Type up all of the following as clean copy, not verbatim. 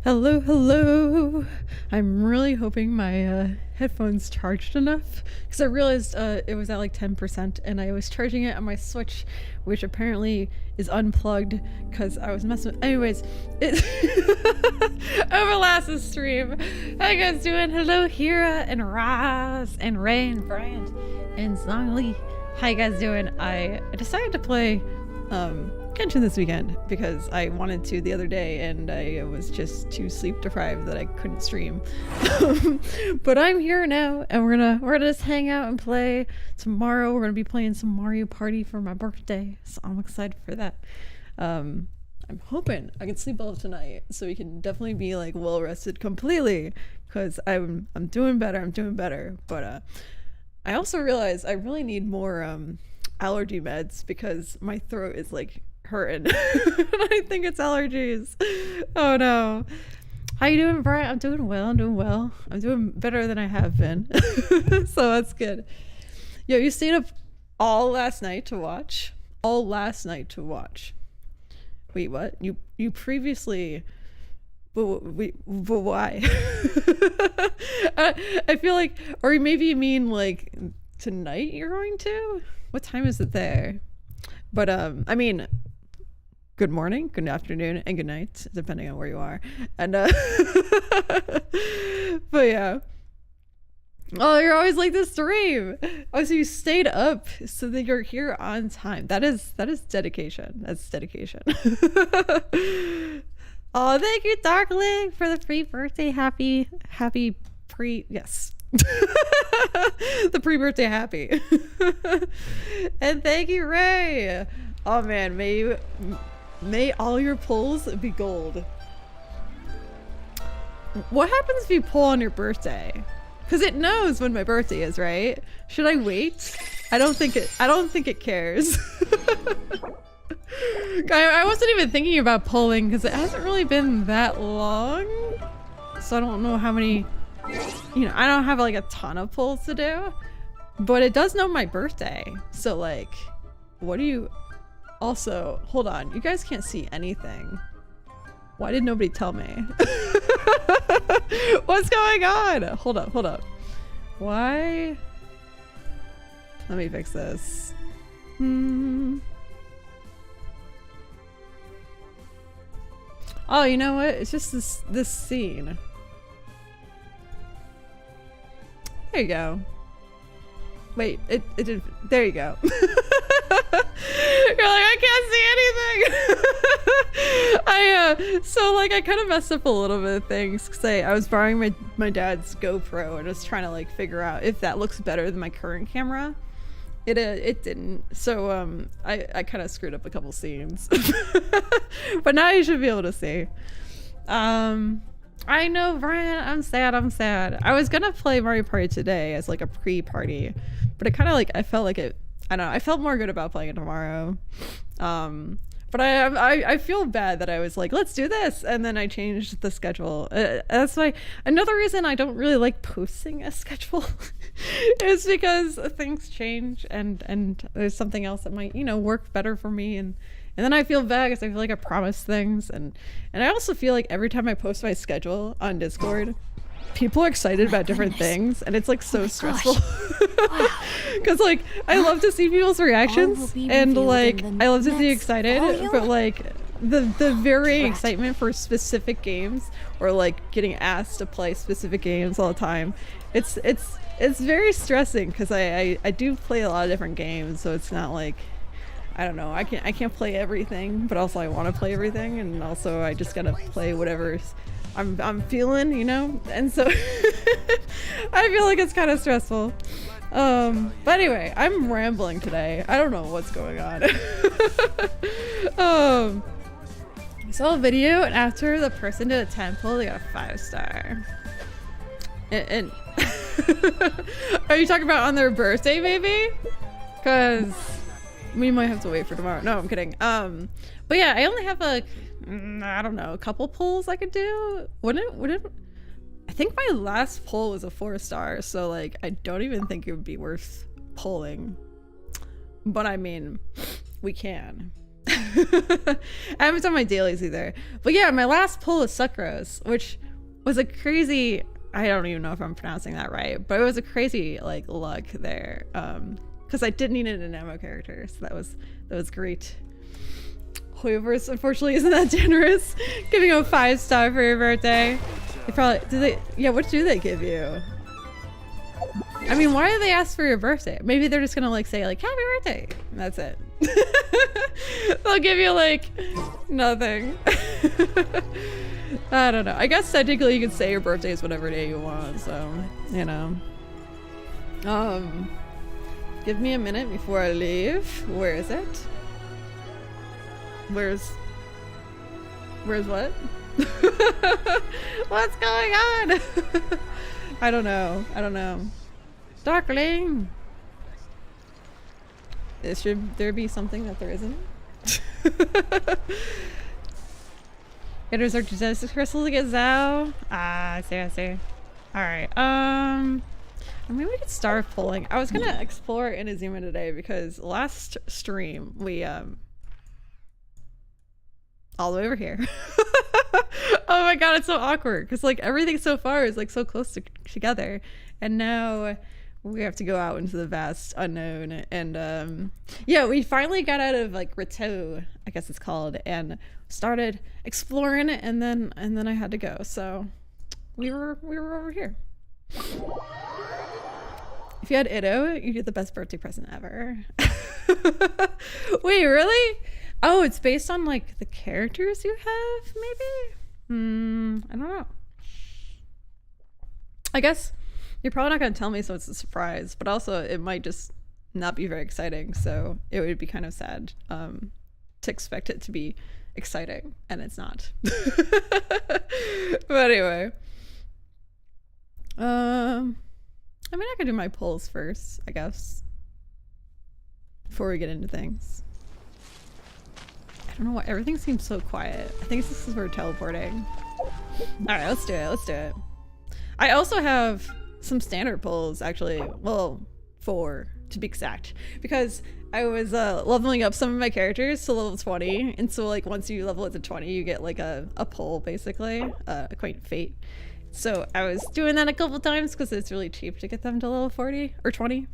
Hello, hello. I'm really hoping my headphones charged enough because I realized it was at like 10% and I was charging it on my Switch, which apparently is unplugged because I was messing with. Anyways, it overlasts the stream. How you guys doing? Hello, Hira and Raz and Ray and Brian and Zongli. How you guys doing? I decided to play Genshin this weekend because I wanted to the other day and I was just too sleep deprived that I couldn't stream. But I'm here now and we're gonna just hang out and play. Tomorrow we're gonna be playing some Mario Party for my birthday, so I'm excited for that. I'm hoping I can sleep well tonight so we can definitely be like well rested completely because I'm doing better. But I also realized I really need more allergy meds because my throat is like hurting. I think it's allergies. Oh no. How you doing, Brian? I'm doing well. I'm doing better than I have been. So that's good. Yo, you stayed up all last night to watch? Wait, what? You previously... But why? I feel like... Or maybe you mean like tonight you're going to? What time is it there? But I mean, good morning, good afternoon, and good night, depending on where you are. And but yeah. Oh, you're always like this stream. Oh, so you stayed up so that you're here on time. That is dedication. That's dedication. Oh, thank you, Darkling, for the free birthday. Happy yes. The pre-birthday happy. And thank you, Ray. Oh man, may all your pulls be gold. What happens if you pull on your birthday? Because it knows when my birthday is, right? Should I wait? I don't think it cares. I wasn't even thinking about pulling because it hasn't really been that long, so I don't know how many. You know, I don't have like a ton of pulls to do, but it does know my birthday. So like, what do you... Also, hold on, you guys can't see anything. Why did nobody tell me? What's going on? Hold up. Why? Let me fix this. Oh, you know what? It's just this scene. There you go. Wait, it did. There you go. You're like, I can't see anything. So like I kind of messed up a little bit of things because I was borrowing my dad's GoPro and just trying to like figure out if that looks better than my current camera. It didn't. So I kind of screwed up a couple scenes. But now you should be able to see. I know, Brian, I'm sad. I was gonna play Mario Party today as like a pre-party, but it kind of like, I felt like it, I don't know, I felt more good about playing it tomorrow. But I feel bad that I was like, let's do this, and then I changed the schedule. That's why, another reason I don't really like posting a schedule is because things change and there's something else that might, you know, work better for me, and then I feel bad because I feel like I promised things, and I also feel like every time I post my schedule on Discord, people are excited about different things, and it's like so stressful. Because like I love to see people's reactions, and like I love to see excited, but like the varying excitement for specific games, or like getting asked to play specific games all the time, it's very stressing because I do play a lot of different games, so it's not like, I don't know, I can't play everything, but also I want to play everything, and also I just gotta play whatever I'm feeling, you know? And so I feel like it's kind of stressful. But anyway, I'm rambling today. I don't know what's going on. I saw a video, and after the person did a 10 pull, they got a 5-star. And are you talking about on their birthday, maybe? Because we might have to wait for tomorrow. No, I'm kidding. But yeah, I only have like, I don't know, a couple pulls I could do. I think my last pull was a 4-star, so like I don't even think it would be worth pulling. But I mean, we can. I haven't done my dailies either. But yeah, my last pull is Sucrose, which was a crazy, I don't even know if I'm pronouncing that right, but it was a crazy like luck there. Because I did need an ammo character, so that was great. Hoyoverse unfortunately isn't that generous, giving you a 5-star for your birthday. They probably what do they give you? I mean, why do they ask for your birthday? Maybe they're just gonna like say like happy birthday and that's it. They'll give you like nothing. I don't know. I guess technically you can say your birthday is whatever day you want, so you know. Give me a minute before I leave. Where is it? Where's what? What's going on? I don't know. Darkling! Should there be something that there isn't? Get research genesis crystals to get Zao. I see. Alright, maybe we could start pulling. I was gonna explore Inazuma today because last stream we all the way over here. Oh my god, it's so awkward because like everything so far is like so close together, and now we have to go out into the vast unknown. And yeah, we finally got out of like Rito, I guess it's called, and started exploring it, and then I had to go, so we were over here. If you had Itto, you get the best birthday present ever. Wait, really? Oh, it's based on like the characters you have, maybe? I don't know. I guess you're probably not gonna tell me, so it's a surprise, but also it might just not be very exciting, so it would be kind of sad to expect it to be exciting, and it's not. But anyway. I mean, I could do my pulls first, I guess, before we get into things. I don't know why everything seems so quiet. I think it's just because we're teleporting. Alright, let's do it. I also have some standard pulls, actually. Well, 4 to be exact, because I was leveling up some of my characters to level 20, and so like once you level it to 20, you get like a pull, basically, a quaint fate. So I was doing that a couple times because it's really cheap to get them to level 40 or 20.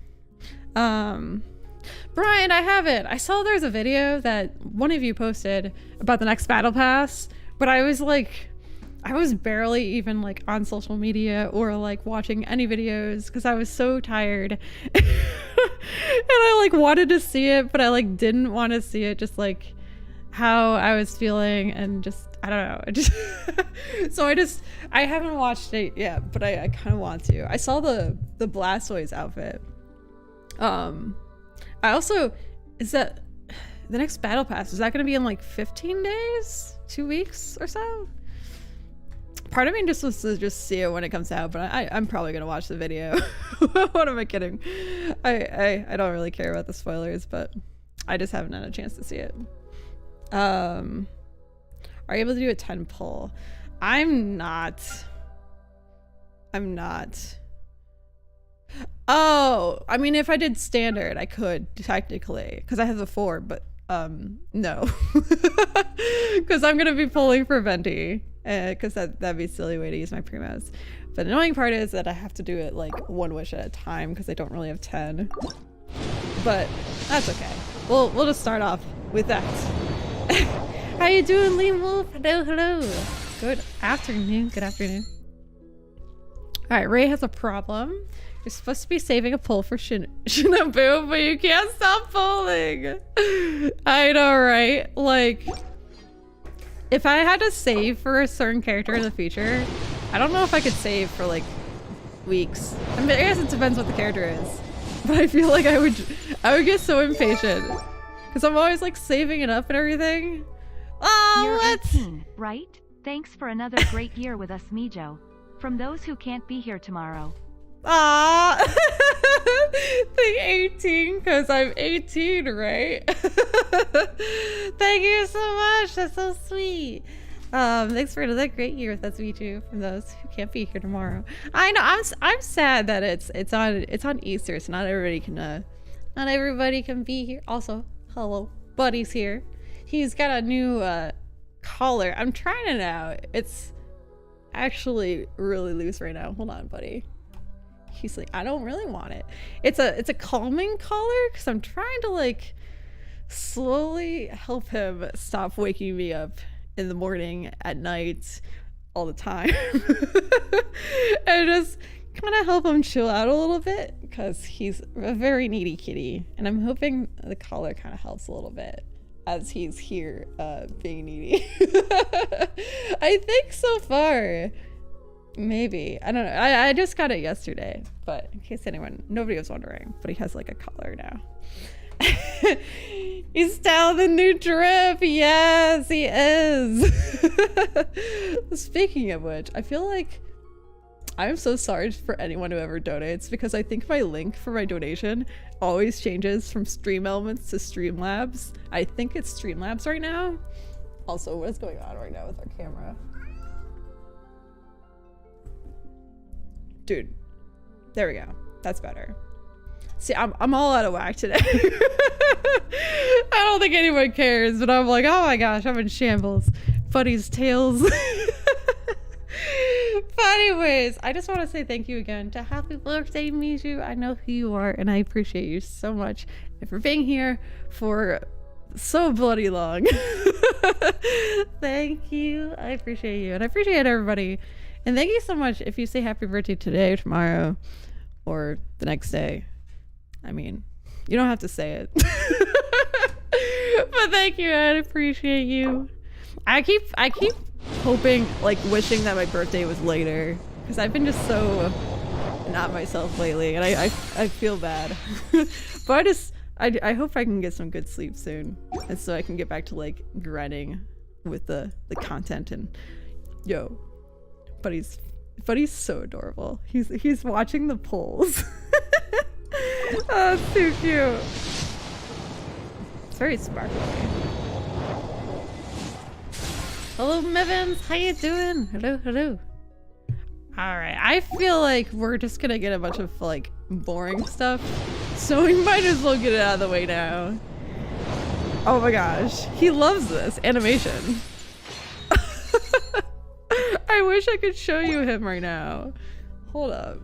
Brian, I haven't. I saw there's a video that one of you posted about the next battle pass, but I was like, I was barely even like on social media or like watching any videos because I was so tired. And I like wanted to see it, but I like didn't want to see it, just like how I was feeling, and just I don't know. So I haven't watched it yet, but I kind of want to. I saw the Blastoise outfit. I also, is that the next battle pass, is that going to be in like 15 days, 2 weeks or so? Part of me just wants to just see it when it comes out, but I'm probably going to watch the video. What am I kidding? I don't really care about the spoilers, but I just haven't had a chance to see it. Are you able to do a 10 pull? I'm not. Oh, I mean, if I did standard, I could technically, because I have the 4, but no. Because I'm gonna be pulling for Venti, because that'd be a silly way to use my primos. But the annoying part is that I have to do it like 1 wish at a time because I don't really have 10. But that's okay. We'll just start off with that. How you doing, Liam Wolf? Hello. Good afternoon. All right, Ray has a problem. You're supposed to be saving a pull for Shinobu, but you can't stop pulling. I know, right? Like, if I had to save for a certain character in the future, I don't know if I could save for like weeks. I mean, I guess it depends what the character is, but I feel like I would get so impatient because I'm always like saving it up and everything. Oh, You're 18, right? Thanks for another great year with us, Mijou. From those who can't be here tomorrow. Ah, the 18, because I'm 18, right? Thank you so much. That's so sweet. Thanks for another great year with us, Mijou. From those who can't be here tomorrow. I know. I'm sad that it's on Easter, so not everybody can be here. Also, hello, Buddy's here. he's got a new collar. I'm trying it out. It's actually really loose right now. Hold on, buddy. He's like, I don't really want it. It's a calming collar because I'm trying to like slowly help him stop waking me up in the morning, at night, all the time. And just kind of help him chill out a little bit because he's a very needy kitty, and I'm hoping the collar kind of helps a little bit as he's here being needy. I think so far. Maybe. I don't know. I just got it yesterday, but in case nobody was wondering, but he has like a collar now. He's styling the new drip. Yes, he is. Speaking of which, I feel like I'm so sorry for anyone who ever donates, because I think my link for my donation always changes from Stream Elements to Streamlabs. I think it's Streamlabs right now. Also, what is going on right now with our camera? Dude, there we go. That's better. See, I'm all out of whack today. I don't think anyone cares, but I'm like, oh my gosh, I'm in shambles. Buddy's tails. But anyways, I just want to say thank you again to happy birthday, Mijou. I know who you are, and I appreciate you so much for being here for so bloody long. Thank you. I appreciate you, and I appreciate everybody. And thank you so much if you say happy birthday today, tomorrow, or the next day. I mean, you don't have to say it. But thank you, I appreciate you. I keep hoping, like, wishing that my birthday was later, because I've been just so not myself lately, and I feel bad. But I hope I can get some good sleep soon, and so I can get back to like grinding with the content. And yo, but he's so adorable. He's watching the polls. Oh, it's too cute. It's very sparkly. Hello, Mivens. How you doing? Hello. All right. I feel like we're just gonna get a bunch of like boring stuff, so we might as well get it out of the way now. Oh my gosh, he loves this animation. I wish I could show you him right now. Hold up.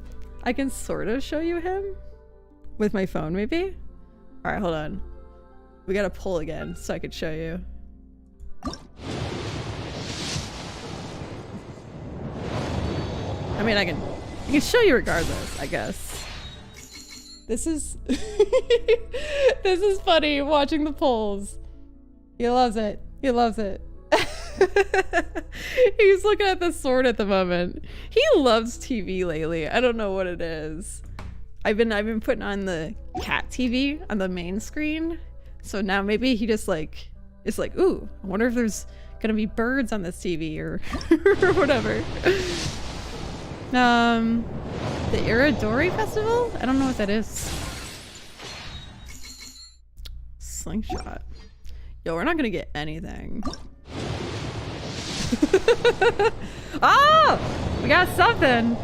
I can sort of show you him with my phone, maybe? All right, hold on. We gotta pull again so I could show you. I mean, I can show you regardless, I guess. This is this is funny, watching the polls. He loves it. He loves it. He's looking at the sword at the moment. He loves TV lately. I don't know what it is. I've been putting on the cat TV on the main screen. So now maybe he just like is like, ooh, I wonder if there's gonna be birds on this TV or or whatever. The Iridori Festival? I don't know what that is. Slingshot. Yo, we're not gonna get anything. Oh! We got something!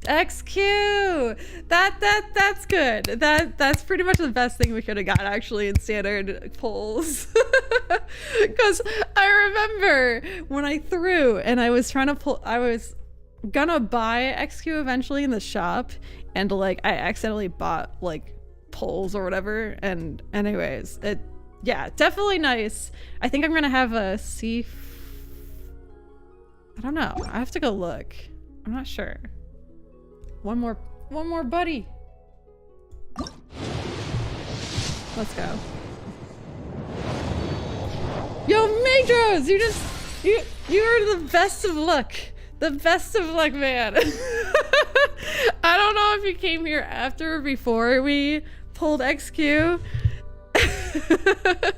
XQ! That's good. That's pretty much the best thing we could have got actually in standard polls. Because I remember when I threw and I was trying to pull, I was gonna buy XQ eventually in the shop, and like I accidentally bought like polls or whatever, and anyways, yeah, definitely nice. I think I'm gonna have a C. I don't know. I have to go look. I'm not sure. One more buddy. Let's go. Yo, Majos, you are the best of luck. The best of luck, man. I don't know if you came here after or before we pulled XQ. But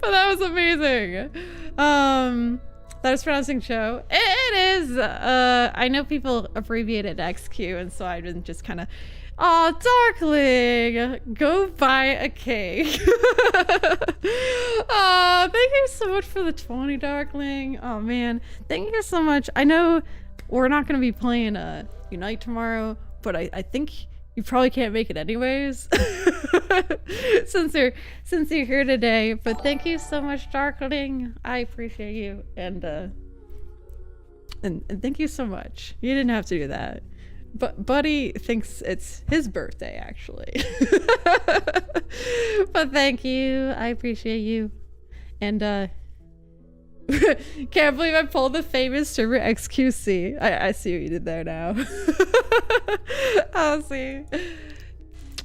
that was amazing. That was pronouncing show. It is. I know people abbreviate it XQ, and so I've been just kind of, oh, Darkling, go buy a cake. Oh, thank you so much for the 20, Darkling. Oh man, thank you so much. I know we're not going to be playing Unite tomorrow, but I think you probably can't make it anyways. since you're here today. But thank you so much, Darkling. I appreciate you, and thank you so much. You didn't have to do that. But Buddy thinks it's his birthday, actually. But thank you. I appreciate you. And can't believe I pulled the famous server XQC. I see what you did there now. I'll see.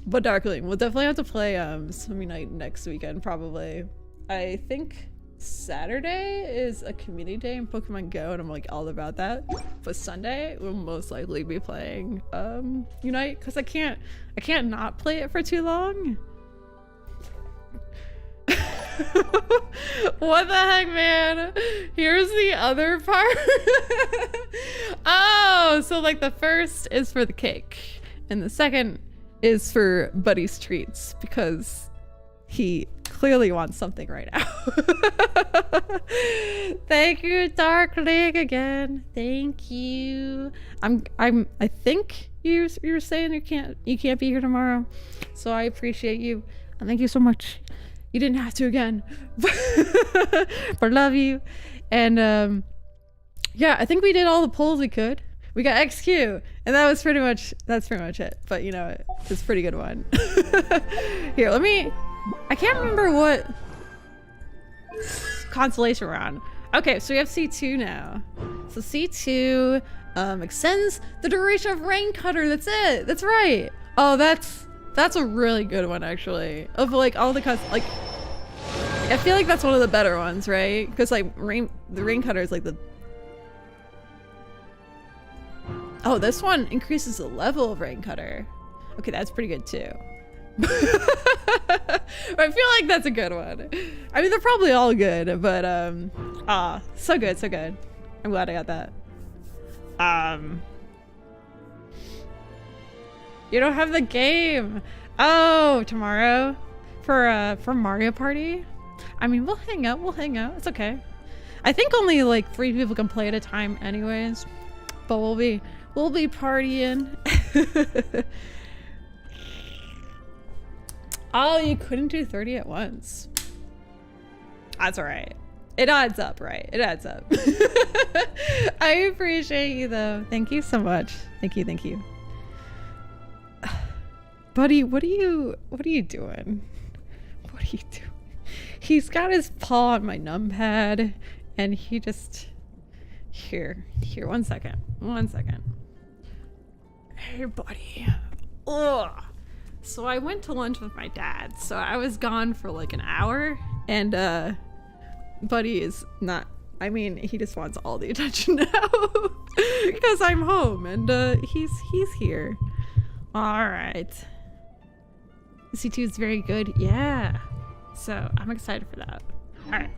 But Darkling, we'll definitely have to play Swimming Night next weekend, probably. I think Saturday is a community day in Pokemon Go, and I'm like all about that. But Sunday we'll most likely be playing Unite, because I can't not play it for too long. What the heck, man? Here's the other part. Oh, so like the first is for the cake and the second is for Buddy's treats, because he clearly wants something right now. Thank you, Darkling, again. Thank you. I think you were saying you can't be here tomorrow, so I appreciate you and thank you so much. You didn't have to again, but love you. And yeah, I think we did all the polls we could. We got XQ, and that's pretty much it. But you know, it's a pretty good one. Here, I can't remember what constellation we're on. Okay, so we have C2 now. So C2 extends the duration of Rain Cutter. That's it. That's right. Oh, that's a really good one, actually. Of like all the like, I feel like that's one of the better ones, right? Because like the Rain Cutter is like the. Oh, this one increases the level of Rain Cutter. Okay, that's pretty good too. I feel like that's a good one. I mean, they're probably all good, but so good, so good. I'm glad I got that. You don't have the game. Oh, tomorrow for Mario Party. I mean, we'll hang out. It's okay. I think only like 3 people can play at a time, anyways. But we'll be partying. Oh, you couldn't do 30 at once. That's all right. It adds up, right? It adds up. I appreciate you though. Thank you so much. Thank you. Buddy, what are you doing? What are you doing? He's got his paw on my numpad and he just here, 1 second. Hey buddy. Ugh. So I went to lunch with my dad. So I was gone for like an hour, and Buddy is not, I mean, he just wants all the attention now because I'm home and he's here. All right. C2 is very good. Yeah. So I'm excited for that. All right.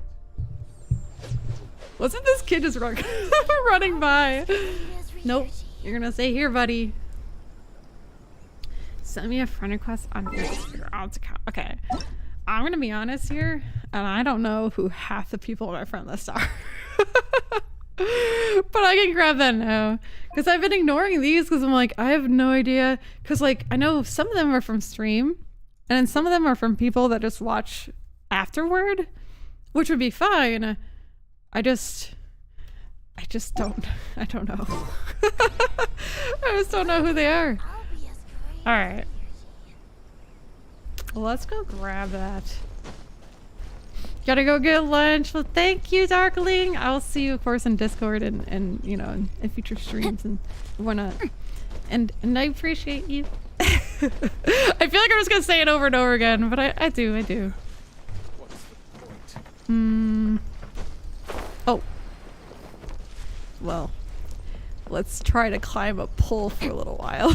Wasn't this kid just running by? Nope. You're gonna stay here, buddy. Send me a friend request on your aunt's account. Okay. I'm gonna be honest here, and I don't know who half the people on my friend list are. But I can grab that now. Because I've been ignoring these because I'm like, I have no idea. Because like, I know some of them are from stream, and then some of them are from people that just watch afterward, which would be fine. I don't know. I just don't know who they are. All right. Well, let's go grab that. Gotta go get lunch. Well, thank you, Darkling. I'll see you, of course, in Discord and you know, in future streams and whatnot. And I appreciate you. I feel like I'm just gonna say it over and over again, but I do. Oh. Well, let's try to climb a pole for a little while.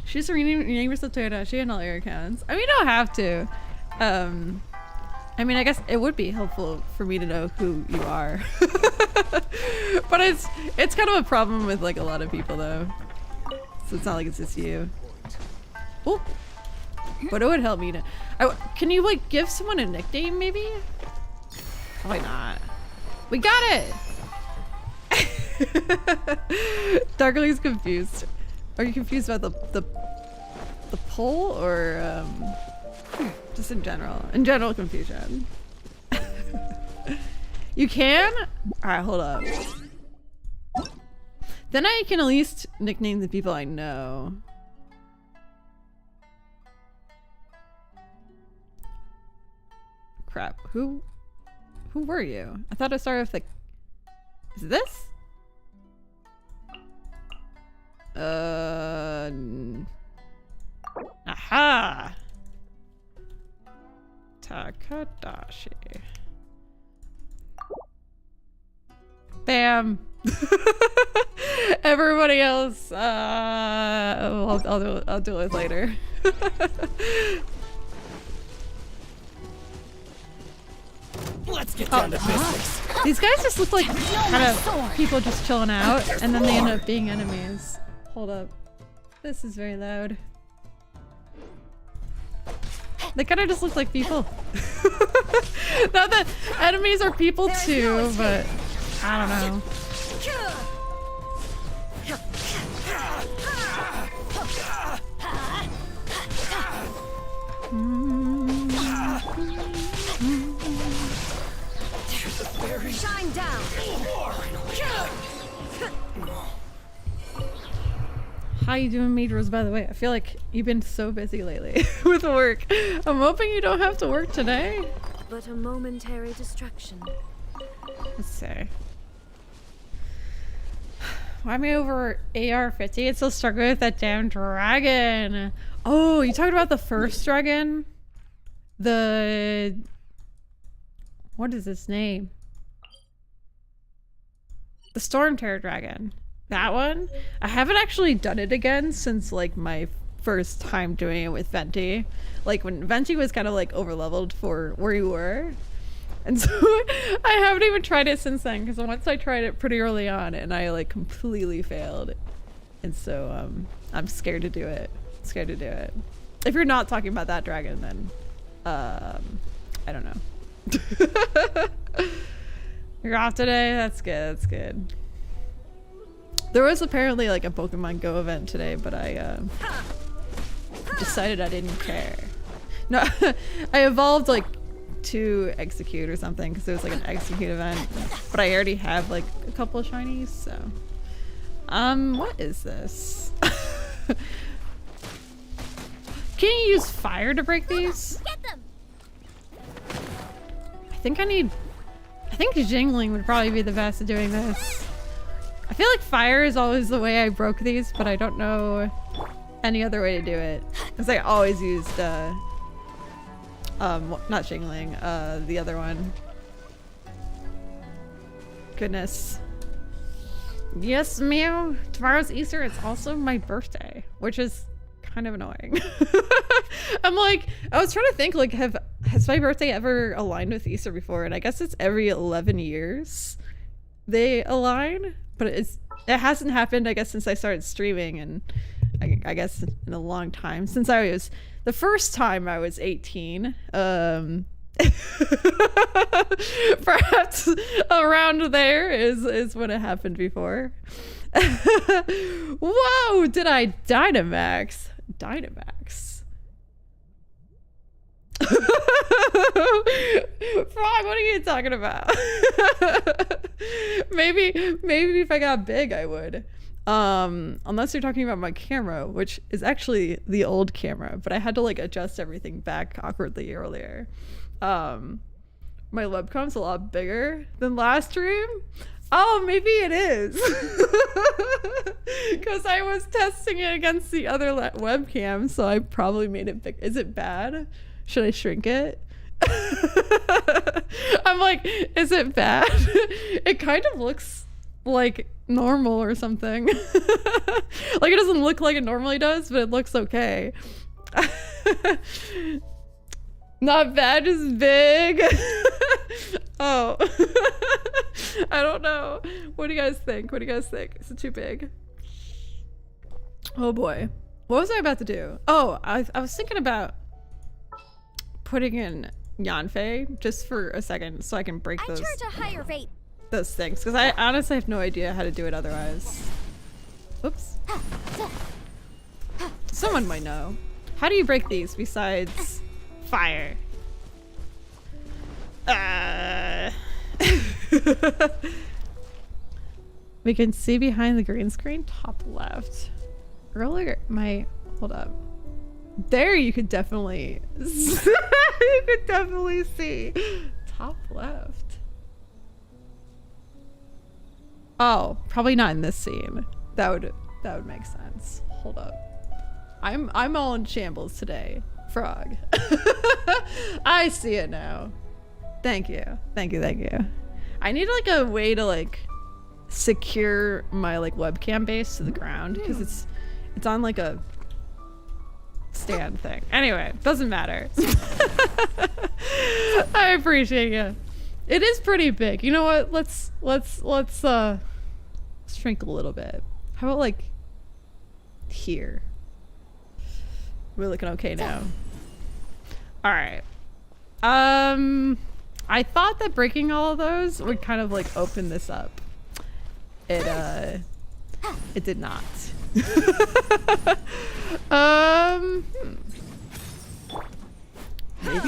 She's renaming herself Toyota. She had all your accounts. I mean, you don't have to. I mean, I guess it would be helpful for me to know who you are. But it's kind of a problem with like a lot of people though. So it's not like it's just you. Oh. But it would help me to. Can you like give someone a nickname maybe? Probably not. We got it! Darkly's confused. Are you confused about the poll or just in general? In general confusion. You can? Alright, hold up. Then I can at least nickname the people I know. Crap. Who were you? I thought I started with like... Is it this? Aha! Takadashi. Bam! Everybody else, I'll do it later. Let's get down to business. These guys just look like kind of people just chilling out, and then they end up being enemies. Hold up. This is very loud. They kind of just look like people. Not that enemies are people too, but I don't know. Shine down. How you doing, Majors, by the way? I feel like you've been so busy lately with work. I'm hoping you don't have to work today. But a momentary distraction. Let's see. Why am I over AR-50? It's still struggling with that damn dragon. Oh, you talking about the first dragon? The... What is his name? The Storm Terror Dragon. That one? I haven't actually done it again since like my first time doing it with Venti. Like when Venti was kind of like over-leveled for where you were. And so I haven't even tried it since then, because once I tried it pretty early on and I like completely failed. And so I'm scared to do it. Scared to do it. If you're not talking about that dragon, then I don't know. You're off today? That's good, that's good. There was apparently like a Pokemon Go event today, but I decided I didn't care. No, I evolved like to Execute or something because it was like an Execute event, but I already have like a couple of shinies, so. What is this? Can you use fire to break these? Get them. I think jingling would probably be the best at doing this. I feel like fire is always the way I broke these, but I don't know any other way to do it. Because I always used, not jingling, the other one. Goodness. Yes, Mew. Tomorrow's Easter. It's also my birthday, which is kind of annoying. I'm like, I was trying to think, like, has my birthday ever aligned with Easter before? And I guess it's every 11 years they align, but it hasn't happened, I guess, since I started streaming, and I guess in a long time. Since the first time I was 18, perhaps around there is when it happened before. Whoa, did I Dynamax? Dynamax. Frog, what are you talking about? maybe if I got big I would. Unless you're talking about my camera, which is actually the old camera, but I had to like adjust everything back awkwardly earlier. My webcam's a lot bigger than last stream. Oh, maybe it is. Because I was testing it against the other webcam, so I probably made it big. Is it bad? Should I shrink it? I'm like, is it bad? It kind of looks like normal or something. Like it doesn't look like it normally does, but it looks okay. Not bad, just big. Oh. I don't know. What do you guys think? What do you guys think? Is it too big? Oh boy. What was I about to do? Oh, I was thinking about putting in Yanfei just for a second so I can break those. I charge a higher rate. those things because I honestly have no idea how to do it otherwise. Oops. Someone might know. How do you break these besides fire? We can see behind the green screen, top left. Earlier, hold up. There you could definitely, you could definitely see. Top left. Oh, probably not in this scene. That would make sense. Hold up. I'm all in shambles today. Frog. I see it now. Thank you. Thank you. Thank you. I need like a way to like secure my like webcam base to the ground because it's on like a stand thing. Anyway, doesn't matter. I appreciate you. It is pretty big. You know what? Let's shrink a little bit. How about like here? We're looking okay now. All right. I thought that breaking all of those would kind of like open this up. It did not. Maybe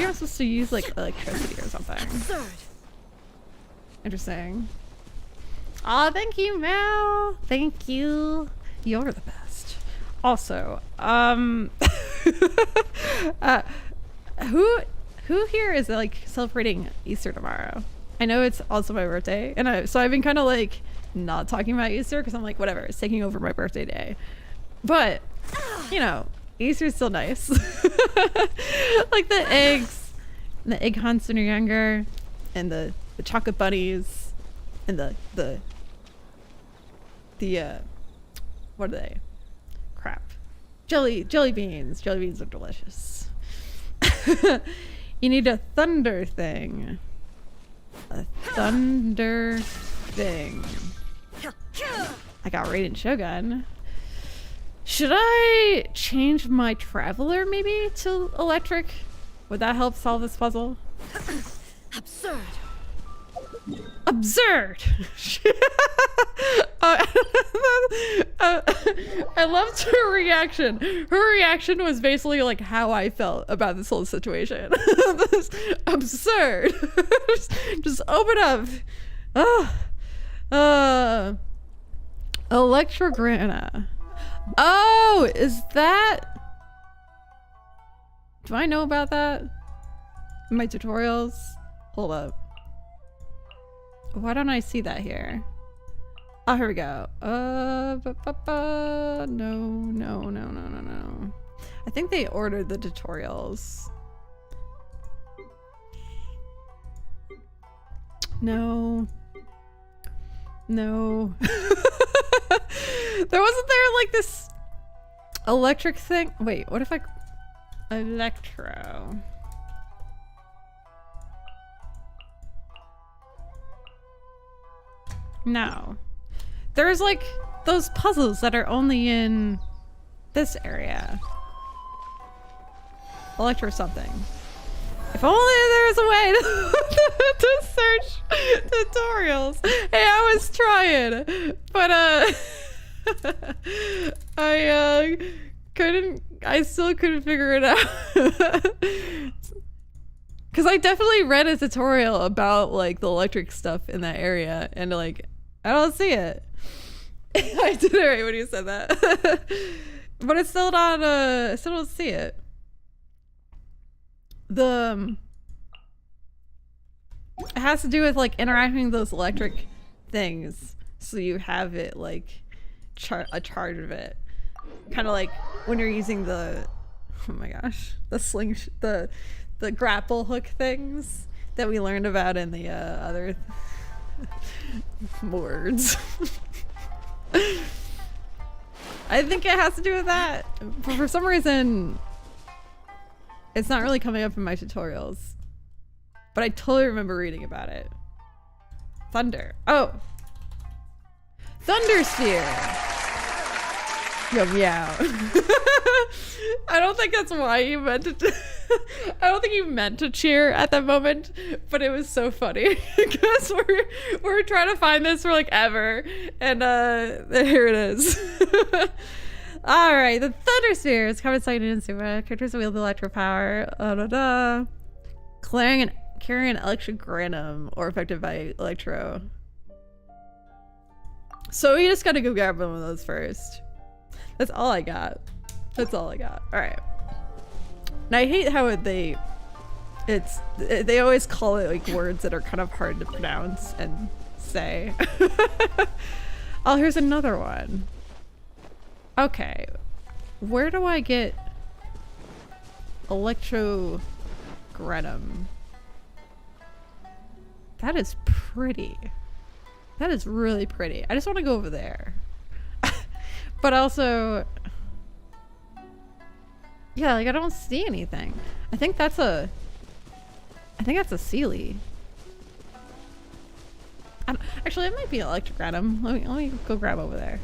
I'm supposed to use like electricity or something. Interesting. Oh, thank you, Mel. Thank you. You're the best. Also, who here is like celebrating Easter tomorrow? I know it's also my birthday, and so I've been kind of like not talking about Easter because I'm like, whatever, it's taking over my birthday day. But you know, Easter's still nice. Like the eggs, and the egg hunts when you're younger, and the chocolate bunnies, and the what are they? Crap. Jelly beans. Jelly beans are delicious. You need a thunder thing. A thunder thing. I got Raiden Shogun. Should I change my traveler maybe to electric? Would that help solve this puzzle? Absurd. Absurd. I loved her reaction. Her reaction was basically like how I felt about this whole situation. This absurd. just open up. Electrograna. Oh, is that? Do I know about that? In my tutorials? Hold up. Why don't I see that here? Oh, here we go. No. I think they ordered the tutorials. No. There wasn't there like this electric thing? Wait, what if I... Electro. No. There's like those puzzles that are only in this area. Electro something. If only there was a way to search tutorials. Hey, I was trying, but I still couldn't figure it out. Cause I definitely read a tutorial about like the electric stuff in that area and like, I don't see it. I did it right when you said that. But it's still not, I still don't see it. It has to do with like interacting with those electric things. So you have it like a charge of it. Kind of like when you're using the, oh my gosh, the grapple hook things that we learned about in the other words. I think it has to do with that. But for some reason, it's not really coming up in my tutorials. But I totally remember reading about it. Thunder. Oh. Thunder Sphere. Yo, meow. I don't think that's why you meant to. I don't think you meant to cheer at that moment, but it was so funny because we're trying to find this for like ever, and here it is. All right, the Thunder Sphere is common sight in Inazuma. Characters wield electro power. Carrying an electric granum or affected by electro. So you just gotta go grab one of those first. That's all I got. That's all I got. All right. And I hate how they always call it like words that are kind of hard to pronounce and say. Oh, here's another one. Okay. Where do I get electro granum? That is pretty. That is really pretty. I just want to go over there. But also, yeah, like I don't see anything. I think that's a Sealy. Actually, it might be electric granum. Let me go grab over there.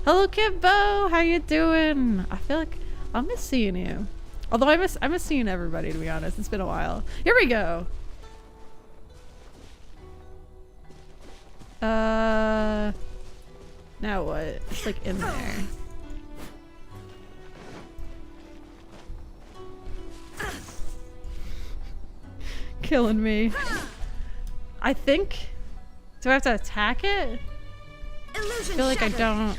Hello, Kibbo. How you doing? I feel like I miss seeing you. Although I miss seeing everybody, to be honest. It's been a while. Here we go. Now what? It's like in there. Killing me. I think. Do I have to attack it? Illusion I feel like shattered. I don't.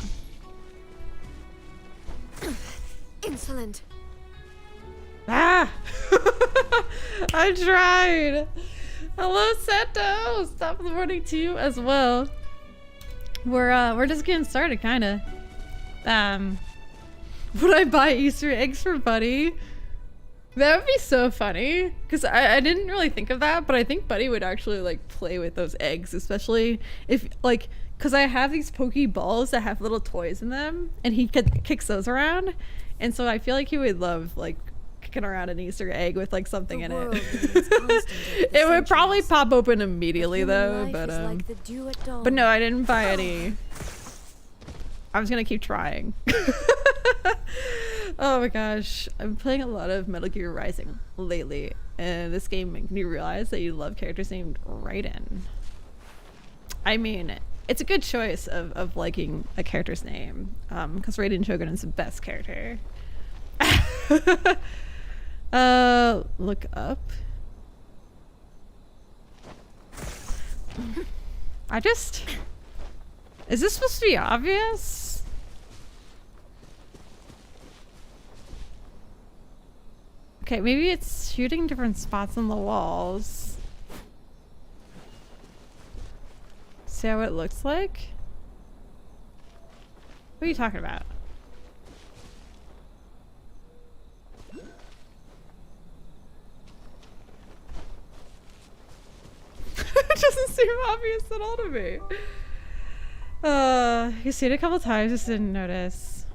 Insolent. Ah! I tried. Hello, Seto. Stop the morning to you as well. We're just getting started, kinda. Would I buy Easter eggs for Buddy? That would be so funny, because I didn't really think of that, but I think Buddy would actually like play with those eggs, especially if like, because I have these pokey balls that have little toys in them, and he kicks those around, and so I feel like he would love like kicking around an Easter egg with like something in it. It would probably pop open immediately though, but no, I didn't buy any. I was gonna keep trying. Oh my gosh, I'm playing a lot of Metal Gear Rising lately, and this game made me realize that you love characters named Raiden. I mean, it's a good choice of liking a character's name, because Raiden Shogun is the best character. Look up. Is this supposed to be obvious? Okay, maybe it's shooting different spots on the walls. See how it looks like? What are you talking about? It doesn't seem obvious at all to me. You've seen it a couple times, just didn't notice.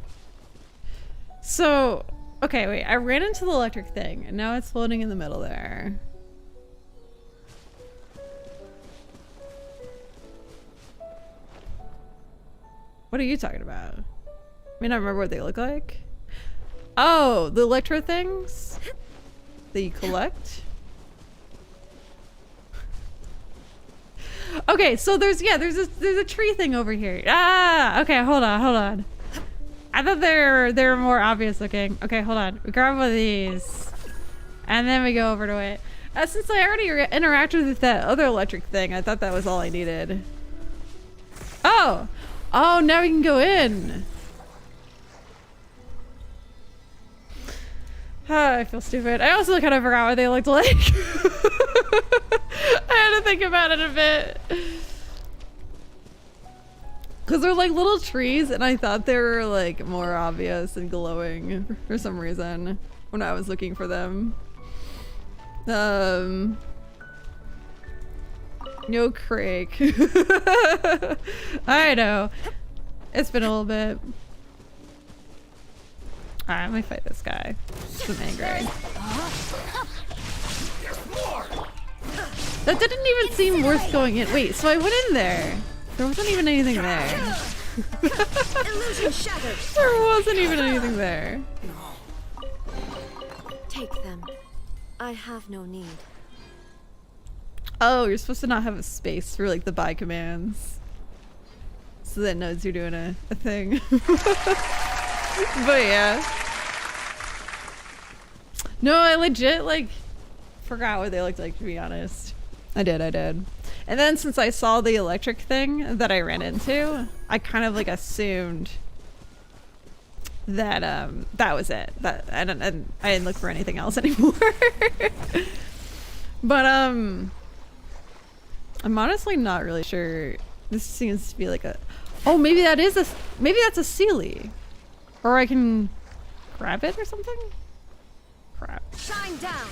So, okay, wait, I ran into the electric thing, and now it's floating in the middle there. What are you talking about? I mean, I remember what they look like. Oh, the electro things that you collect? Okay, so there's a tree thing over here. Ah, okay, hold on. I thought they were more obvious looking. Okay, hold on. We grab one of these, and then we go over to it. Since I already interacted with that other electric thing, I thought that was all I needed. Oh, now we can go in. I feel stupid. I also kind of forgot what they looked like. I had to think about it a bit. Because they're like little trees, and I thought they were like more obvious and glowing for some reason when I was looking for them. No Craig. I know. It's been a little bit. Alright, let me fight this guy. I'm angry. That didn't even seem worth going in. Wait, so I went in there. There wasn't even anything there. Illusion shattered. There wasn't even anything there. Take them. I have no need. Oh, you're supposed to not have a space for like the buy commands. So that it knows you're doing a thing. But yeah. No, I legit like forgot what they looked like, to be honest. I did. And then since I saw the electric thing that I ran into, I kind of like assumed that that was it. That and I didn't look for anything else anymore. But I'm honestly not really sure. This seems to be like a oh, maybe that's a Sealy. Or I can grab it or something? Crap. Shine down.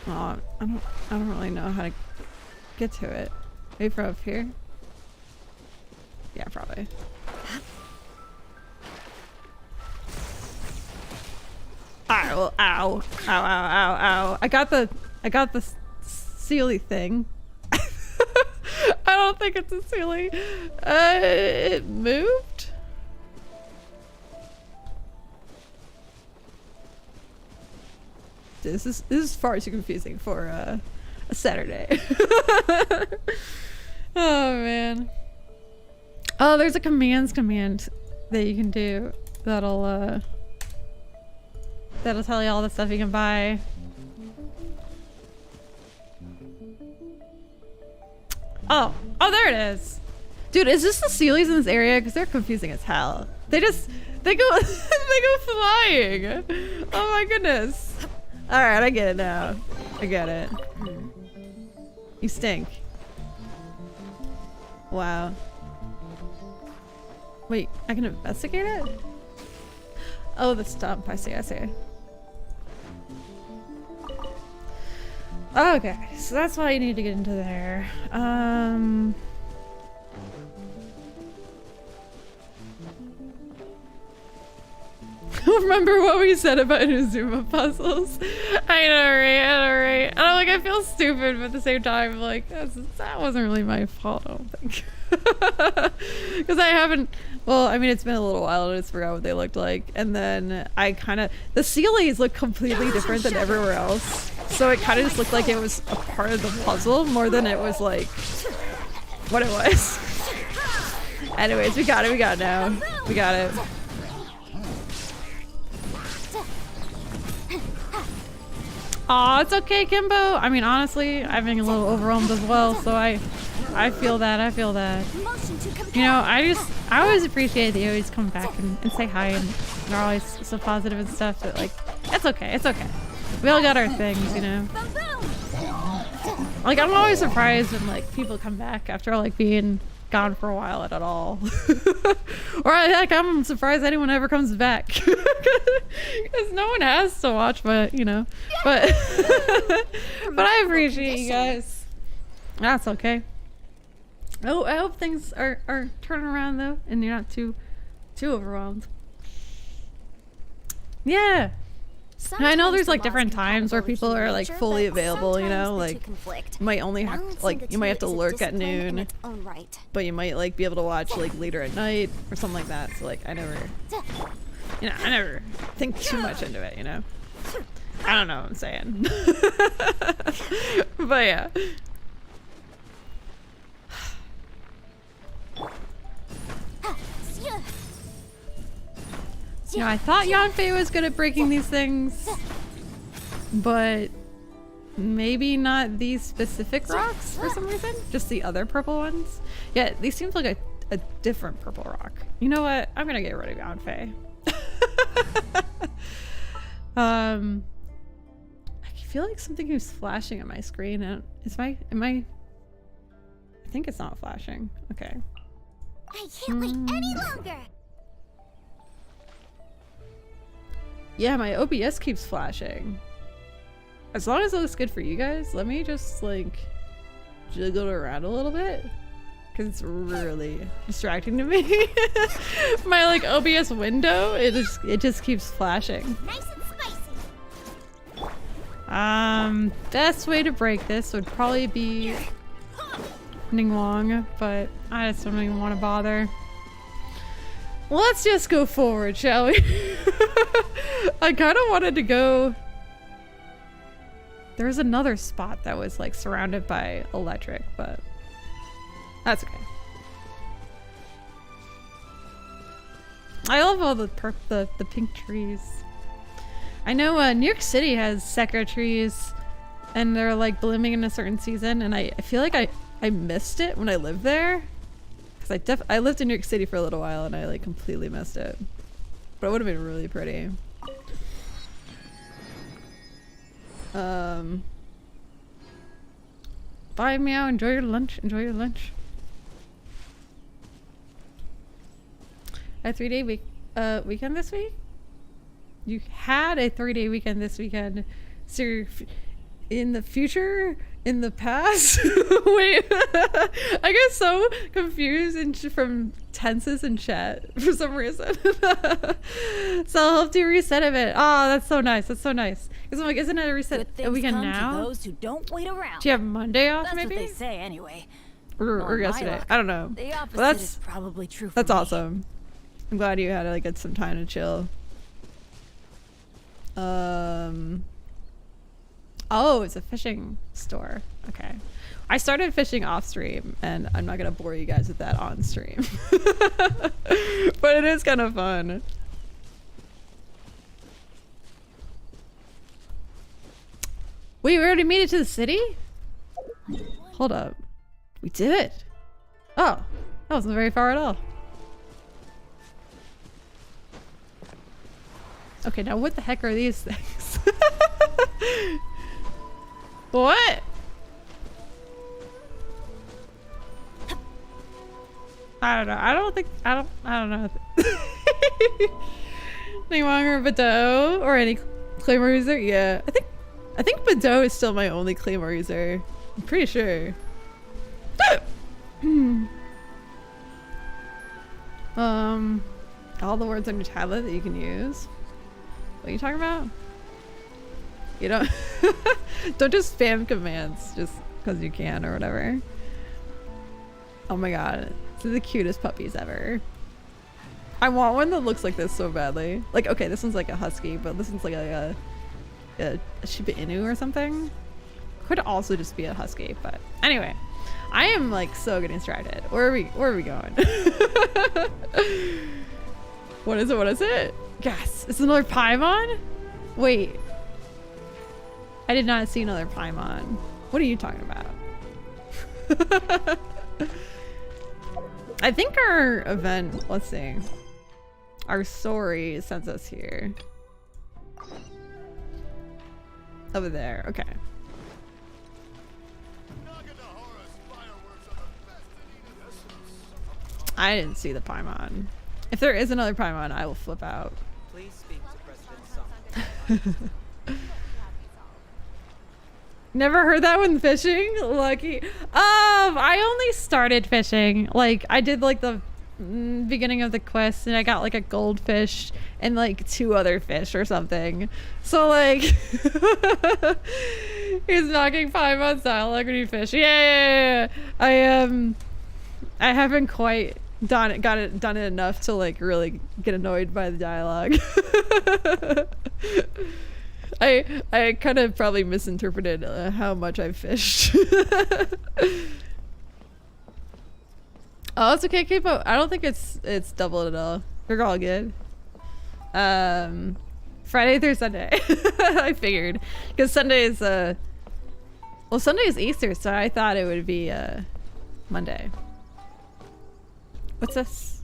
Oh, I don't really know how to get to it. Maybe from up here? Yeah, probably. Ow, ow, ow, ow, ow, ow. I got the Sealy thing. I don't think it's a Sealy. It moved? This is far too confusing for a Saturday. Oh man. Oh, there's a commands command that you can do that'll tell you all the stuff you can buy. Oh, there it is. Dude, is this the Sealies in this area? Because they're confusing as hell. They go they go flying. Oh my goodness. All right, I get it now. I get it. You stink. Wow. Wait, I can investigate it? Oh, the stump. I see. Okay, so that's why you need to get into there. Remember what we said about Inazuma puzzles? I know, right? And I'm like, I feel stupid, but at the same time, like, that wasn't really my fault, I don't think. Because I haven't, well, I mean, it's been a little while and I just forgot what they looked like. And then the Sealies look completely different than everywhere else. So it kind of just looked like it was a part of the puzzle more than it was like what it was. Anyways, we got it now. We got it. Aw, it's okay, Kimbo. I mean, honestly, I'm being a little overwhelmed as well, so I feel that. You know, I always appreciate that you always come back and say hi and they're always so positive and stuff, but like, it's okay. We all got our things, you know? Like, I'm always surprised when like people come back after like being gone for a while at all. Or heck, I'm surprised anyone ever comes back. Because no one has to watch, but you know. But but I appreciate you guys. That's okay. Oh, I hope things are turning around though, and you're not too overwhelmed. Yeah. I know there's like different times where people are like fully available, you know, like you might only have like you might have to lurk at noon, but you might like be able to watch like later at night or something like that. So like I never think too much into it, you know. I don't know what I'm saying. But yeah. You know, I thought Yanfei was good at breaking these things, but maybe not these specific rocks for some reason. Just the other purple ones. Yeah, these seem like a different purple rock. You know what? I'm gonna get rid of Yanfei. I feel like something is flashing on my screen. And am I think it's not flashing. Okay. I can't wait any longer. Yeah, my OBS keeps flashing. As long as it looks good for you guys, let me just like jiggle it around a little bit. Cause it's really distracting to me. My like OBS window, it just keeps flashing. Nice and spicy. Best way to break this would probably be Ningguang, but I just don't even want to bother. Let's just go forward, shall we? I kind of wanted to go. There's another spot that was like surrounded by electric, but that's okay. I love all the pink trees. I know New York City has sakura trees, and they're like blooming in a certain season, and I feel like I missed it when I lived there, because I lived in New York City for a little while and I like completely missed it, but it would have been really pretty. Bye, Meow. Enjoy your lunch. Enjoy your lunch. A 3-day weekend this week? You had a 3-day weekend this weekend. So you're in the future? In the past? Wait. I get so confused from tenses in chat for some reason. So I'll help you reset a bit. Oh, that's so nice. That's so nice. Because I'm like, isn't it a reset a weekend now? To those who don't wait around. Do you have Monday off? That's maybe? what they say anyway. Or yesterday. luck, I don't know. The opposite Well, that's is probably true for that's me. awesome. I'm glad you had like get some time to chill. Oh, it's a fishing store. Okay. I started fishing off stream, and I'm not gonna bore you guys with that on stream. But it is kind of fun. Wait, we already made it to the city? Hold up. We did it. Oh, that wasn't very far at all. Okay, now what the heck are these things? What? I don't know. I don't know. Any longer Bado or any Claymore user? Yeah. I think Bado is still my only Claymore user. I'm pretty sure. All the words on your tablet that you can use. What are you talking about? You don't don't just spam commands just because you can or whatever. Oh my god. These are the cutest puppies ever. I want one that looks like this so badly. Like, okay, this one's like a husky, but this one's like a Shiba Inu or something. Could also just be a husky, but anyway. I am like so getting distracted. Where are we going? What is it? What is it? Yes, it's another Paimon? Wait. I did not see another Paimon. What are you talking about? I think our event, let's see. Our story sends us here. Over there, okay. I didn't see the Paimon. If there is another Paimon, I will flip out. Please speak to President Song. Never heard that one fishing? Lucky. I only started fishing. Like, I did like the beginning of the quest and I got like a goldfish and like 2 other fish or something. So like, he's knocking Paimon dialogue when you fish. Yeah. I haven't quite done it enough to like really get annoyed by the dialogue. I kind of probably misinterpreted how much I've fished. Oh, it's okay, K-pop. I don't think it's doubled at all. You're all good. Friday through Sunday. I figured because Sunday is well, Sunday is Easter, so I thought it would be Monday. What's this?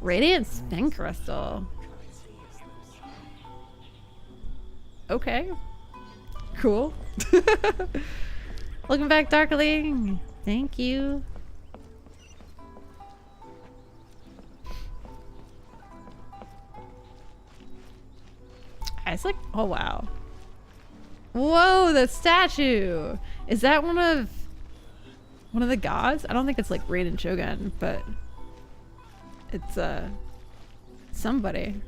Radiant spin crystal. Okay. Cool. Welcome back, Darkling. Thank you. It's like, oh wow. Whoa, the statue. Is that one of the gods? I don't think it's like Raiden Shogun, but it's somebody.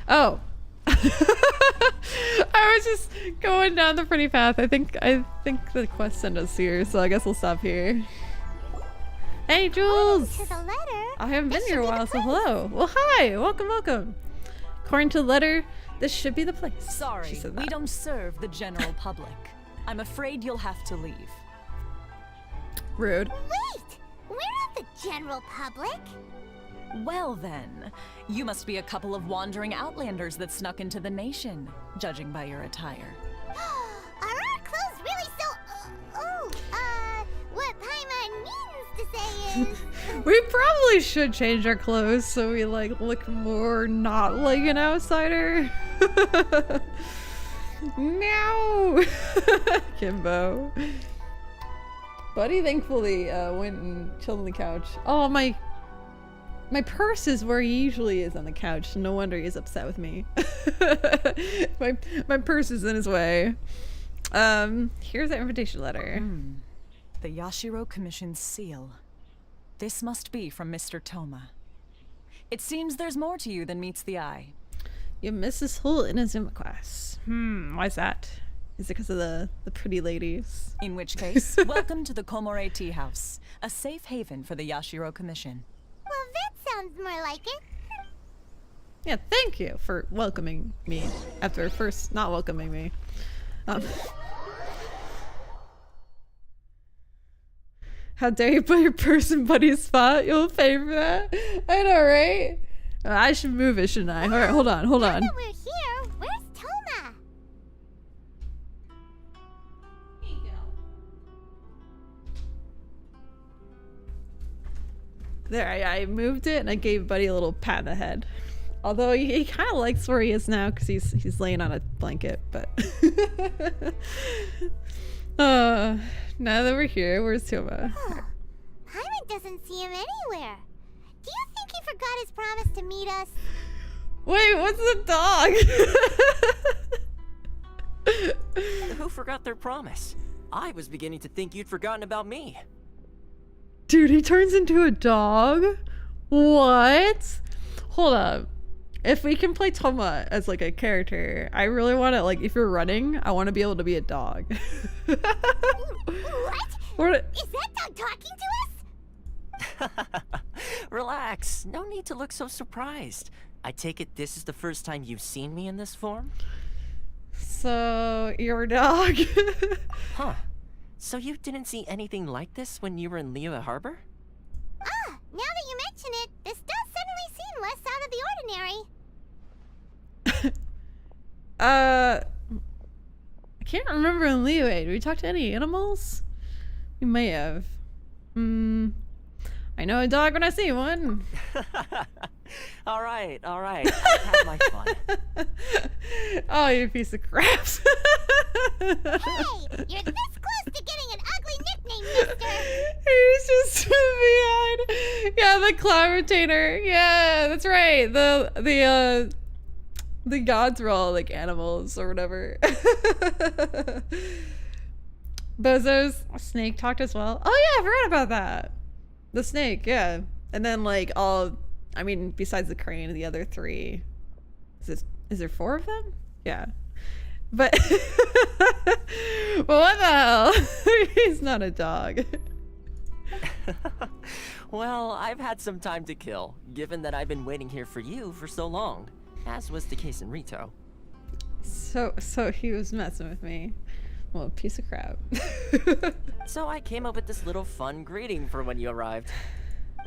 Oh. I was just going down the pretty path. I think the quest sent us here, so I guess we'll stop here. Hey, Jules! To the letter. I haven't been This here a should be while, the so place. hello. Well, hi! Welcome, welcome. According to the letter, this should be the place. She Sorry, said we that. don't serve the general public. I'm afraid you'll have to leave. Rude. Wait! We're not the general public. Well then, you must be a couple of wandering outlanders that snuck into the nation, judging by your attire. Are our clothes really so... what Paimon means to say is... We probably should change our clothes so we like look more not like an outsider. Meow. Kimbo. Buddy thankfully went and chilled on the couch. Oh, my purse is where he usually is on the couch, so no wonder he's upset with me. my purse is in his way. Here's the invitation letter. The Yashiro Commission's seal. This must be from Mr. Toma. It seems there's more to you than meets the eye. You missed this whole Inazuma class. Why's that? Is it because of the pretty ladies? In which case, welcome to the Komore Tea House, a safe haven for the Yashiro Commission. Well, that sounds more like it. Yeah, thank you for welcoming me after first not welcoming me. How dare you put your purse in Buddy's spot? You'll pay for that. I know, right? I should move it, shouldn't I? All right, hold on. Now that we're here, where's Toma? There, I moved it and I gave Buddy a little pat on the head. Although he kind of likes where he is now because he's laying on a blanket, but now that we're here, where's Toma? Paimon doesn't see him anywhere. Do you think he forgot his promise to meet us? Wait, what's the dog? Who forgot their promise? I was beginning to think you'd forgotten about me. Dude, he turns into a dog? What? Hold up. If we can play Toma as like a character, I really want to, like, if you're running, I want to be able to be a dog. What? Is that dog talking to us? Relax. No need to look so surprised. I take it this is the first time you've seen me in this form? So, you're a dog? Huh. So you didn't see anything like this when you were in Liyue Harbor? Ah, now that you mention it, this does suddenly seem less out of the ordinary. I can't remember in Liyue. Did we talk to any animals? We may have. I know a dog when I see one. All right. I've had my fun. Oh, you piece of crap. Hey, you're this close to getting an ugly nickname, mister. He's just behind. Yeah, the cloud retainer. Yeah, that's right. The gods were all like animals or whatever. Bozo's snake talked as well. Oh yeah, I forgot about that. The snake, yeah. And then like besides the crane, the other three. Is there 4 of them? Yeah. But what the hell? He's not a dog. Well, I've had some time to kill, given that I've been waiting here for you for so long, as was the case in Rito. So he was messing with me. Well, piece of crap. So I came up with this little fun greeting for when you arrived.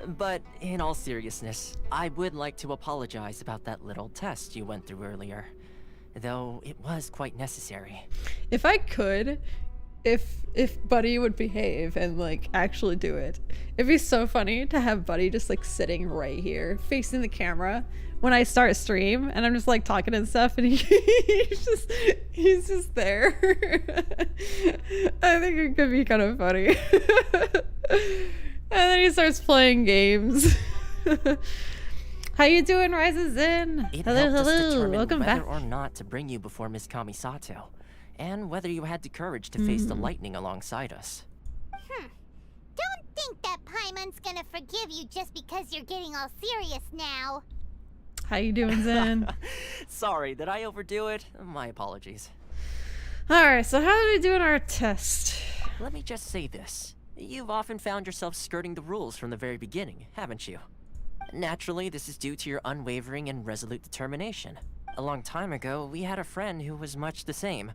But in all seriousness, I would like to apologize about that little test you went through earlier. Though it was quite necessary. If I could, if Buddy would behave and like actually do it, it'd be so funny to have Buddy just like sitting right here facing the camera when I start a stream and I'm just like talking and stuff and he's just there. I think it could be kind of funny. And then he starts playing games. How you doing, Rises In? It Hello, helped us hello. determine Welcome whether back. or not to bring you before Miss Kamisato, and whether you had the courage to face the lightning alongside us. Don't think that Paimon's gonna forgive you just because you're getting all serious now. How you doing, Zen? Sorry, did I overdo it? My apologies. Alright, so how did we do in our test? Let me just say this. You've often found yourself skirting the rules from the very beginning, haven't you? Naturally, this is due to your unwavering and resolute determination. A long time ago, we had a friend who was much the same.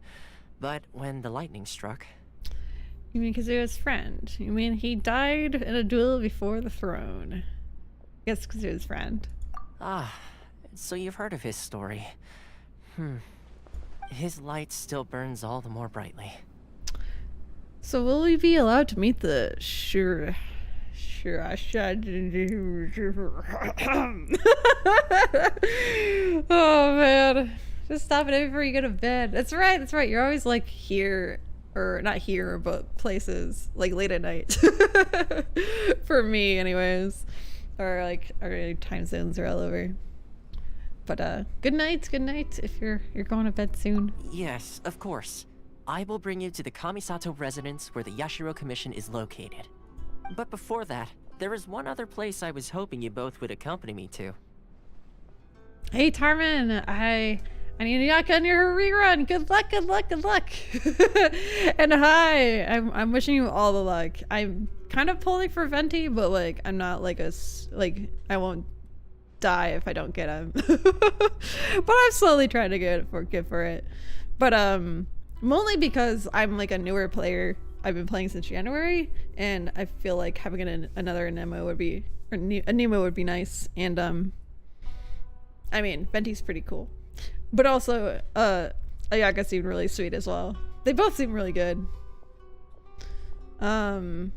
But when the lightning struck... You mean because he was his friend? You mean he died in a duel before the throne? Yes, because he was his friend. Ah, so you've heard of his story. His light still burns all the more brightly. So will we be allowed to meet the Oh man. Just stop it before you go to bed. That's right, that's right. You're always like here, or not here, but places like late at night. For me anyways. Or like our time zones are all over. But good night if you're going to bed soon. Yes, of course. I will bring you to the Kamisato residence where the Yashiro Commission is located. But before that, there is one other place I was hoping you both would accompany me to. Hey Tarman, I need Yaka on your rerun. Good luck. And hi, I'm wishing you all the luck. I'm kind of pulling for Venti, but like I'm not like I won't die if I don't get him. But I'm slowly trying to get for it. But only because I'm like a newer player. I've been playing since January, and I feel like having another Nemo would be, or a Nemo would be nice. And I mean, Venti's pretty cool, but also Ayaka seemed really sweet as well. They both seem really good. Oh,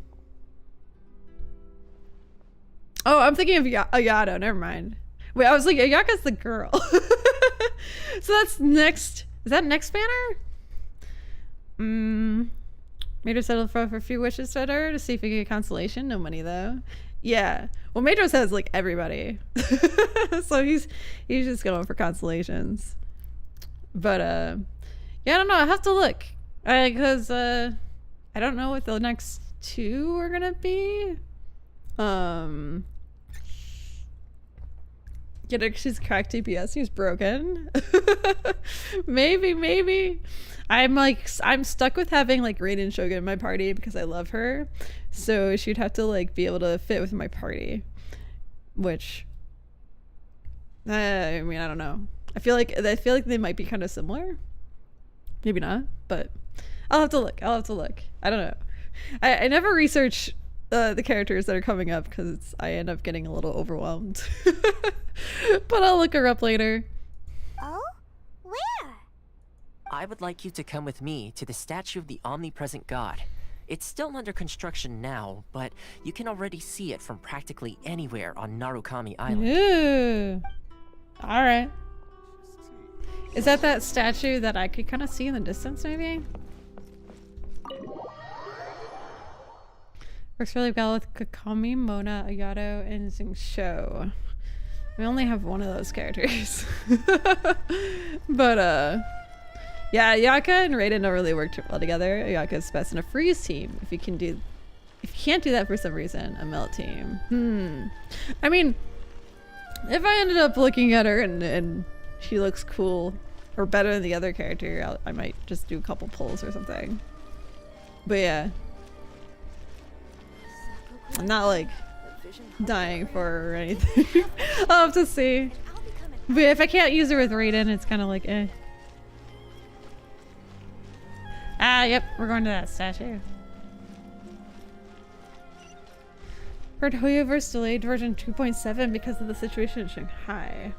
I'm thinking of Ayato. Never mind. Wait, I was like, Ayaka's the girl. So that's next. Is that next banner? Major settled for a few wishes to her to see if we can get consolation. No money though. Yeah. Well, Major says like everybody. So he's just going for consolations. But yeah, I don't know. I have to look. Because I don't know what the next two are gonna be. She's cracked DPS. He's broken. maybe. I'm stuck with having like Raiden Shogun in my party because I love her. So she'd have to like be able to fit with my party, which I mean, I don't know. I feel like they might be kind of similar. Maybe not, but I'll have to look. I don't know. I never research the characters that are coming up because I end up getting a little overwhelmed. But I'll look her up later. Oh? Where? I would like you to come with me to the statue of the omnipresent god. It's still under construction now, but you can already see it from practically anywhere on Narukami Island. Ooh. All right. Is that statue that I could kind of see in the distance, maybe? Works really well with Kakami, Mona, Ayato, and Xingqiu. We only have one of those characters. But yeah, Ayaka and Raiden don't really work well together. Ayaka's best in a freeze team. If you can't do that for some reason, a melt team. I mean, if I ended up looking at her and she looks cool or better than the other character, I might just do a couple pulls or something. But yeah, I'm not like dying for her or anything. I'll have to see. But if I can't use her with Raiden, it's kind of like eh. Ah, yep, we're going to that statue. Heard Hoyoverse delayed version 2.7 because of the situation in Shanghai.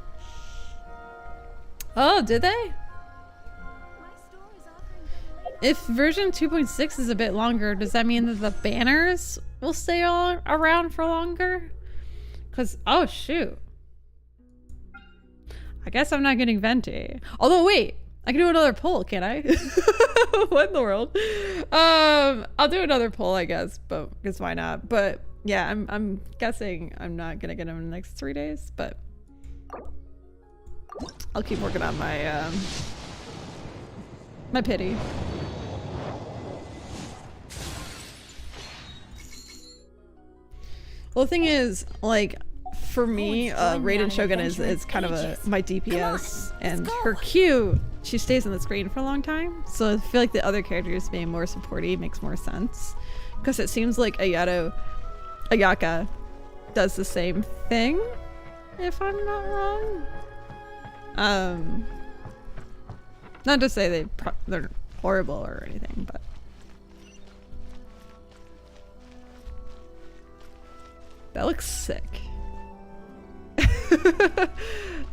Oh, did they? If version 2.6 is a bit longer, does that mean that the banners will stay around for longer? Because, oh shoot. I guess I'm not getting Venti. Although, wait, I can do another poll, can't I? What in the world? I'll do another poll, I guess, but because why not? But yeah, I'm guessing I'm not gonna get him in the next 3 days, but I'll keep working on my my pity. Well, the thing is, like, for me, Raiden Shogun is kind of my DPS, and her Q, she stays on the screen for a long time, so I feel like the other characters being more supporty makes more sense, because it seems like Ayaka does the same thing, if I'm not wrong. Not to say they're horrible or anything, but that looks sick.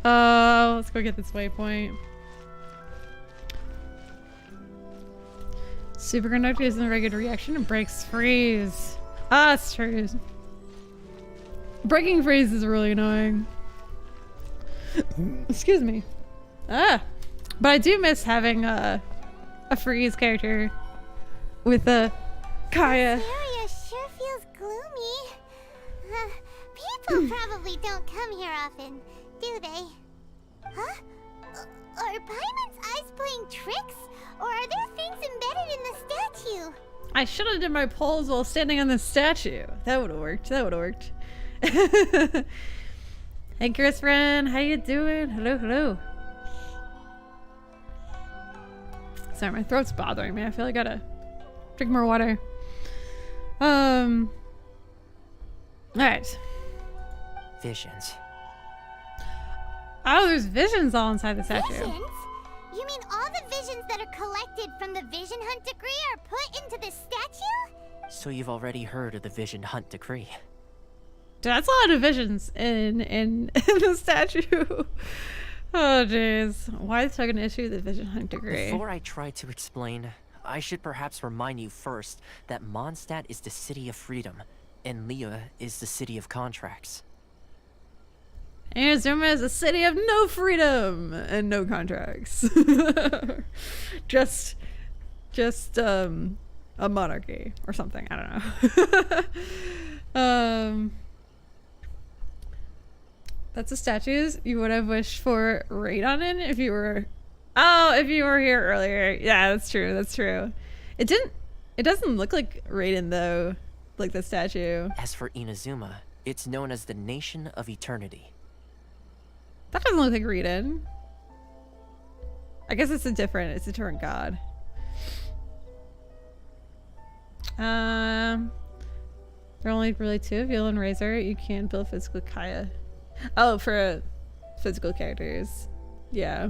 Let's go get this waypoint. Superconductor is in a regular reaction and breaks freeze. Ah, that's true. Breaking freeze is really annoying. Excuse me. Ah, but I do miss having a freeze character with a Kaya. This area sure feels gloomy. People probably don't come here often, do they? Huh? Are Paimon's eyes playing tricks? Or are there things embedded in the statue? I should have done my polls while standing on the statue. That would have worked. That would have worked. Hey, Chris friend, how you doing? Hello, hello. Sorry, my throat's bothering me. I feel like I gotta drink more water. All right. Visions. Oh, there's visions all inside the statue. Visions? You mean all the visions that are collected from the Vision Hunt Decree are put into this statue? So you've already heard of the Vision Hunt Decree. Dude, that's a lot of visions in the statue. Oh, jeez. Why is Token issue the Vision Hunt Decree? Before I try to explain, I should perhaps remind you first that Mondstadt is the city of freedom, and Liyue is the city of contracts. Inazuma is a city of no freedom and no contracts. just a monarchy or something. I don't know. That's the statues you would have wished for Raiden in if you were here earlier. Yeah, that's true. That's true. It doesn't look like Raiden though, like the statue. As for Inazuma, it's known as the Nation of Eternity. That doesn't look like Raiden. I guess it's a different god. There are only really two of Yule and Razor. You can build physical Kaya. Oh, for physical characters. Yeah.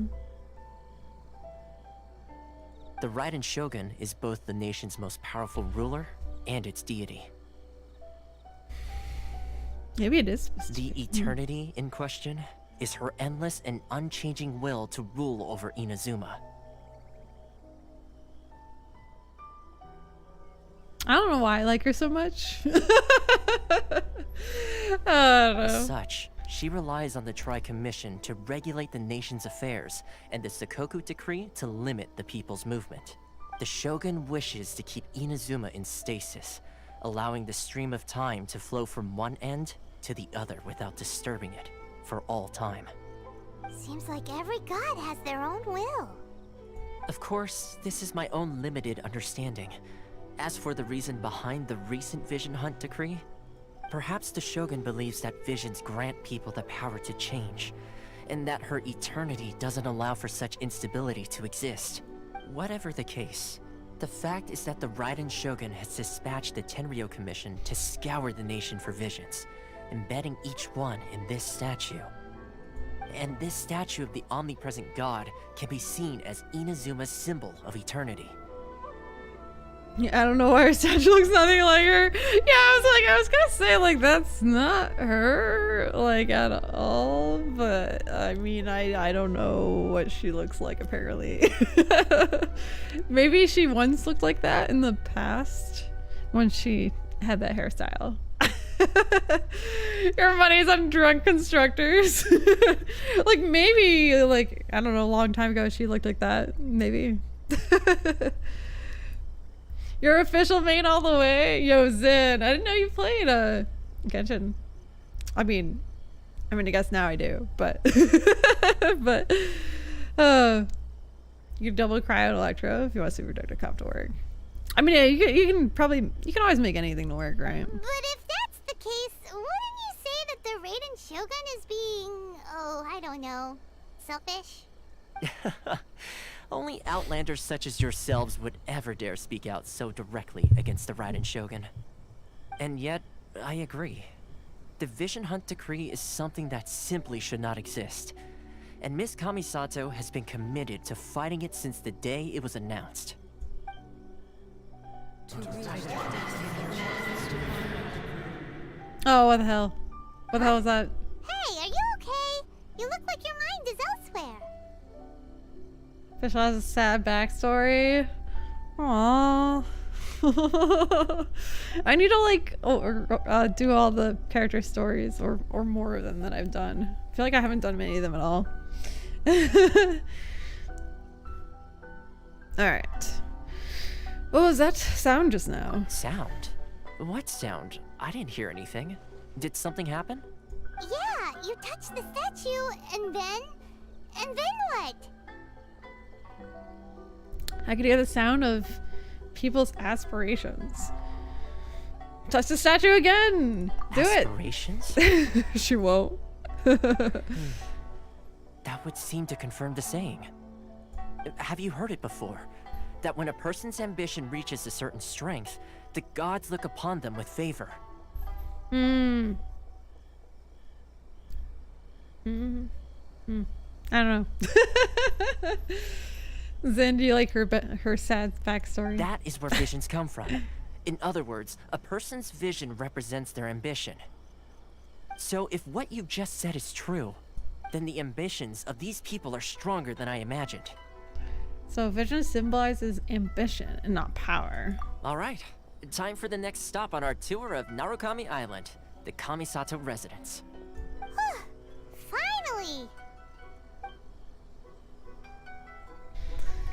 The Raiden Shogun is both the nation's most powerful ruler and its deity. Maybe it is. The eternity in question is her endless and unchanging will to rule over Inazuma. I don't know why I like her so much. I don't know. As such, she relies on the Tri-Commission to regulate the nation's affairs and the Sakoku Decree to limit the people's movement. The Shogun wishes to keep Inazuma in stasis, allowing the stream of time to flow from one end to the other without disturbing it for all time. Seems like every god has their own will. Of course, this is my own limited understanding. As for the reason behind the recent Vision Hunt Decree, perhaps the Shogun believes that visions grant people the power to change, and that her eternity doesn't allow for such instability to exist. Whatever the case, the fact is that the Raiden Shogun has dispatched the Tenryou Commission to scour the nation for visions, embedding each one in this statue. And this statue of the omnipresent god can be seen as Inazuma's symbol of eternity. Yeah, I don't know why her statue looks nothing like her. Yeah, I was gonna say, like, that's not her, like, at all. But, I mean, I don't know what she looks like, apparently. Maybe she once looked like that in the past when she had that hairstyle. Your money's on drunk constructors. Like, maybe, like, I don't know, a long time ago she looked like that. Maybe. Your official main all the way? Yo, Zen. I didn't know you played Genshin. I mean, I guess now I do, but but you can double cryo electro if you want superconductor comp to work. I mean, yeah, you can always make anything to work, right? But if that's the case, wouldn't you say that the Raiden Shogun is being, oh, I don't know, selfish? Only outlanders such as yourselves would ever dare speak out so directly against the Raiden Shogun. And yet, I agree. The Vision Hunt Decree is something that simply should not exist. And Miss Kamisato has been committed to fighting it since the day it was announced. Oh, what the hell? What the hell is that? Hey, are you okay? You look like your mind is elsewhere. Fish has a sad backstory. Aww. I need to like do all the character stories or more of them than I've done. I feel like I haven't done many of them at all. Alright. What was that sound just now? Sound? What sound? I didn't hear anything. Did something happen? Yeah, you touched the statue, and then what? I could hear the sound of people's aspirations. Touch the statue again! Do Aspirations? it! She won't. That would seem to confirm the saying. Have you heard it before? That when a person's ambition reaches a certain strength, the gods look upon them with favor. I don't know. Zen, do you like her sad backstory? That is where visions come from. In other words, a person's vision represents their ambition. So if what you just said is true, then the ambitions of these people are stronger than I imagined. So vision symbolizes ambition and not power. All right, time for the next stop on our tour of Narukami Island, the Kamisato residence. Finally!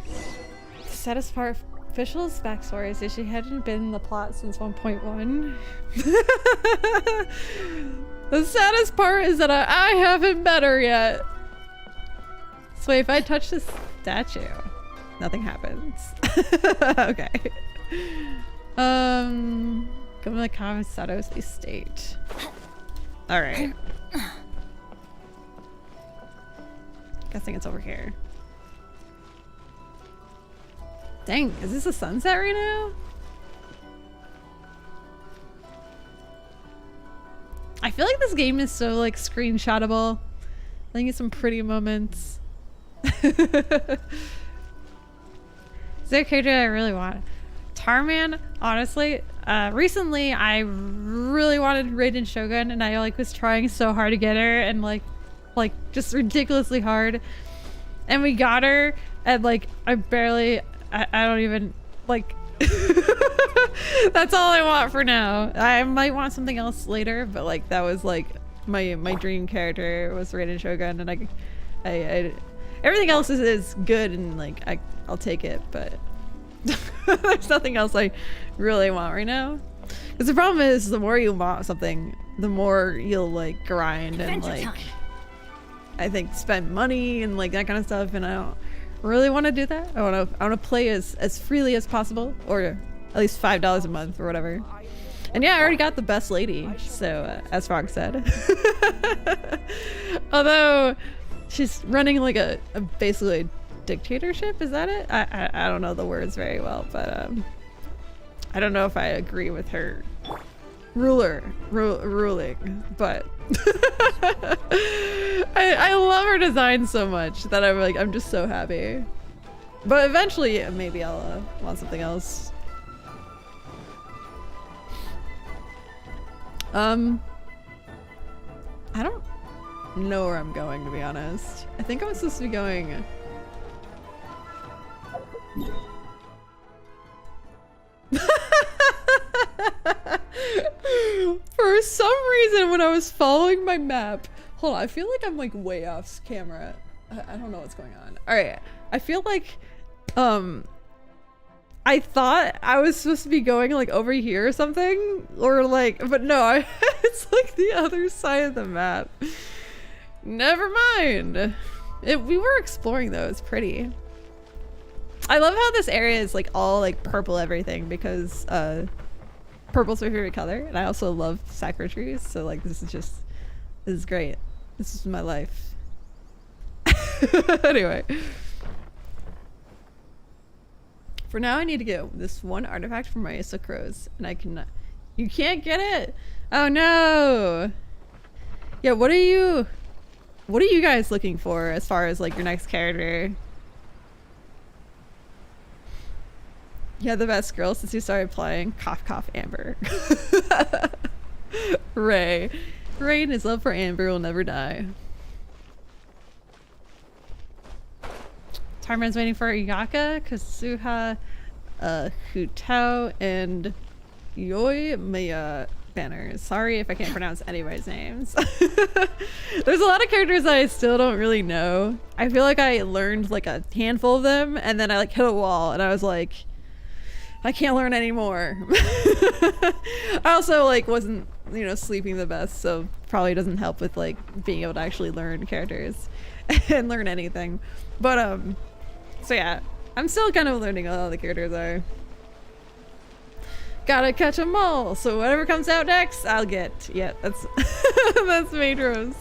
The saddest part of Official's backstory is that she hadn't been in the plot since 1.1. The saddest part is that I haven't met her yet. So wait, if I touch this statue, nothing happens. Okay. Come to the Kamisato's estate. Alright. Guessing it's over here. Dang, is this a sunset right now? I feel like this game is so like screenshotable. I think it's some pretty moments. Is there a character I really want? Tarman, honestly, recently I really wanted Raiden Shogun and I like was trying so hard to get her and like just ridiculously hard. And we got her and like I don't even like that's all I want for now. I might want something else later, but like that was like my dream character was Raiden Shogun, and I everything else is good and like I'll take it, but there's nothing else I really want right now. Because the problem is the more you want something, the more you'll like grind and like I think spend money and like that kind of stuff, and I don't really want to do that. I want to play as freely as possible, or at least $5 a month or whatever. And yeah, I already got the best lady, so as Frog said. Although she's running like a basically a dictatorship, is that it? I don't know the words very well, but I don't know if I agree with her ruling, but I love her design so much that I'm just so happy. But eventually maybe I'll want something else. I don't know where I'm going, to be honest. I think I'm supposed to be going for some reason when I was following my map. Hold on, I feel like I'm like way off camera. I don't know what's going on. All right, I feel like I thought I was supposed to be going like over here or something, or like, but no, it's like the other side of the map. Never mind. We were exploring though. It's pretty. I love how this area is like all like purple everything, because purple's my favorite color, and I also love sakura trees, so like this This is great. This is my life. Anyway. For now, I need to get this one artifact from my Crows, and I cannot. You can't get it. Oh no. Yeah, what are you guys looking for as far as like your next character? Yeah, the best girl since you started playing. Cough, cough, Amber. Ray. Ray and his love for Amber will never die. Tarman's waiting for Iyaka, Kazuha, Hutao, and Yoi Maya banners. Sorry if I can't pronounce anybody's names. There's a lot of characters that I still don't really know. I feel like I learned like a handful of them, and then I like hit a wall, and I was like, I can't learn anymore. I also like wasn't, you know, sleeping the best, so probably doesn't help with like being able to actually learn characters and learn anything. But so yeah, I'm still kind of learning all the characters are. Gotta catch them all, so whatever comes out next, I'll get. Yeah, that's that's Maidrose.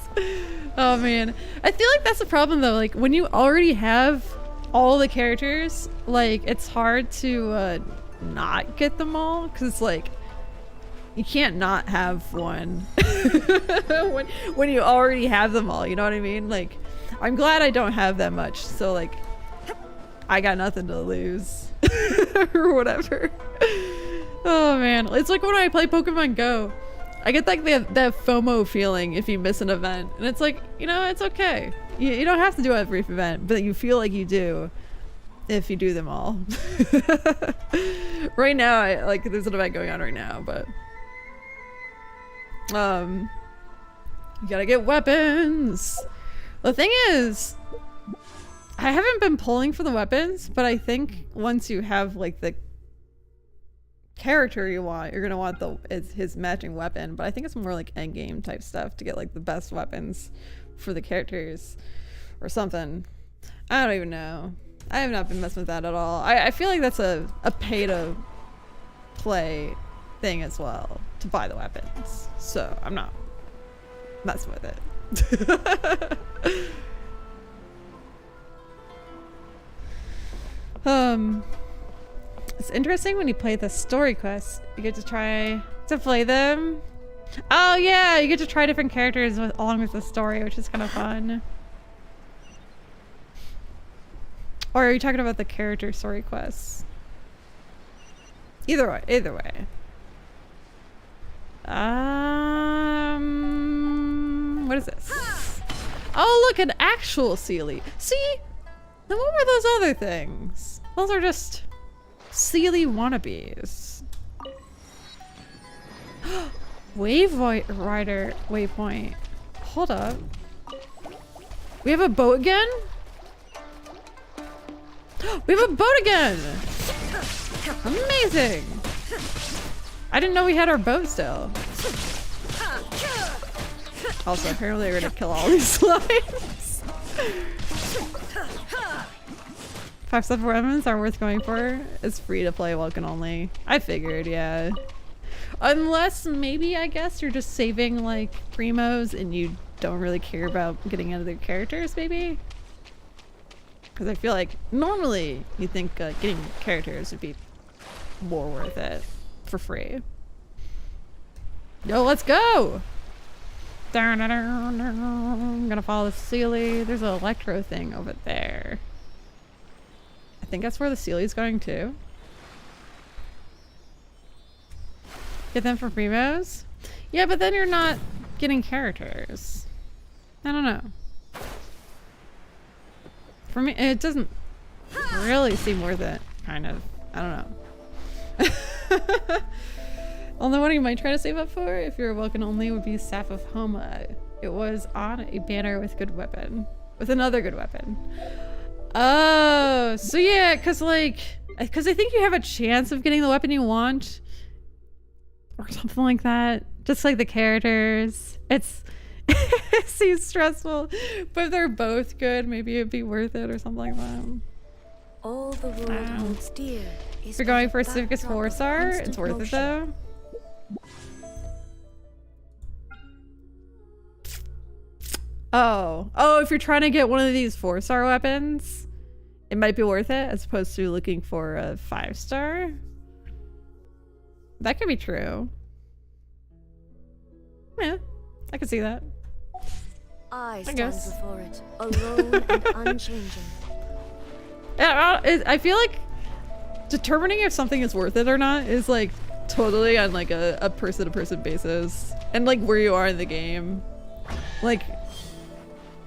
Oh man, I feel like that's the problem though. Like when you already have all the characters, like it's hard to not get them all, because it's like you can't not have one when you already have them all, you know what I mean? Like I'm glad I don't have that much, so like I got nothing to lose or whatever. Oh man, it's like when I play Pokemon Go, I get like that FOMO feeling if you miss an event, and it's like, you know, it's okay, you don't have to do every event, but you feel like you do if you do them all. Right now, there's an event going on right now, but you gotta get weapons. The thing is, I haven't been pulling for the weapons, but I think once you have like the character you want, you're gonna want his matching weapon. But I think it's more like end game type stuff to get like the best weapons for the characters or something. I don't even know. I have not been messing with that at all. I feel like that's a pay to play thing as well, to buy the weapons. So I'm not messing with it. It's interesting when you play the story quests, you get to try to play them. Oh yeah, you get to try different characters along with the story, which is kind of fun. Or are you talking about the character story quests? Either way, either way. What is this? Oh look, an actual Sealy. See? Then what were those other things? Those are just Sealy wannabes. Wave Rider waypoint. Hold up. We have a boat again? We have a boat again! Amazing! I didn't know we had our boat still. Also, apparently we're gonna kill all these slimes. 5 separate weapons are worth going for. It's free to play Welcome only. I figured, yeah. Unless maybe, I guess, you're just saving like primos and you don't really care about getting other characters, maybe? Because I feel like normally you think getting characters would be more worth it for free. Yo, let's go! I'm gonna follow the Sealy. There's an electro thing over there. I think that's where the Sealy's going to. Get them for primos? Yeah, but then you're not getting characters. I don't know. For me, it doesn't really seem worth it, kind of. I don't know. Only one you might try to save up for if you're Welcome only would be Staff of Homa. It was on a banner with good weapon. With another good weapon. Oh, so yeah, because I think you have a chance of getting the weapon you want. Or something like that. Just like the characters. It seems stressful. But if they're both good, maybe it'd be worth it or something like that. All the world holds dear. If you're going for a Civicus 4-star, it's worth it though. Oh, if you're trying to get one of these 4-star weapons, it might be worth it as opposed to looking for a 5-star. That could be true. Yeah, I could see that. I stand guess. before it, alone and unchanging. Yeah, I feel like determining if something is worth it or not is like totally on like a person-to-person basis, and like where you are in the game. Like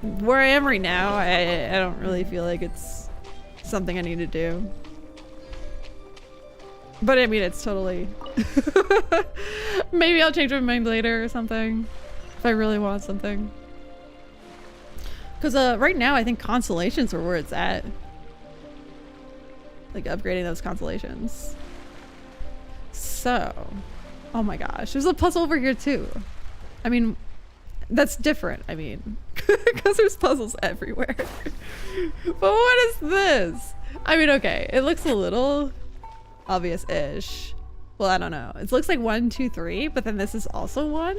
where I am right now, I don't really feel like it's something I need to do. But I mean, it's totally maybe I'll change my mind later or something if I really want something. Because right now I think constellations are where it's at. Like upgrading those constellations. So, oh my gosh, there's a puzzle over here too. I mean, that's different. I mean, because there's puzzles everywhere. But what is this? I mean, okay, it looks a little obvious-ish. Well, I don't know. It looks like 1, 2, 3, but then this is also 1.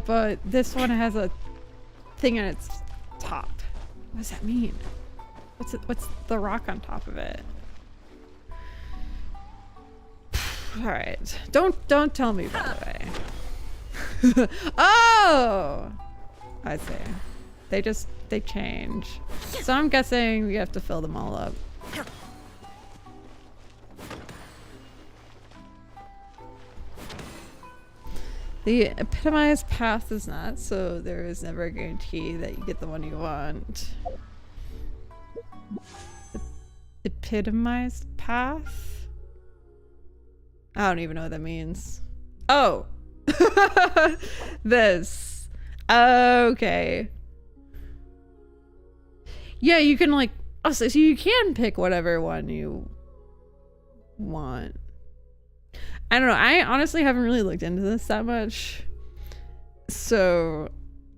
But this one has a thing on its top. What does that mean? What's the rock on top of it? All right. Don't tell me, by the way. Oh! I see. They change. So I'm guessing we have to fill them all up. The epitomized path is not, so there is never a guarantee that you get the one you want. Epitomized path? I don't even know what that means. Oh! This. Okay. Yeah, you can like, oh, so you can pick whatever one you want. I don't know. I honestly haven't really looked into this that much. So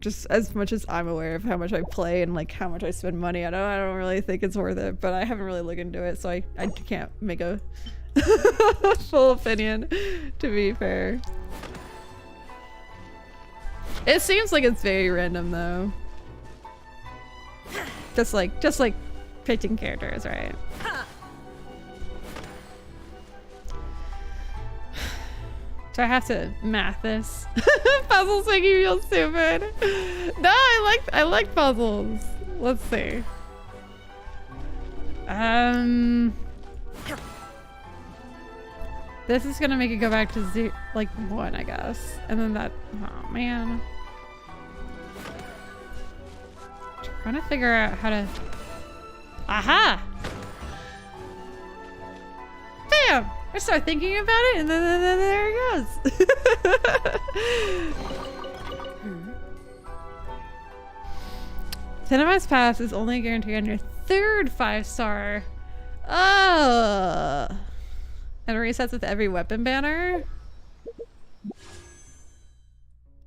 just as much as I'm aware of how much I play and like how much I spend money, I don't really think it's worth it, but I haven't really looked into it, so I can't make a full opinion, to be fair. It seems like it's very random though. Just like picking characters, right? Do I have to math this? Puzzles make you feel stupid. No, I like puzzles. Let's see. This is gonna make it go back to 0, like 1, I guess. And then that, oh man. Trying to figure out how to, aha! Bam! I start thinking about it, and then there it goes. Cinemized Pass is only guaranteed on your 3rd 5-star. Oh. And it resets with every weapon banner.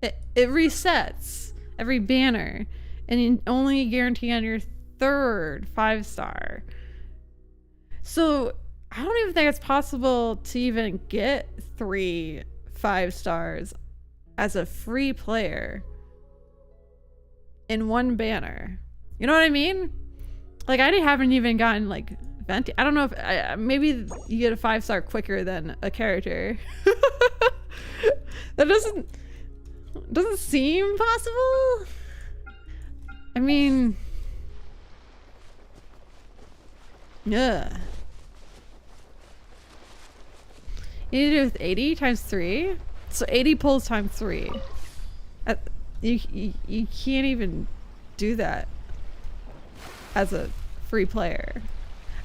It resets every banner, and you only guarantee on your 3rd 5-star. So I don't even think it's possible to even get 3 5-stars as a free player in one banner. You know what I mean? Like I haven't even gotten like venti. I don't know if maybe you get a 5-star quicker than a character. That doesn't seem possible. I mean, yeah. You need to do it with 80 times 3. So 80 pulls times 3. You can't even do that as a free player.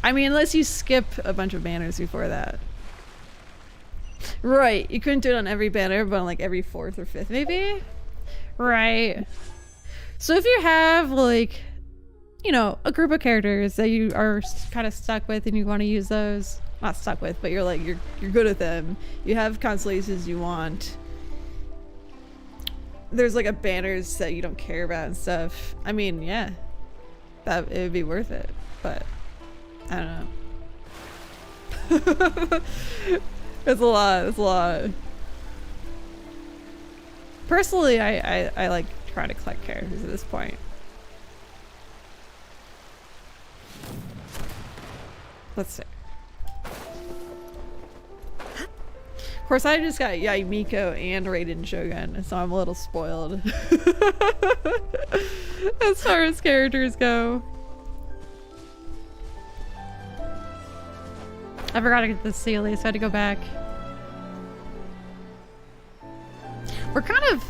I mean, unless you skip a bunch of banners before that. Right, you couldn't do it on every banner, but on like every 4th or 5th maybe? Right. So if you have like, you know, a group of characters that you are kind of stuck with and you want to use those, not stuck with, but you're like, you're good at them. You have constellations you want. There's like a banners that you don't care about and stuff. I mean, yeah, that it would be worth it, but I don't know. It's a lot. Personally, I like trying to collect characters at this point. Let's see. Of course, I just got Yaimiko and Raiden Shogun, so I'm a little spoiled as far as characters go. I forgot to get the Sealy, so I had to go back. We're kind of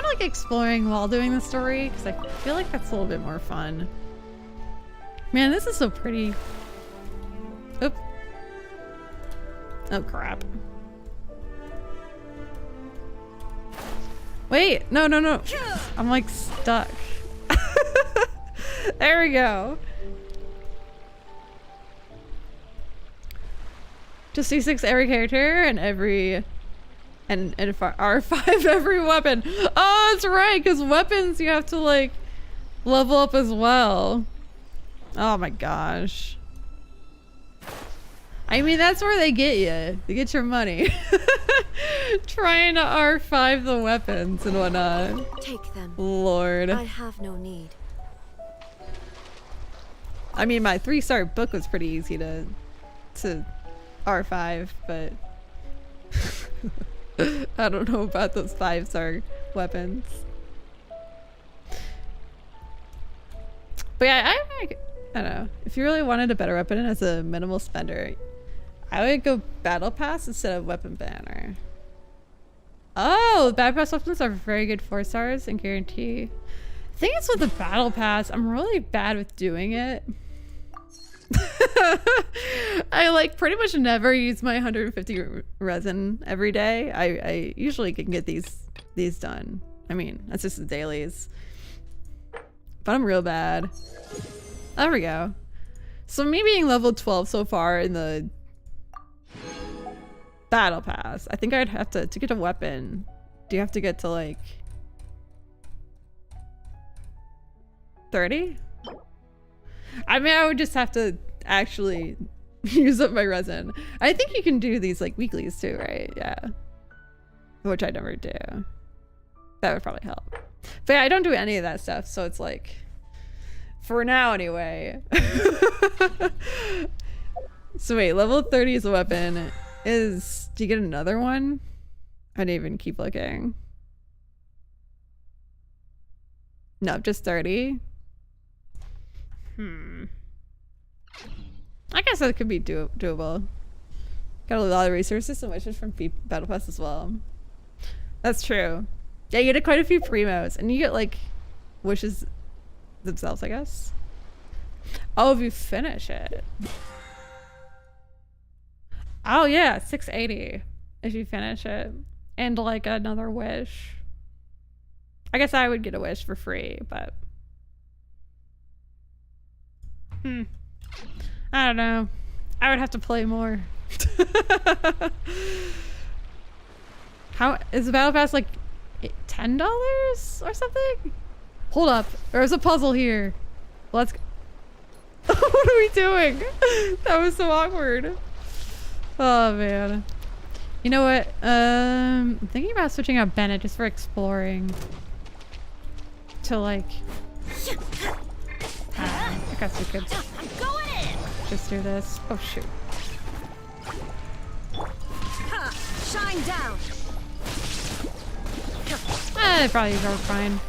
like exploring while doing the story, because I feel like that's a little bit more fun. Man, this is so pretty. Oop. Oh crap. Wait, no. I'm like stuck. There we go. Just C6 every character and R5 every weapon. Oh, that's right, because weapons you have to like level up as well. Oh my gosh. I mean, that's where they get you. They get your money. Trying to R5 the weapons and whatnot. Take them. Lord. I have no need. I mean, my 3-star book was pretty easy to R5, but I don't know about those 5-star weapons. But yeah, I don't know. If you really wanted a better weapon as a minimal spender, I would go Battle Pass instead of Weapon Banner. Oh, Battle Pass weapons are very good 4-stars and guarantee. I think it's with the Battle Pass. I'm really bad with doing it. I like pretty much never use my 150 resin every day. I usually can get these done. I mean, that's just the dailies. But I'm real bad. There we go. So me being level 12 so far in the Battle Pass, I think I'd have to get a weapon. Do you have to get to like 30? I mean, I would just have to actually use up my resin. I think you can do these like weeklies too, right? Yeah. Which I never do. That would probably help. But yeah, I don't do any of that stuff, so it's like, for now anyway. So wait, level 30 is a weapon. Do you get another one? I didn't even keep looking. No, just 30. I guess that could be doable. Got a lot of resources and wishes from Battle Pass as well. That's true. Yeah, you get quite a few primos, and you get like wishes themselves, I guess. Oh, if you finish it. Oh yeah, 680 if you finish it, and like another wish. I guess I would get a wish for free, but I don't know. I would have to play more. How is the Battle Pass like $10 or something? Hold up, there's a puzzle here. Let's go. What are we doing? That was so awkward. Oh man. You know what? I'm thinking about switching out Bennett just for exploring. To like I guess we could just do this. Oh shoot. Shine down. Probably go fine.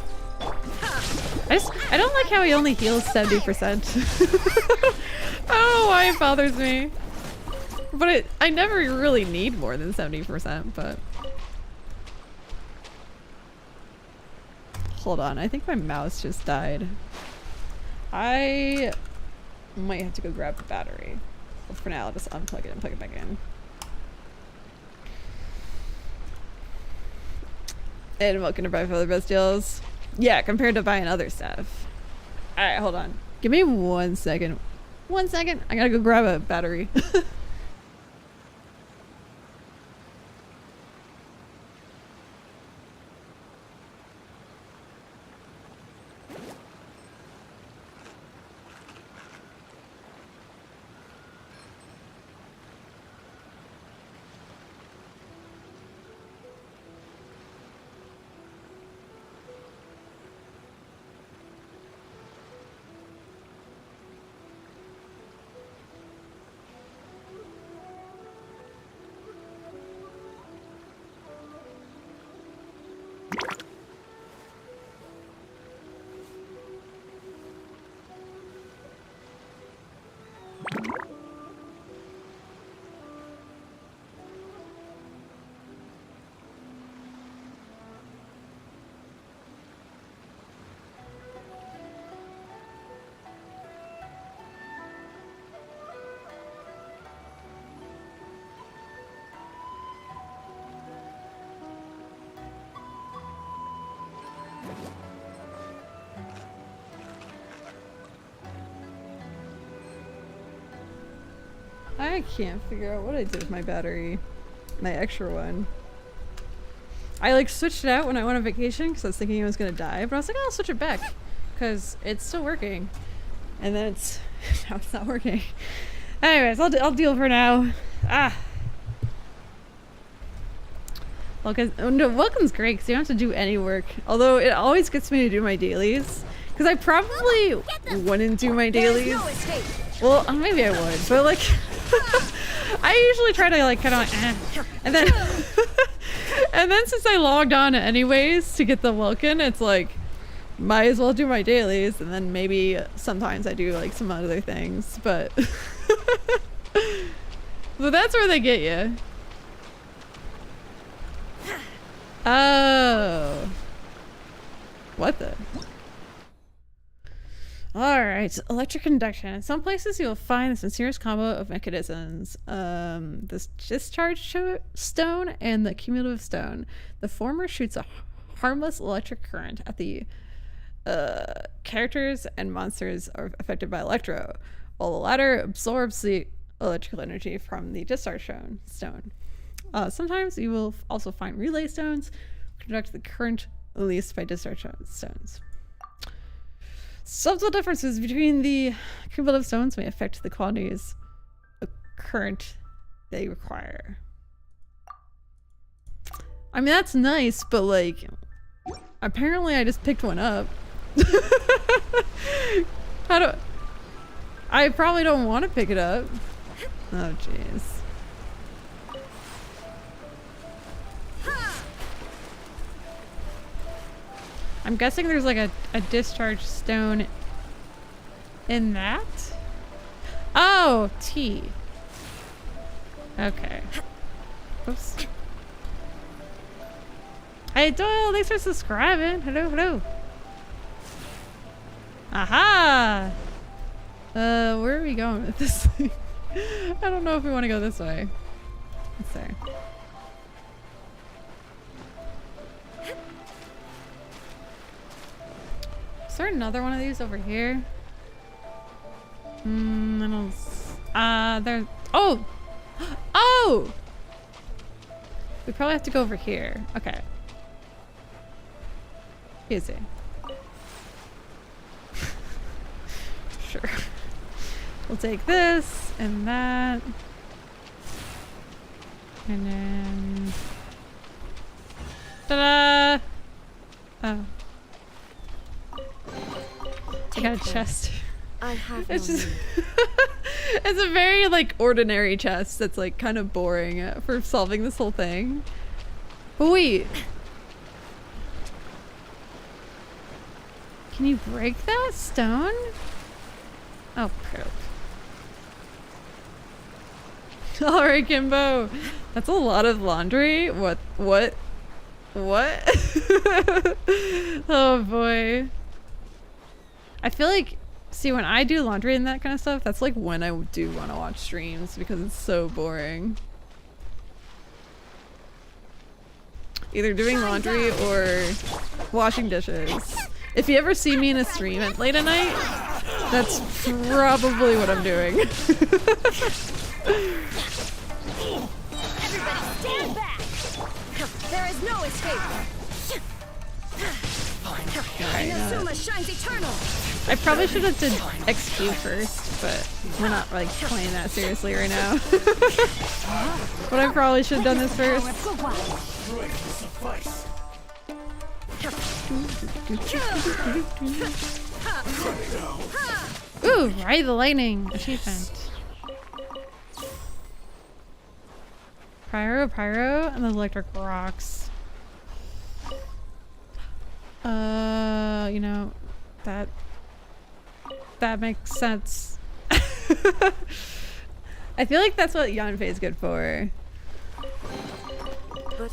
I don't like how he only heals 70%. I don't know why it bothers me. But I never really need more than 70%, but hold on, I think my mouse just died. I might have to go grab the battery. But for now, I'll just unplug it and plug it back in. And welcome to buy for the best deals. Yeah, compared to buying other stuff. Alright, hold on. Give me 1 second. 1 second. I gotta go grab a battery. I can't figure out what I did with my battery. My extra one. I like switched it out when I went on vacation because I was thinking it was gonna die, but I was like, oh, I'll switch it back because it's still working. And then it's now it's not working. Anyways, I'll deal for now. Well, cause no, welcome's great because you don't have to do any work. Although it always gets me to do my dailies because I probably wouldn't do my dailies. Well, maybe I would, but like I usually try to like kind of like, and then and then since I logged on anyways to get the welcome, it's like might as well do my dailies, and then maybe sometimes I do like some other things, but so that's where they get you. Oh, what the? Alright, electric conduction. In some places you will find the sincerest combo of mechanisms. This discharge stone and the cumulative stone. The former shoots a harmless electric current at the characters and monsters are affected by electro, while the latter absorbs the electrical energy from the discharge stone. Sometimes you will also find relay stones, conduct the current released by discharge stones. Subtle differences between the cumulative stones may affect the quantities of current they require. I mean, that's nice, but like, apparently I just picked one up. I probably don't want to pick it up. Oh, jeez. I'm guessing there's like a discharge stone in that? Oh, T. Okay. Oops. Hey Doyle, thanks for subscribing. Hello, hello. Aha! Where are we going with this thing? I don't know if we want to go this way. Let's see. Is there another one of these over here? I don't... there's... Oh! Oh! We probably have to go over here. Okay. Easy. Sure. We'll take this and that. And then... Ta-da! Oh. I got a chest. I have It's no just... need. It's a very, like, ordinary chest that's, like, kind of boring for solving this whole thing. But wait. Can you break that stone? Oh, poop. Alright, Kimbo. That's a lot of laundry. What? Oh, boy. I feel like, see, when I do laundry and that kind of stuff, that's like when I do want to watch streams because it's so boring. Either doing laundry or washing dishes. If you ever see me in a stream at late at night, that's probably what I'm doing. Everybody stand back! There is no escape! Inazuma shines eternal! I probably should have did XQ first, but we're not like playing that seriously right now. But I probably should have done this first. Ooh, Ride the Lightning achievement. Pyro, and the electric rocks. You know, that makes sense. I feel like that's what Yanfei is good for.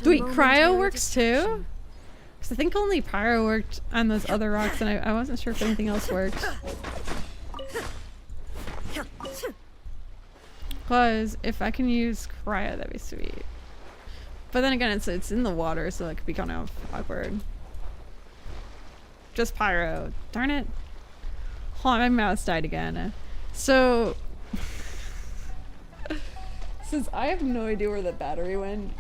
Wait, cryo works too? Because I think only pyro worked on those other rocks, and I wasn't sure if anything else worked. Because if I can use cryo, that'd be sweet. But then again, it's in the water, so it could be kind of awkward. Just pyro. Darn it. Hold on, my mouse died again. So... Since I have no idea where the battery went,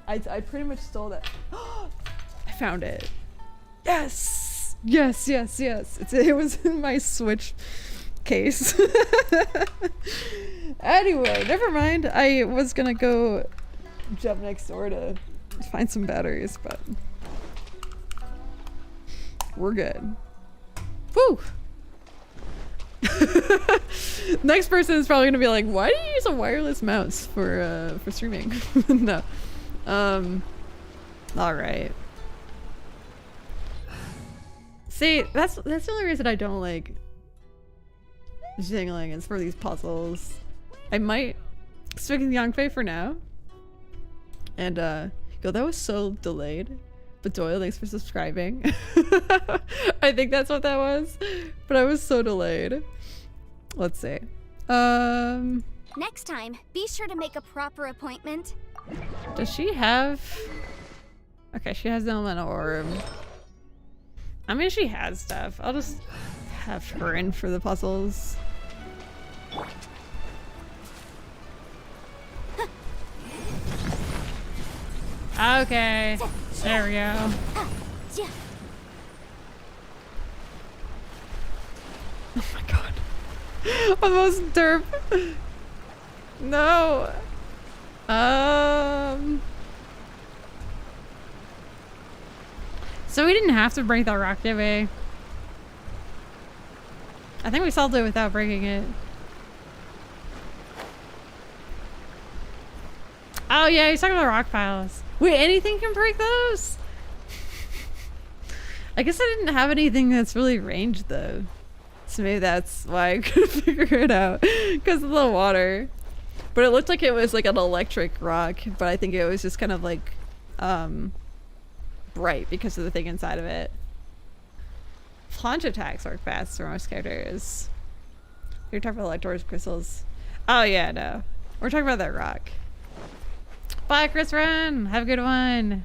I pretty much stole that. I found it. Yes! Yes, yes, yes. It was in my Switch case. Anyway, never mind. I was gonna go jump next door to find some batteries, but we're good. Woo! Next person is probably gonna be like, why do you use a wireless mouse for streaming? No. Alright. See, that's the only reason I don't like jingling is for these puzzles. I might stick with Yangfei for now. And yo, that was so delayed. But Doyle, thanks for subscribing. I think that's what that was. But I was so delayed. Let's see. Next time, be sure to make a proper appointment. Does she have... Okay, she has the elemental orb. I mean, she has stuff. I'll just have her in for the puzzles. Okay. There we go. Oh my god. Almost derp. No. So we didn't have to break that rock, did we? I think we solved it without breaking it. Oh yeah, he's talking about rock piles. Wait, anything can break those? I guess I didn't have anything that's really ranged though. So maybe that's why I couldn't figure it out. Because of the water. But it looked like it was like an electric rock. But I think it was just kind of like bright because of the thing inside of it. Plunge attacks work fast for most characters. You're talking about electors crystals. Oh yeah, no. We're talking about that rock. Bye, Chris Run. Have a good one.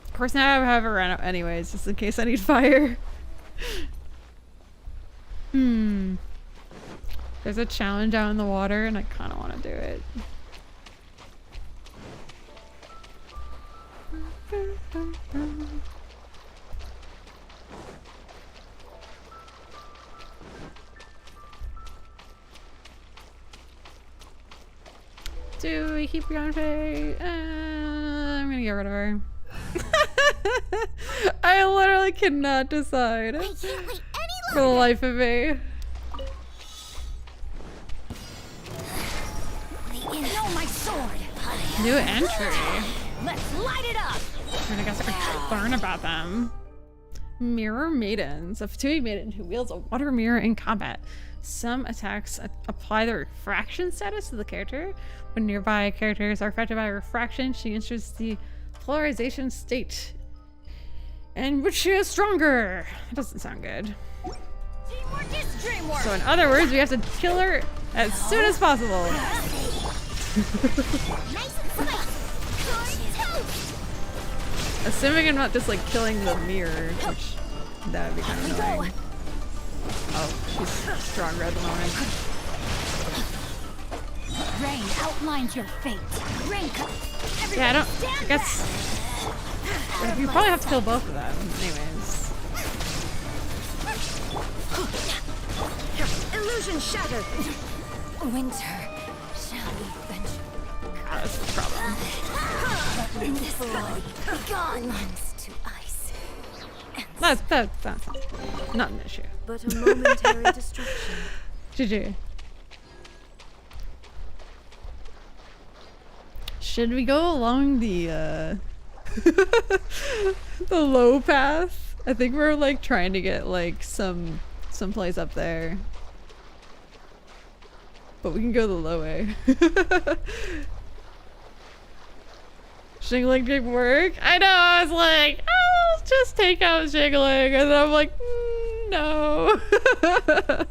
Of course, now I have a run out anyways, just in case I need fire. There's a challenge out in the water, and I kind of want to do it. Do we keep Yangfei? I'm gonna get rid of her. I literally cannot decide I can't wait any for the life of me. Know my sword. New entry. Let's light it up! And I guess I could learn about them. Mirror Maidens. A Fatui maiden who wields a water mirror in combat. Some attacks apply the refraction status to the character. When nearby characters are affected by refraction, she enters the polarization state, in which she is stronger. That doesn't sound good. Teamwork is dreamwork! So in other words, we have to kill her as soon as possible. Nice and spicy. Assuming I'm not just like killing the mirror, which that would be kind of annoying. Oh, she's stronger at the moment. Rain outlines your fate. Rain Yeah, I guess you probably have to kill both of them anyways. Illusion shattered. Winter shall we venture. Oh, that's the problem. In this body, gone runs to ice. That's not an issue. But a momentary destruction. GG. Should we go along the the low path? I think we're like trying to get like some place up there. But we can go the low way. Shingling didn't work. I know, I was like, I'll just take out shingling, and then I'm like, no. I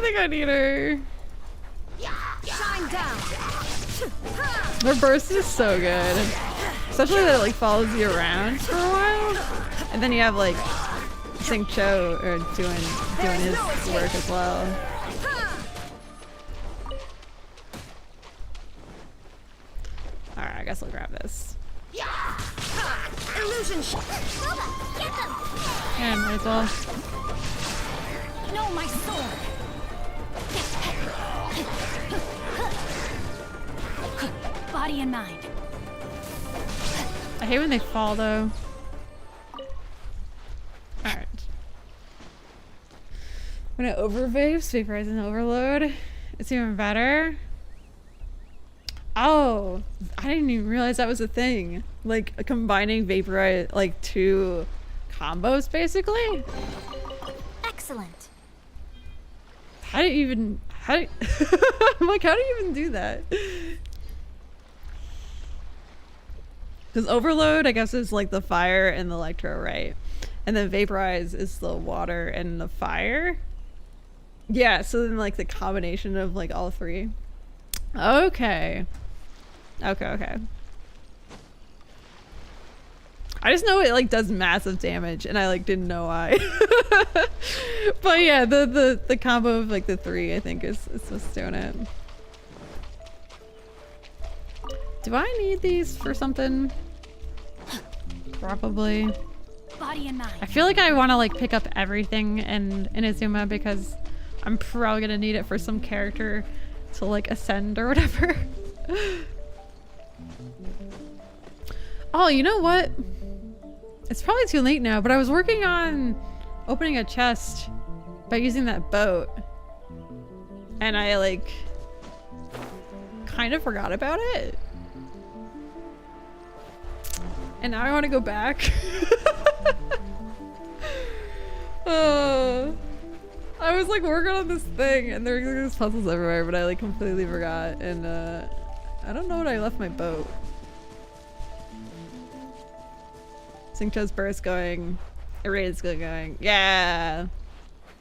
think I need her. Shine down. Her burst is so good. Especially that it like follows you around for a while. And then you have like Sync Cho are doing his work as well. Alright, I guess I'll grab this. Illusion Boba, get them! Yeah, might as well. No, my sword. Body and mind. I hate when they fall though. Alright. When it overvaves, vaporize and overload. It's even better. Oh, I didn't even realize that was a thing. Like combining vaporize, like 2 combos basically. Excellent. How do you even, I'm like, how do you even do that? Because overload, I guess, is like the fire and the electro, right? And then vaporize is the water and the fire. Yeah, so then like the combination of like all 3. Okay. Okay. I just know it like does massive damage and I like didn't know why. But yeah, the combo of like the 3 I think is what's doing it. Do I need these for something? Probably. Body and mind. I feel like I want to like pick up everything in Inazuma because I'm probably gonna need it for some character to like ascend or whatever. Oh, you know what? It's probably too late now, but I was working on opening a chest by using that boat. And I like kind of forgot about it. And now I want to go back. I was like working on this thing and there were these puzzles everywhere, but I like completely forgot. And I don't know what I left my boat. Xingqiu's burst going. Irradia's going. Yeah.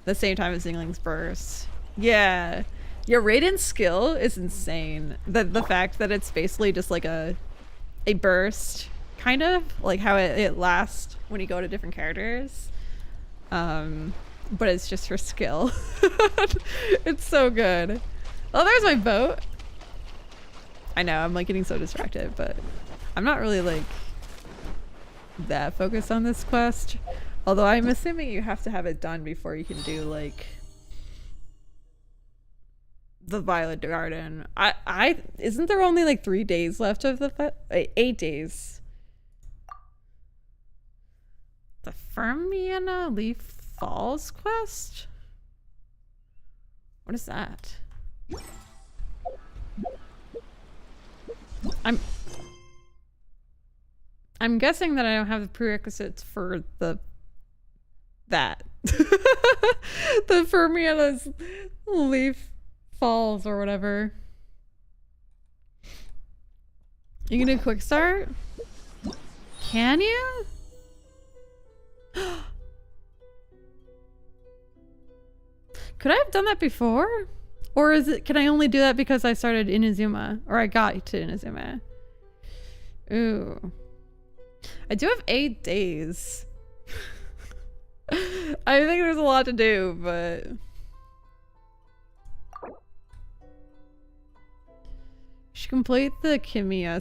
The same time as Xingling's burst. Yeah. Your Radiant's skill is insane. The fact that it's basically just like a burst, kind of like how it lasts when you go to different characters. But it's just for skill. It's so good. Oh, there's my boat. I know, I'm like getting so distracted, but I'm not really like that focused on this quest. Although I'm assuming you have to have it done before you can do like the Violet Garden. I isn't there only like 3 days left of the 8 days? The Fermiana Leaf Falls quest? What is that? I'm guessing that I don't have the prerequisites for that. The Fermiana's Leaf Falls or whatever. You can do quick start? Can you? Could I have done that before? Or can I only do that because I started Inazuma? Or I got to Inazuma? Ooh. I do have 8 days. I think there's a lot to do, but... Should complete the Kimiya,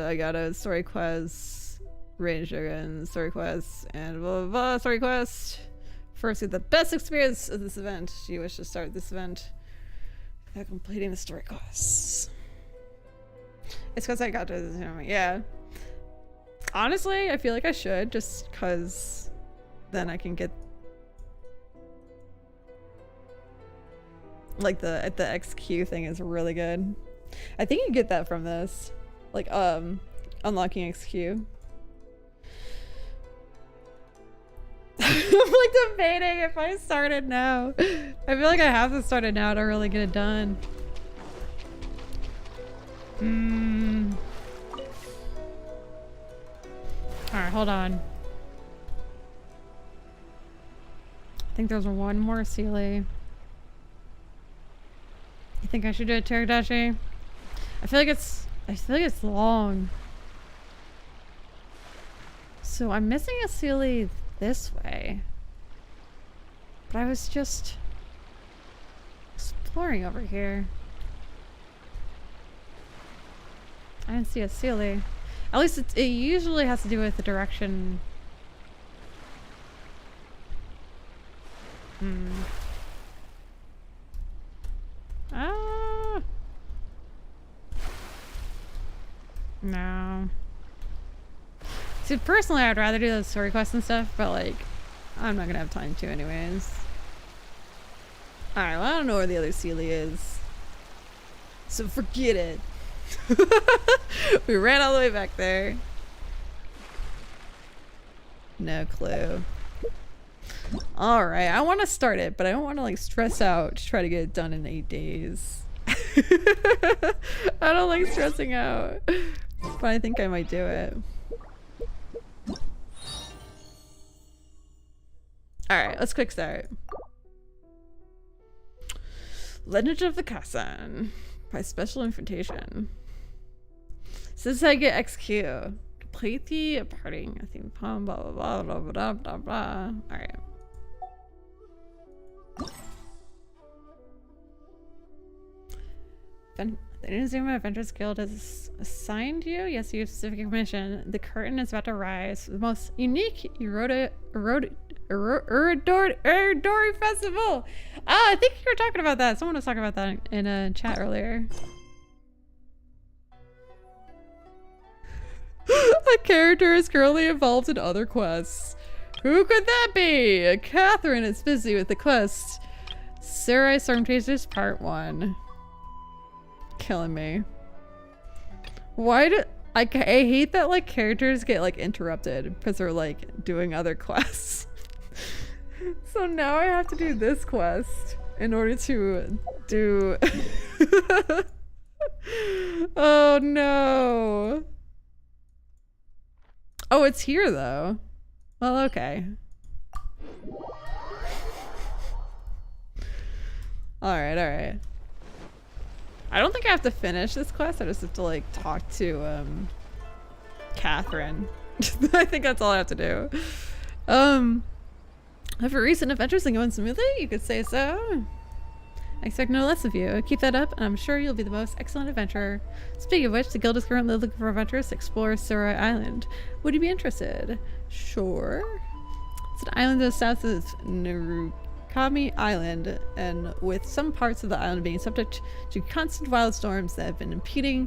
I got a story quest, Rain Shogun, story quest, and blah blah blah, story quest. First, get the best experience of this event. You wish to start this event without completing the story quests. It's because I got to this, yeah. Honestly, I feel like I should, just because then I can get like the XQ thing is really good. I think you get that from this, like unlocking XQ. I'm like debating if I started now. I feel like I have to start it now to really get it done. Alright, hold on. I think there's one more Sealy. You think I should do a Teradashi? I feel like it's long. So I'm missing a Sealy this way. But I was just exploring over here. I didn't see a Sealy. At least it usually has to do with the direction. Ah. No. See, personally, I'd rather do those story quests and stuff, but like, I'm not gonna have time to anyways. Alright, well, I don't know where the other Sealy is. So forget it. We ran all the way back there. No clue. Alright, I want to start it, but I don't want to like stress out to try to get it done in 8 days. I don't like stressing out, but I think I might do it. Alright, let's quick start. Legend of the Kassan by special invitation. Since I get XQ, complete the parting a theme poem, blah blah blah blah blah blah blah. Alright. The Inazuma Adventures Guild has assigned you? Yes, you have a specific mission. The curtain is about to rise. The most unique Urodori Festival! Ah, I think you were talking about that. Someone was talking about that in a chat earlier. A character is currently involved in other quests. Who could that be? Catherine is busy with the quest. Sarai Storm Chasers Part 1. Killing me. Why do I hate that like characters get like interrupted because they're like doing other quests. So now I have to do this quest in order to do oh no. Oh, it's here though. Well, okay. Alright, alright. I don't think I have to finish this quest. I just have to like talk to Catherine. I think that's all I have to do. For recent adventures and going smoothly, you could say so. I expect no less of you. Keep that up and I'm sure you'll be the most excellent adventurer. Speaking of which, the guild is currently looking for adventurers to explore Sarai Island. Would you be interested? Sure. It's an island to the south of Narukami Island, and with some parts of the island being subject to constant wildstorms that have been impeding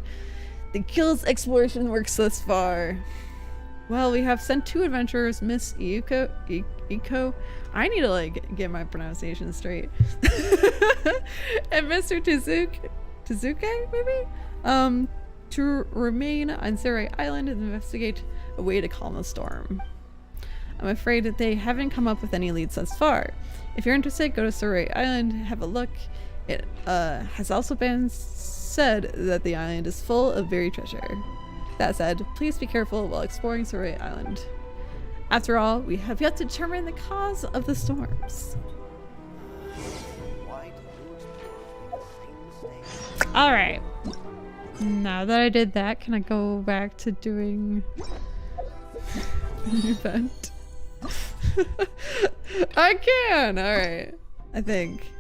the guild's exploration works thus far. Well, we have sent 2 adventurers, Miss Iko. I need to like get my pronunciation straight. And Mr. Tezuke, maybe? To remain on Sarai Island and investigate a way to calm the storm. I'm afraid that they haven't come up with any leads thus far. If you're interested, go to Sarai Island, have a look. It has also been said that the island is full of buried treasure. That said, please be careful while exploring Sarai Island. After all, we have yet to determine the cause of the storms. Alright. Now that I did that, can I go back to doing the event? I can! Alright. I think.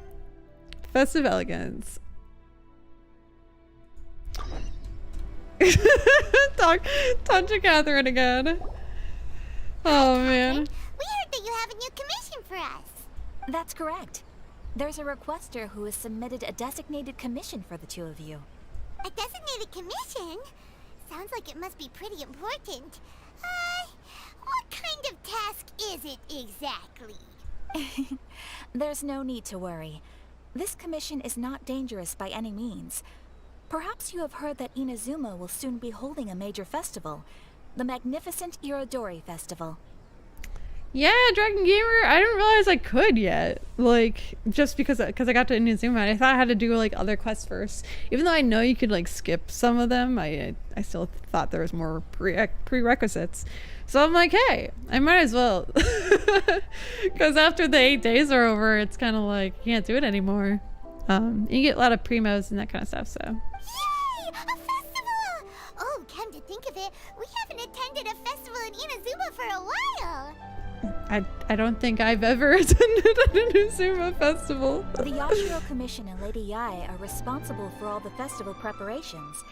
Festive Elegance. Talk to Catherine again. Oh man. We heard that you have a new commission for us. That's correct. There's a requester who has submitted a designated commission for the 2 of you. A designated commission? Sounds like it must be pretty important. What kind of task is it exactly? There's no need to worry. This commission is not dangerous by any means. Perhaps you have heard that Inazuma will soon be holding a major festival, the magnificent Irodori Festival. Yeah, Dragon Gamer, I didn't realize I could yet. Like, just because I got to Inazuma, I thought I had to do like other quests first. Even though I know you could like skip some of them, I still thought there was more prerequisites. So I'm like, hey, I might as well. Because after the 8 days are over, it's kind of like, you can't do it anymore. You get a lot of primos and that kind of stuff, so. Yay! A festival! Oh, come to think of it, we haven't attended a festival in Inazuma for a while. I don't think I've ever attended an Inazuma festival. The Yashiro Commission and Lady Yae are responsible for all the festival preparations.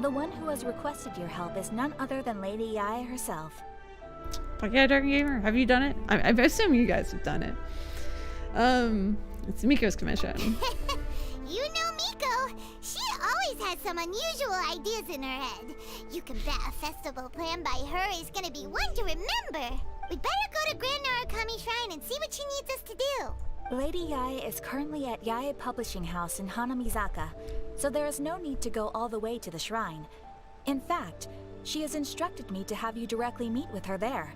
The one who has requested your help is none other than Lady Yae herself. But yeah, Dark Gamer, have you done it? I assume you guys have done it. It's Miko's commission. You know Miko. She always has some unusual ideas in her head. You can bet a festival planned by her is gonna be one to remember. We'd better go to Grand Narukami Shrine and see what she needs us to do. Lady Yae is currently at Yae Publishing House in Hanamizaka, so there is no need to go all the way to the shrine. In fact, she has instructed me to have you directly meet with her there.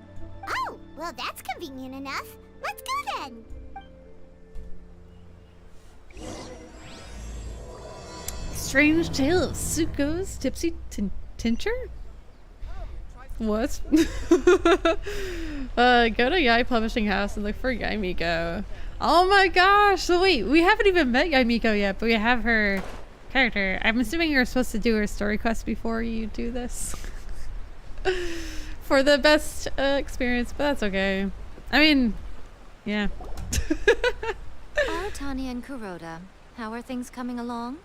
Oh, well that's convenient enough. Let's go then. Strange Tale of Tsuko's Tipsy Tincture? What? Go to Yae Publishing House and look for Yae Miko. Oh my gosh! So wait, we haven't even met Yae Miko yet, but we have her character. I'm assuming you're supposed to do her story quest before you do this. For the best experience, but that's okay. I mean, yeah. Aratani and Kuroda, how are things coming along?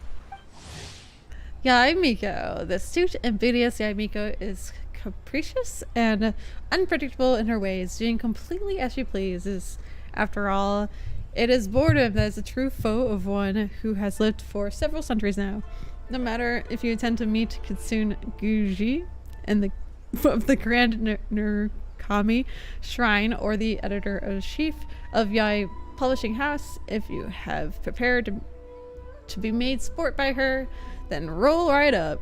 Yae Miko. The astute and beauteous Yae Miko is capricious and unpredictable in her ways, doing completely as she pleases. After all, it is boredom that is the true foe of one who has lived for several centuries now. No matter if you intend to meet Kitsune Guji and of the Grand Narukami Shrine or the editor-in-chief of Yae Publishing House, if you have prepared to be made sport by her, then roll right up.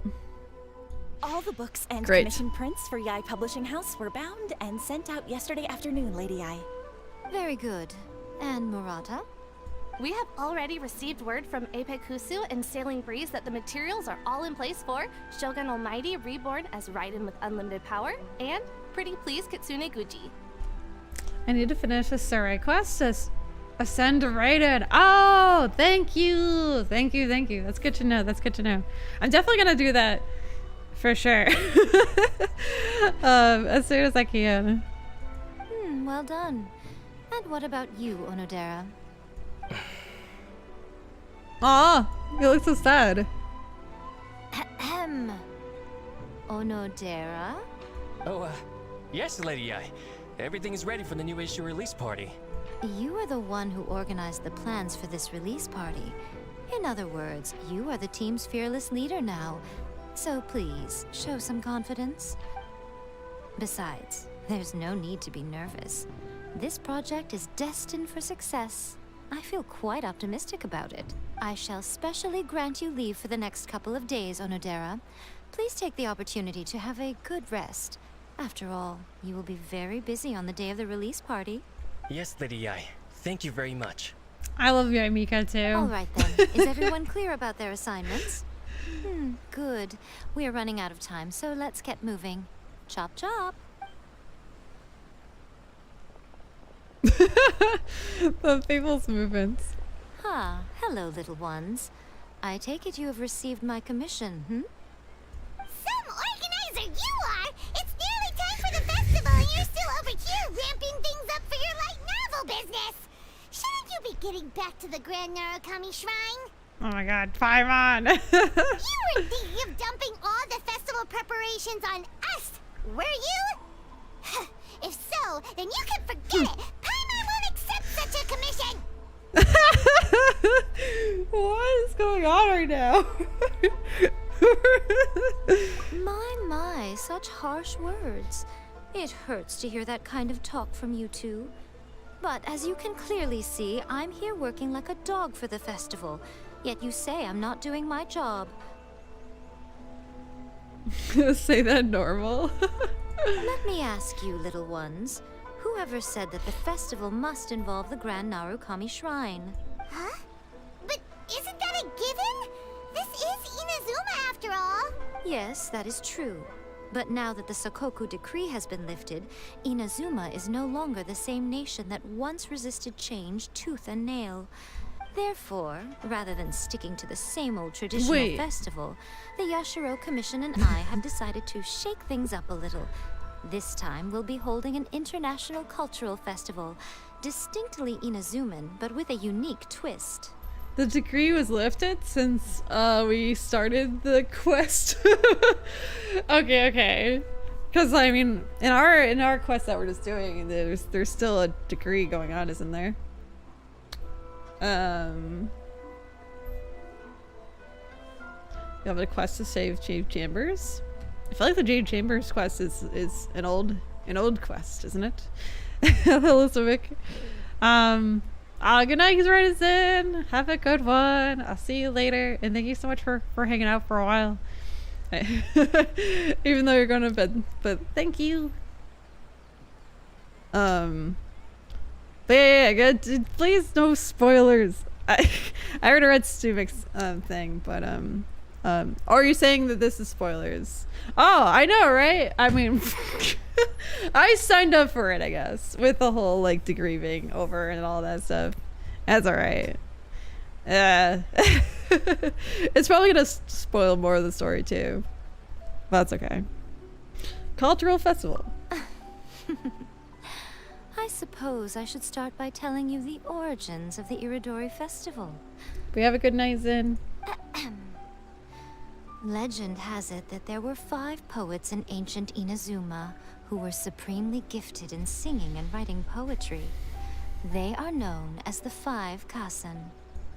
All the books and Great. commission prints for Yae Publishing House were bound and sent out yesterday afternoon, Lady Yae. Very good. And Murata? We have already received word from Apekusu and Sailing Breeze that the materials are all in place for Shogun Almighty reborn as Raiden with unlimited power and Pretty Please Kitsune Guji. I need to finish a Sarai quest. Ascend to Raiden. Oh, thank you. Thank you. Thank you. That's good to know. That's good to know. I'm definitely going to do that for sure. As soon as I can. Well done. And what about you, Onodera? Aw, you look so sad. Ahem. Onodera? Oh, yes, Lady Yae. Everything is ready for the new issue release party. You are the one who organized the plans for this release party. In other words, you are the team's fearless leader now. So please, show some confidence. Besides, there's no need to be nervous. This project is destined for success. I feel quite optimistic about it. I shall specially grant you leave for the next couple of days, Onodera. Please take the opportunity to have a good rest. After all, you will be very busy on the day of the release party. Yes, Lady Yae. Thank you very much. I love Yae Miko too. All right then. Is everyone clear about their assignments? Good. We are running out of time, so let's get moving. Chop chop. The people's movements. Hello, little ones. I take it you have received my commission, Some organizer you are! It's nearly time for the festival and you're still over here ramping things up for your light novel business! Shouldn't you be getting back to the Grand Narukami Shrine? Oh my god, Paimon! You were thinking of dumping all the festival preparations on us, were you? If so, then you can forget it! Paimon won't accept such a commission! What is going on right now? My, such harsh words. It hurts to hear that kind of talk from you two. But as you can clearly see, I'm here working like a dog for the festival. Yet you say I'm not doing my job. Say that normal. Let me ask you, little ones. Whoever said that the festival must involve the Grand Narukami Shrine? Huh? But isn't that a given? This is Inazuma after all. Yes, that is true. But now that the Sokoku decree has been lifted, Inazuma is no longer the same nation that once resisted change tooth and nail. Therefore, rather than sticking to the same old traditional festival, the Yashiro Commission and I have decided to shake things up a little. This time we'll be holding an international cultural festival, distinctly Inazuman, but with a unique twist. The decree was lifted since we started the quest. Okay. Because I mean, in our quest that we're just doing, there's still a decree going on, isn't there? You have a quest to save Jade Chambers. I feel like the Jade Chambers quest is an old quest, isn't it? Elizabeth. Good night, Artisan. Have a good one. I'll see you later. And thank you so much for hanging out for a while. Even though you're going to bed. But thank you. But yeah, good. Please no spoilers. I already read Stumik's thing, but are you saying that this is spoilers? Oh, I know, right? I mean, I signed up for it, I guess, with the whole like degree being over and all that stuff. That's all right. It's probably gonna spoil more of the story too. But that's okay. Cultural festival. I suppose I should start by telling you the origins of the Iridori Festival. We have a good night, Zin. Legend has it that there were 5 poets in ancient Inazuma who were supremely gifted in singing and writing poetry. They are known as the 5 Kasen.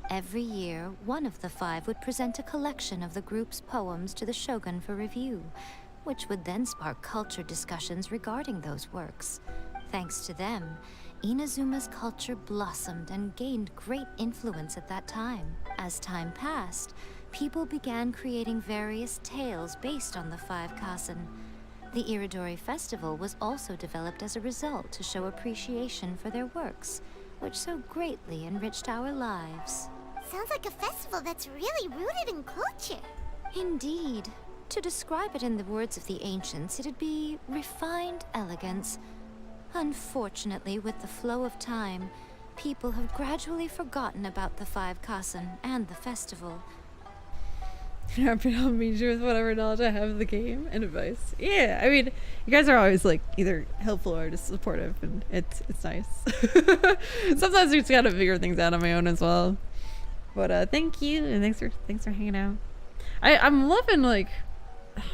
Every year, one of the 5 would present a collection of the group's poems to the shogun for review, which would then spark culture discussions regarding those works. Thanks to them, Inazuma's culture blossomed and gained great influence at that time. As time passed, people began creating various tales based on the 5 Kasen. The Iridori Festival was also developed as a result to show appreciation for their works, which so greatly enriched our lives. Sounds like a festival that's really rooted in culture. Indeed. To describe it in the words of the ancients, it'd be refined elegance. Unfortunately, with the flow of time, people have gradually forgotten about the 5 Kasen and the festival. Happy to meet you with whatever knowledge I have of the game and advice. Yeah, I mean, you guys are always like either helpful or just supportive, and it's nice. Sometimes I just gotta figure things out on my own as well. But thank you, and thanks for hanging out. I'm loving like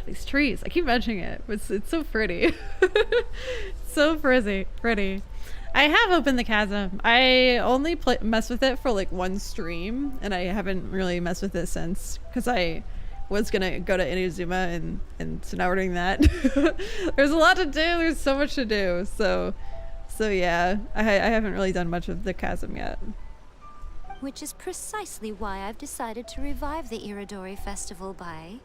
these trees. I keep mentioning it, but it's so pretty. So pretty. I have opened the chasm. I only messed with it for like one stream, and I haven't really messed with it since, because I was gonna go to Inazuma, and so now we're doing that. There's a lot to do. There's so much to do. So yeah, I haven't really done much of the chasm yet. Which is precisely why I've decided to revive the Iridori Festival by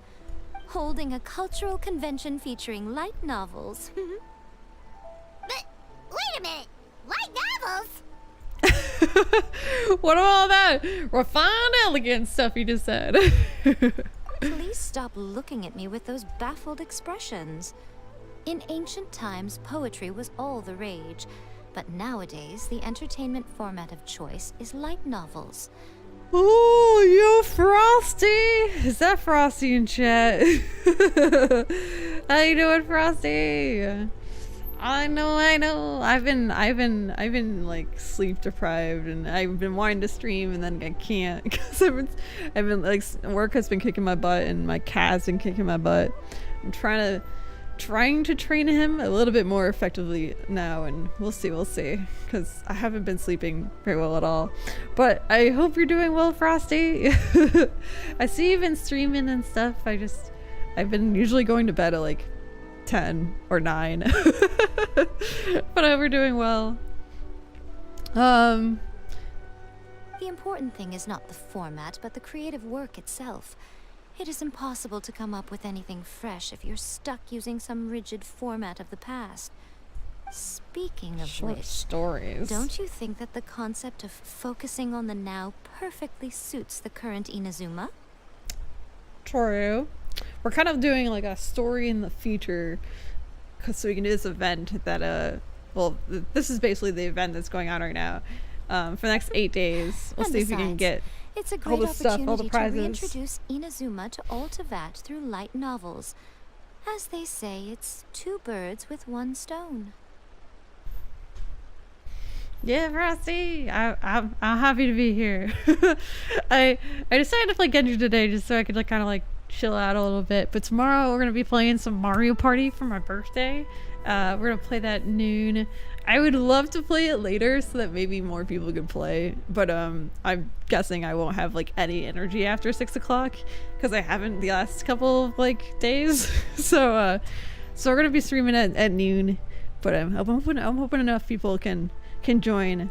holding a cultural convention featuring light novels. But wait a minute. Light novels? What about all that refined elegant stuff you just said? Please stop looking at me with those baffled expressions. In ancient times, poetry was all the rage, but nowadays the entertainment format of choice is light novels. Oh, you Frosty! Is that Frosty in chat? How you doing, Frosty? I know. I've been like sleep deprived, and I've been wanting to stream, and then I can't because I've been like, work has been kicking my butt, and my cat's been kicking my butt. I'm trying to train him a little bit more effectively now, and we'll see, because I haven't been sleeping very well at all. But I hope you're doing well, Frosty. I see you've been streaming and stuff. I've been usually going to bed at like 10 or 9. But I hope we're doing well. The important thing is not the format, but the creative work itself. It is impossible to come up with anything fresh if you're stuck using some rigid format of the past. Speaking of Short which, stories. Don't you think that the concept of focusing on the now perfectly suits the current Inazuma? True. We're kind of doing like a story in the future, so we can do this event that well, this is basically the event that's going on right now. For the next 8 days, we'll see if we can get it's a all great the stuff, all the opportunity prizes. to reintroduce Inazuma to Altavat through light novels. As they say, it's 2 birds with 1 stone. Yeah, Frosty, I'm happy to be here. I decided to play Genshin today just so I could like kind of like chill out a little bit. But tomorrow we're gonna be playing some Mario Party for my birthday. We're gonna play that at noon. I would love to play it later so that maybe more people could play. But I'm guessing I won't have like any energy after 6 o'clock because I haven't the last couple of like days. So we're gonna be streaming at noon. But I'm hoping enough people can join.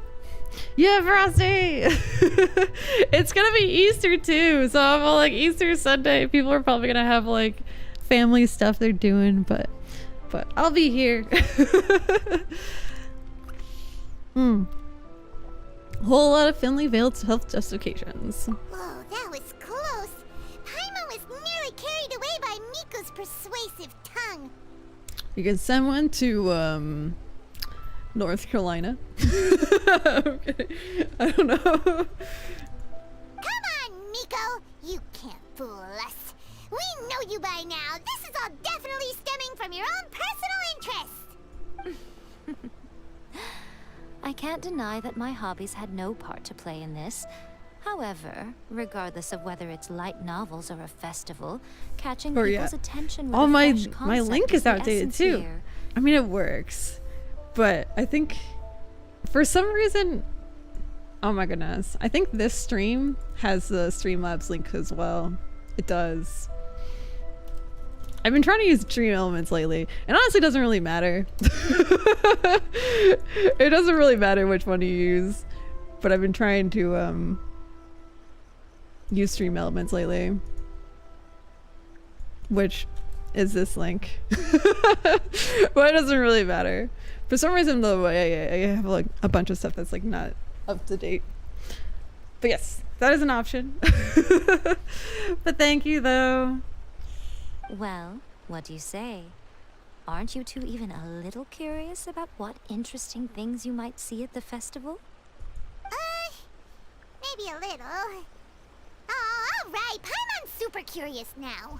Yeah, Frosty. It's gonna be Easter too, so I'm all like Easter Sunday. People are probably gonna have like family stuff they're doing, but I'll be here. Whole lot of thinly veiled self-justifications. Whoa, that was close. Paimon was nearly carried away by Miko's persuasive tongue. You can send one to North Carolina. Okay. I don't know. Come on, Miko. You can't fool us. We know you by now. This is all definitely stemming from your own personal interest. I can't deny that my hobbies had no part to play in this. However, regardless of whether it's light novels or a festival, catching people's attention with a fresh concept my link is outdated too. here. I mean, it works, but I think for some reason, oh my goodness, I think this stream has the Streamlabs link as well. It does. I've been trying to use Dream Elements lately, and honestly it doesn't really matter. It doesn't really matter which one you use, but I've been trying to use Stream Elements lately, which is this link. But it doesn't really matter. For some reason though, I have like a bunch of stuff that's like not up to date. But yes, that is an option. But thank you though. Well, what do you say? Aren't you two even a little curious about what interesting things you might see at the festival? Maybe a little. Oh, alright, Paimon's super curious now.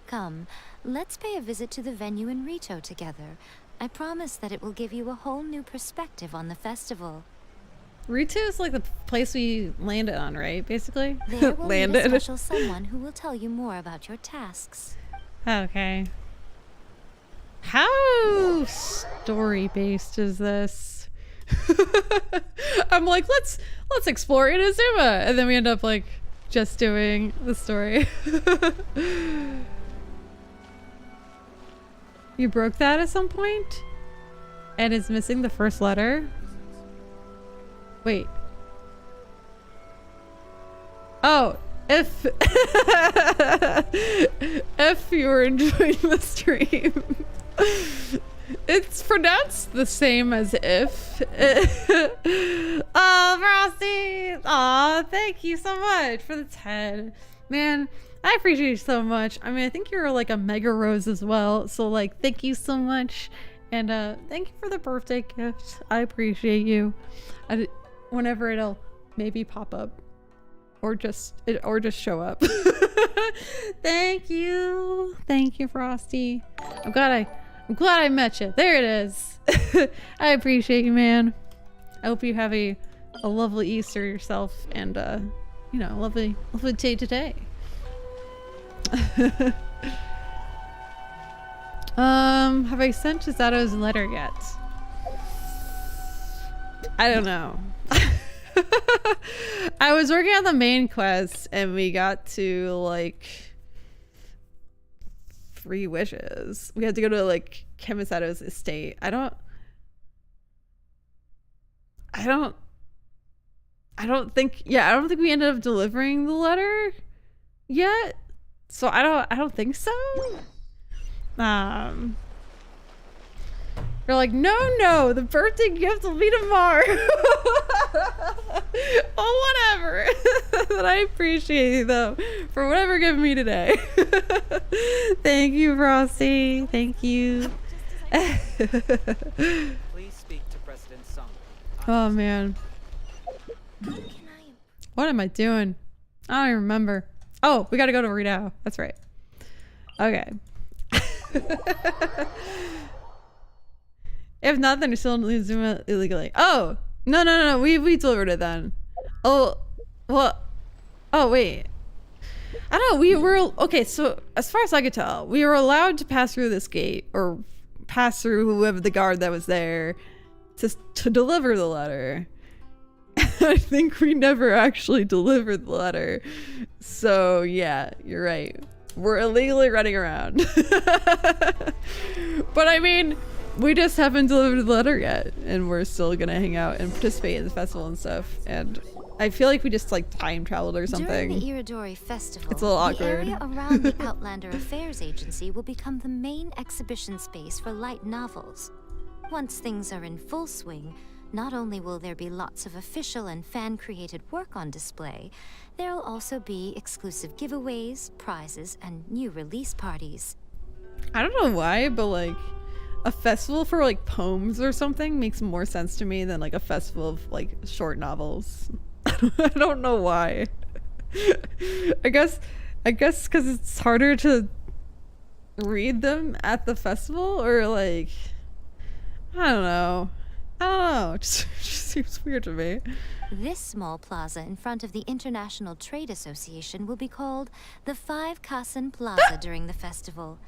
Come, let's pay a visit to the venue in Rito together. I promise that it will give you a whole new perspective on the festival. Rito is like the place we landed on, right? Basically, There will landed. be a special someone who will tell you more about your tasks. Okay. How story based is this? I'm like, let's explore Inazuma, and then we end up like just doing the story. You broke that at some point, and it's missing the first letter. Wait. Oh, if you were enjoying the stream, it's pronounced the same as if. Oh, Frosty! Aw, thank you so much for the 10. Man, I appreciate you so much. I mean, I think you're like a mega rose as well. So like, thank you so much. And thank you for the birthday gift. I appreciate you. Whenever it'll maybe pop up or just show up. Thank you Frosty. I'm glad I met you. There it is. I appreciate you, man. I hope you have a lovely Easter yourself, and you know, lovely day today. Have I sent Chizato's letter yet? I don't know. I was working on the main quest and we got to like 3 wishes. We had to go to like Kemisato's estate. I don't think we ended up delivering the letter yet. So I don't think so. They're like, no, the birthday gift will be tomorrow. Oh, whatever. But I appreciate you though for whatever you're giving me today. Thank you, Frosty. Thank you. Please speak to President Song. Oh man. What am I doing? I don't even remember. Oh, we gotta go to Rito. That's right. Okay. If not, then you're still in Inazuma illegally. Oh! No. We delivered it then. Oh, well. Oh, wait. I don't know. We were... Okay, so as far as I could tell, we were allowed to pass through this gate or pass through whoever the guard that was there to deliver the letter. I think we never actually delivered the letter. So, yeah, you're right. We're illegally running around. But I mean, we just haven't delivered the letter yet, and we're still gonna hang out and participate in the festival and stuff. And I feel like we just like time traveled or something. During the Iridori Festival, It's a little awkward. the area around the Outlander Affairs Agency will become the main exhibition space for light novels. Once things are in full swing, not only will there be lots of official and fan-created work on display, there'll also be exclusive giveaways, prizes, and new release parties. I don't know why, but like a festival for like poems or something makes more sense to me than like a festival of like short novels. I don't know why. I guess because it's harder to read them at the festival, or like I don't know. It just seems weird to me. This small plaza in front of the International Trade Association will be called the Five Kasen Plaza during the festival,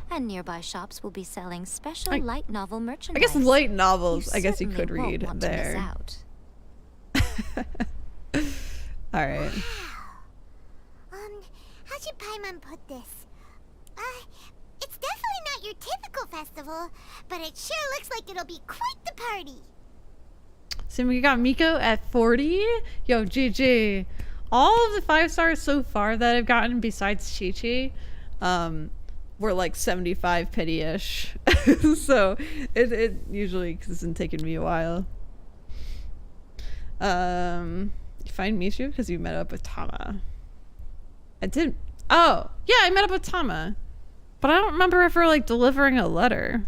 and nearby shops will be selling special light novel I merchandise. guess light novels. I guess you certainly could won't read want to miss there. out. All right. How should Paimon put this? It's definitely not your typical festival, but it sure looks like it'll be quite the party. So we got Miko at 40. Yo, GG. All of the 5 stars so far that I've gotten besides Chi-Chi, were like 75 pity-ish. So it usually isn't taking me a while. You find Mijou because you met up with Tama. I did. Oh, yeah, I met up with Tama. But I don't remember ever like delivering a letter.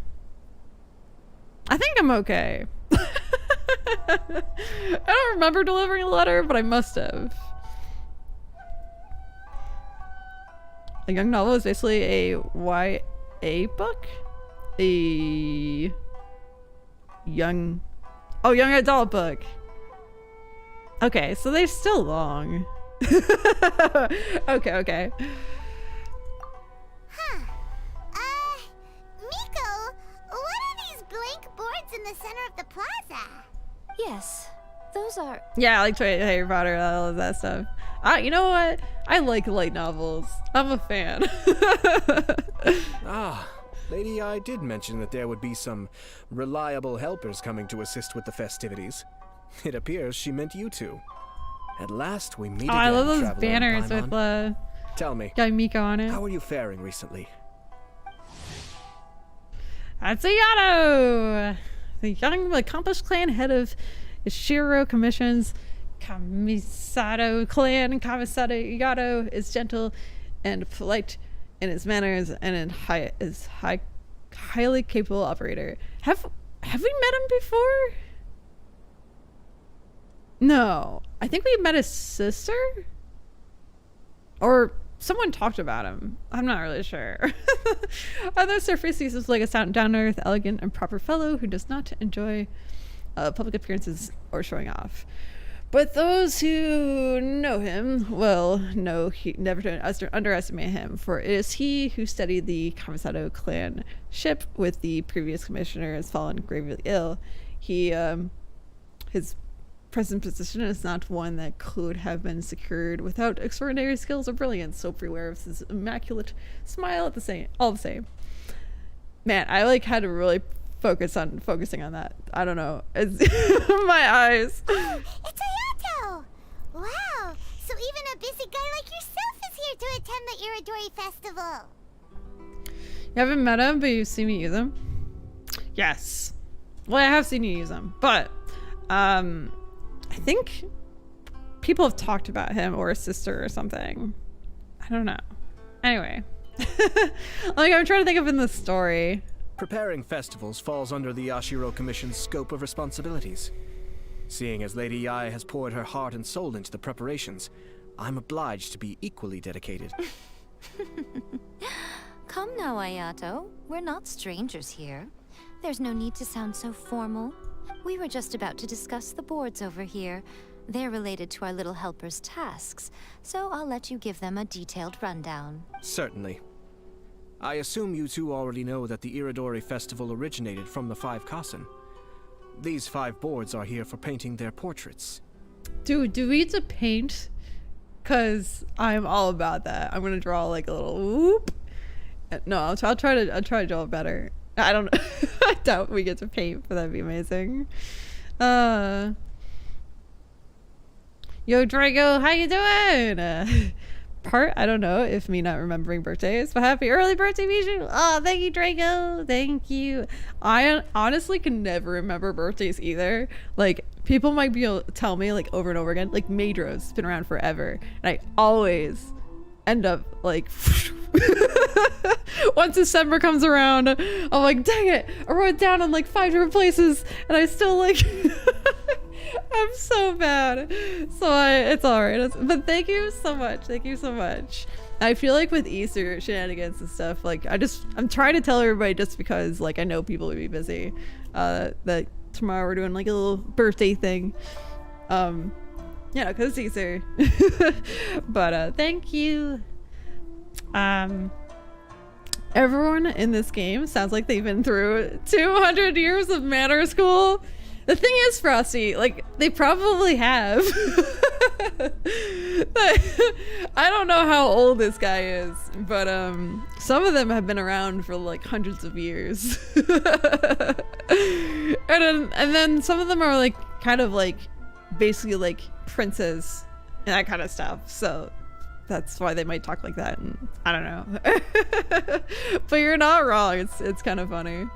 I think I'm okay. I don't remember delivering a letter, but I must have. A young novel is basically a YA book? A young adult book. Okay, so they're still long. Okay. Miko, what are these blank boards in the center of the plaza? Yes, those are... Yeah, I like Harry Potter, all of that stuff. You know what? I like light novels. I'm a fan. Lady I did mention that there would be some reliable helpers coming to assist with the festivities. It appears she meant you two. At last we meet again, I love those Traveler banners and with Tell me, Miko on it. how are you faring recently? That's Yato! The young, accomplished clan head of Ishiro Commission's Kamisato clan. Kamisato Yato is gentle and polite in his manners and is highly capable operator. Have we met him before? No. I think we met his sister? Or someone talked about him. I'm not really sure. On the surface, he seems like a down-to-earth, elegant, and proper fellow who does not enjoy public appearances or showing off. But those who know him will know he never to underestimate him, for it is he who studied the Kamisato clan ship with the previous commissioner has fallen gravely ill. His present position is not one that could have been secured without extraordinary skills or brilliance. So beware of his immaculate smile all the same. Man, I like had to really focusing on that. I don't know. It's my eyes. It's Ayato! Wow, so even a busy guy like yourself is here to attend the Iridori Festival. You haven't met him, but you've seen me use him? Yes. Well, I have seen you use him, but I think people have talked about him or his sister or something. I don't know. Anyway. I'm trying to think of in the story. Preparing festivals falls under the Yashiro Commission's scope of responsibilities. Seeing as Lady Yae has poured her heart and soul into the preparations, I'm obliged to be equally dedicated. Come now, Ayato. We're not strangers here. There's no need to sound so formal. We were just about to discuss the boards over here. They're related to our little helper's tasks, so I'll let you give them a detailed rundown. Certainly. I assume you two already know that the Iridori Festival originated from the 5 Kasen. These 5 boards are here for painting their portraits. Dude, do we need to paint? Cause I'm all about that. I'm gonna draw like a little whoop. No, I'll try to draw it better. I don't know. I doubt we get to paint, but that'd be amazing. Yo, Drago, how you doing? I don't know if me not remembering birthdays, but happy early birthday, Mijou. Oh, thank you, Drago. Thank you. I honestly can never remember birthdays either. Like, people might be able to tell me like over and over again, like Maydro's been around forever. And I always end up like, once December comes around, I'm like, dang it, I wrote it down in like 5 different places and I still like, I'm so bad. So it's alright. But thank you so much. Thank you so much. I feel like with Easter shenanigans and stuff, like I'm trying to tell everybody just because like I know people would be busy, that tomorrow we're doing like a little birthday thing. Yeah, because it's Easter. But thank you. Everyone in this game sounds like they've been through 200 years of manor school. The thing is, Frosty, like, they probably have. But I don't know how old this guy is, but some of them have been around for like hundreds of years. and then some of them are like kind of like basically like princes and that kind of stuff. So that's why they might talk like that, and I don't know. But you're not wrong. It's kind of funny.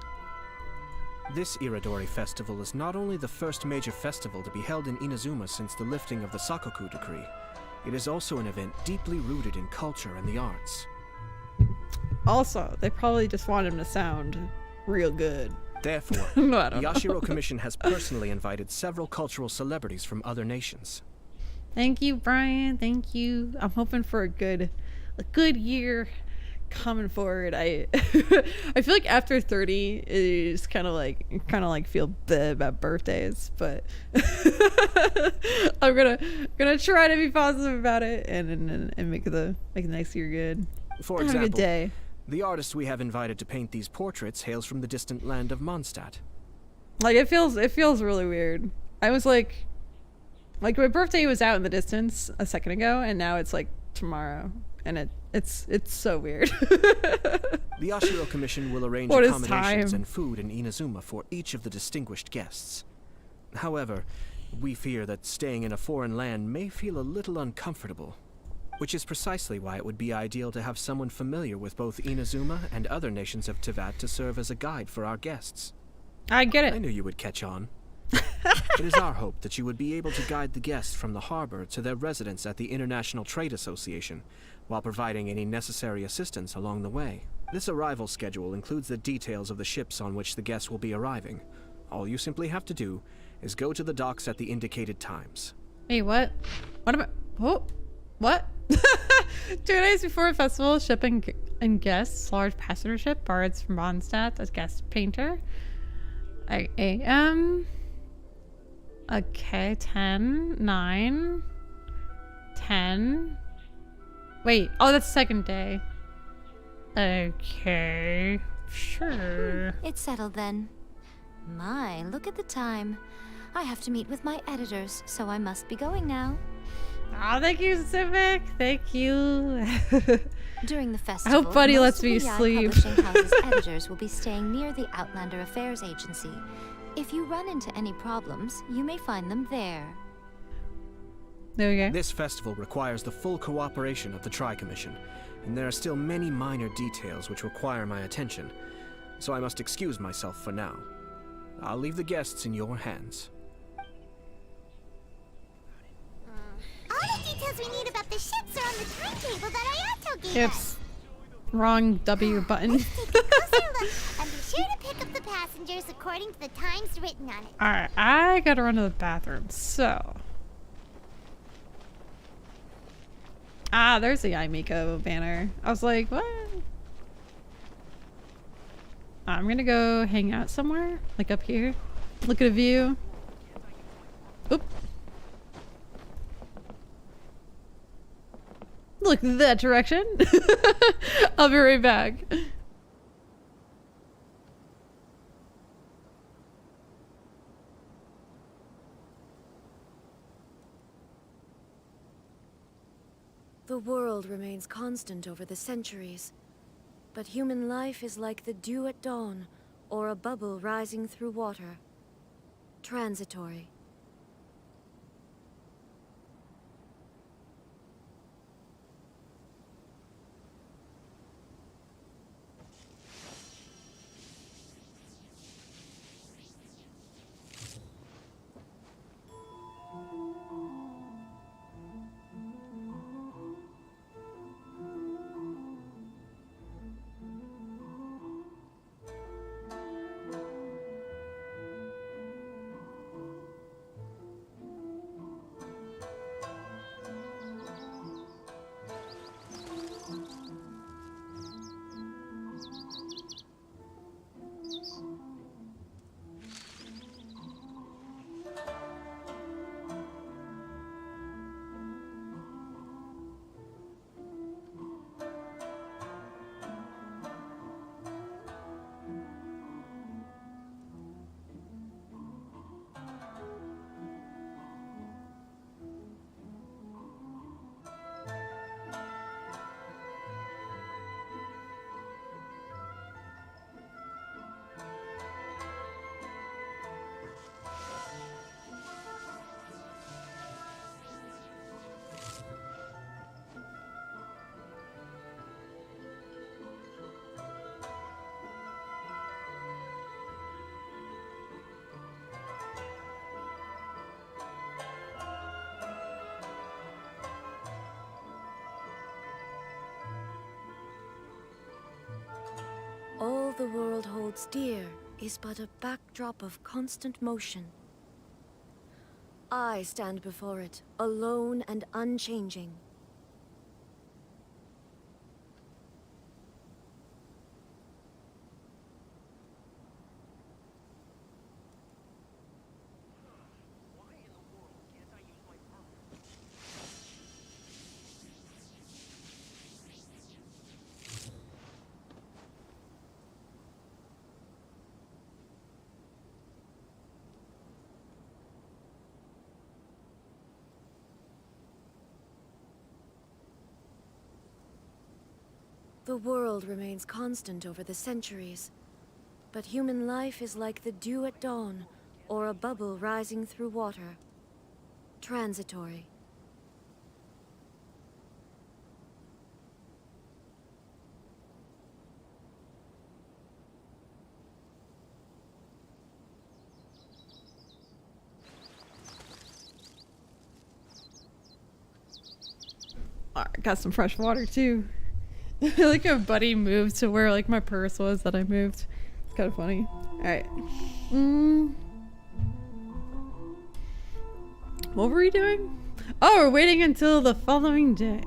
This Iridori Festival is not only the first major festival to be held in Inazuma since the lifting of the Sakoku decree, it is also an event deeply rooted in culture and the arts. Also, they probably just want him to sound real good. Therefore, No, I the don't know. Yashiro Commission has personally invited several cultural celebrities from other nations. Thank you, Brian. Thank you. I'm hoping for a good year coming forward. I I feel like after 30 is kind of like feel bad about birthdays, but I'm gonna try to be positive about it and make the next year good. For Have example, a good day. the artist we have invited to paint these portraits hails from the distant land of Mondstadt. Like it feels really weird. I was like my birthday was out in the distance a second ago, and now it's like tomorrow, and it's so weird. The Yashiro Commission will arrange What is accommodations time? and food in Inazuma for each of the distinguished guests. However, we fear that staying in a foreign land may feel a little uncomfortable, which is precisely why it would be ideal to have someone familiar with both Inazuma and other nations of Teyvat to serve as a guide for our guests. I get it. I knew you would catch on. It is our hope that you would be able to guide the guests from the harbor to their residence at the International Trade Association, while providing any necessary assistance along the way. This arrival schedule includes the details of the ships on which the guests will be arriving. All you simply have to do is go to the docks at the indicated times. Wait, what? What am I? Oh, what? 2 days before a festival, shipping and guests, large passenger ship, bards from Mondstadt as guest painter. Okay, 10, 9, 10. Wait, oh, that's second day. Okay, sure. It's settled then. My, look at the time. I have to meet with my editors, so I must be going now. Oh, thank you, Civic. Thank you. During the festival, hope Buddy most lets of me the Yai sleep. Publishing House's editors will be staying near the Outlander Affairs Agency. If you run into any problems, you may find them there. There we go. This festival requires the full cooperation of the Tri-Commission, and there are still many minor details which require my attention, so I must excuse myself for now. I'll leave the guests in your hands. All the details we need about the ships are on the timetable that Ayato gave Oops. us. Wrong W button. Let's take a closer look and be sure to pick up the passengers according to the times written on it. Alright, I gotta run to the bathroom, so. Ah, there's the Yai Miko banner. I was like, what? I'm gonna go hang out somewhere, like up here. Look at a view. Oop. Look that direction. I'll be right back. The world remains constant over the centuries, but human life is like the dew at dawn, or a bubble rising through water. Transitory. All the world holds dear is but a backdrop of constant motion. I stand before it, alone and unchanging. The world remains constant over the centuries, but human life is like the dew at dawn, or a bubble rising through water. Transitory. Alright, got some fresh water too. Like a buddy moved to where like my purse was that I moved. It's kind of funny. Alright. What were we doing? Oh, we're waiting until the following day.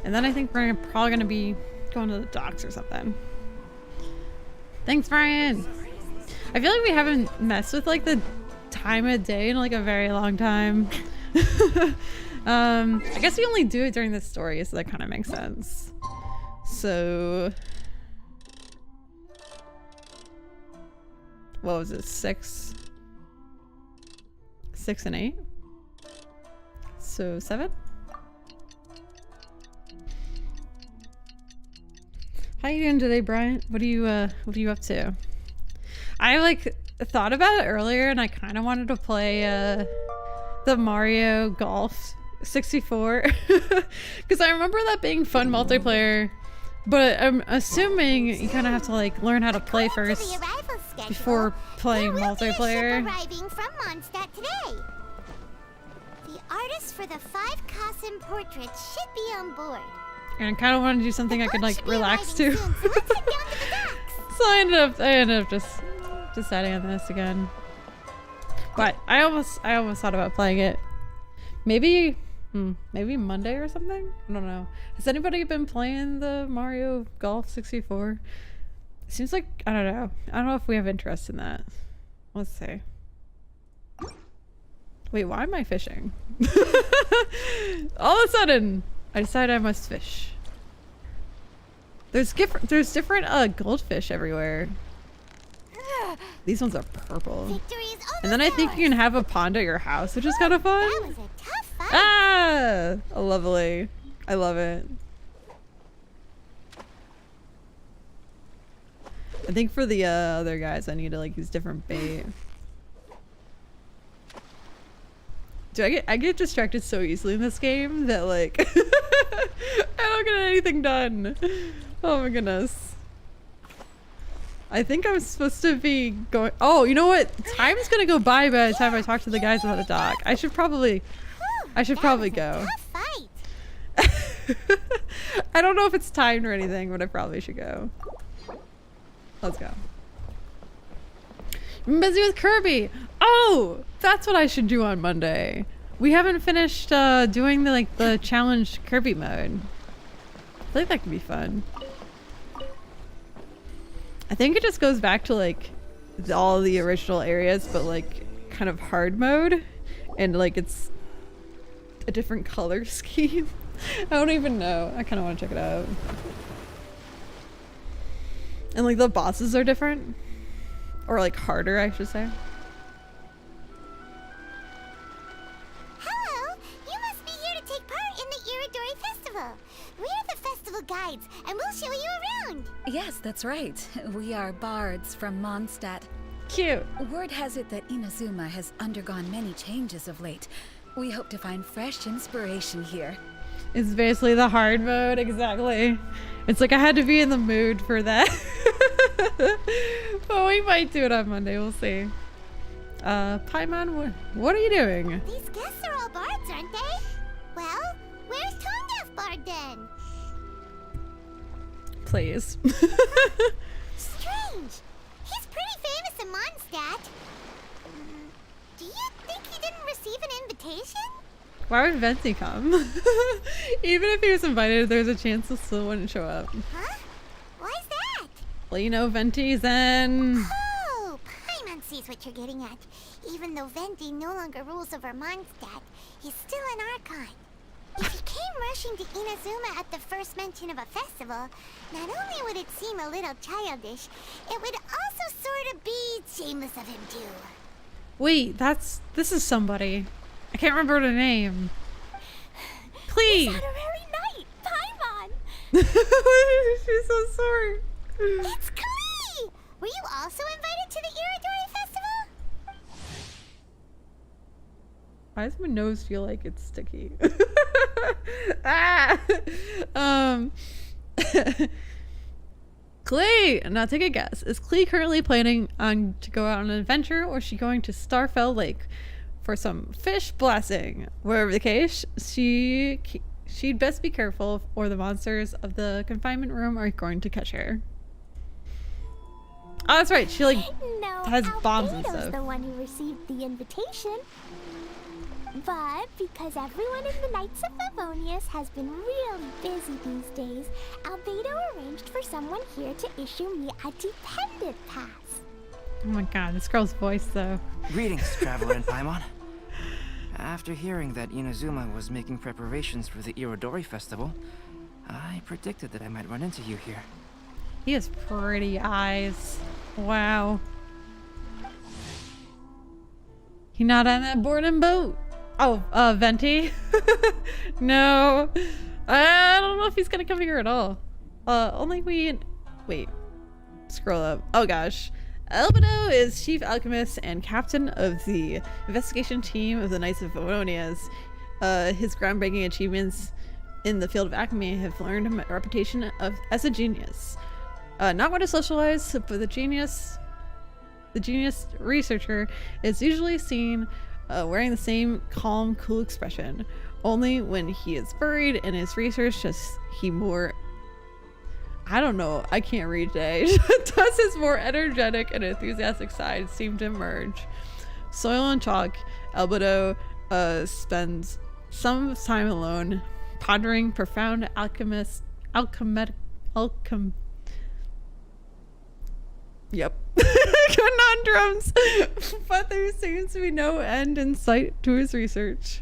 And then I think we're probably gonna be going to the docks or something. Thanks, Brian. I feel like we haven't messed with like the time of day in like a very long time. I guess we only do it during the story, so that kind of makes sense. So what was it? 6 and 8, so 7. How you doing today, Brian? What are you up to? I like thought about it earlier and I kind of wanted to play the Mario Golf 64 because I remember that being fun multiplayer, but I'm assuming you kind of have to like learn how to play first before playing multiplayer. Arriving from Mondstadt today. The artist for the 5 Kasim portraits should be on board. And I kind of want to do something I could like relax to. So I ended up just deciding on this again. But I almost thought about playing it. Maybe Monday or something? I don't know. Has anybody been playing the Mario Golf 64? Seems like, I don't know. I don't know if we have interest in that. Let's see. Wait, why am I fishing? All of a sudden, I decided I must fish. There's different goldfish everywhere. These ones are purple. And then I think you can have a pond at your house, which is kind of fun. That was a tough fight. Ah! Lovely. I love it. I think for the other guys, I need to like use different bait. Dude, I get distracted so easily in this game that like I don't get anything done. Oh my goodness. I think I'm supposed to be going. Oh, you know what? Time's gonna go by the time I talk to the guys about the dock. I should probably go. I don't know if it's timed or anything, but I probably should go. Let's go. I'm busy with Kirby. Oh, that's what I should do on Monday. We haven't finished doing the challenge Kirby mode. I think that could be fun. I think it just goes back to like all the original areas, but like kind of hard mode, and like it's a different color scheme. I don't even know. I kind of want to check it out. And like the bosses are different, or like harder, I should say. Hello! You must be here to take part in the Iridori Festival. We're the festival guides, and we'll show you around. Yes, that's right. We are bards from Mondstadt. Cute. Word has it that Inazuma has undergone many changes of late. We hope to find fresh inspiration here. It's basically the hard mode, exactly. It's like I had to be in the mood for that. But we might do it on Monday, we'll see. Paimon, what are you doing? These guests are all bards, aren't they? Well, where's Tone-Deaf Bard then? Please. Strange. He's pretty famous in Mondstadt. Do you think he didn't receive an invitation? Why would Venti come? Even if he was invited, there's a chance he still wouldn't show up. Huh? Why's that? Well, you know, Venti's in... Oh, Paimon sees what you're getting at. Even though Venti no longer rules over Mondstadt, he's still an Archon. If he came rushing to Inazuma at the first mention of a festival, not only would it seem a little childish, it would also sort of be shameless of him too. Wait, this is somebody. I can't remember the name. Please. This honorary knight, Paimon. She's so sorry. It's Klee! Were you also invited to the Iridori Festival? Why does my nose feel like it's sticky? Ah! Klee! Now take a guess. Is Klee currently planning on to go out on an adventure, or is she going to Starfell Lake for some fish blessing? Wherever the case, she'd best be careful, or the monsters of the confinement room are going to catch her. Oh, that's right. She has bombs and stuff. The one who received the invitation. But because everyone in the Knights of Favonius has been really busy these days, Albedo arranged for someone here to issue me a dependent pass. Oh my god, this girl's voice though. Greetings, Traveler and Paimon. After hearing that Inazuma was making preparations for the Irodori Festival, I predicted that I might run into you here. He has pretty eyes. Wow. He not on that boarding boat. Oh, Venti? No. I don't know if he's gonna come here at all. Wait. Scroll up. Oh gosh. Albedo is chief alchemist and captain of the investigation team of the Knights of Favonius. His groundbreaking achievements in the field of alchemy have earned him a reputation as a genius. Not one to socialize, but the genius researcher is usually seen wearing the same calm, cool expression. Only when he is buried in his research does he more... I don't know, I can't read today. Does his more energetic and enthusiastic side seem to emerge? Soil and chalk, Albedo spends some time alone, pondering profound Yep. Conundrums. But there seems to be no end in sight to his research.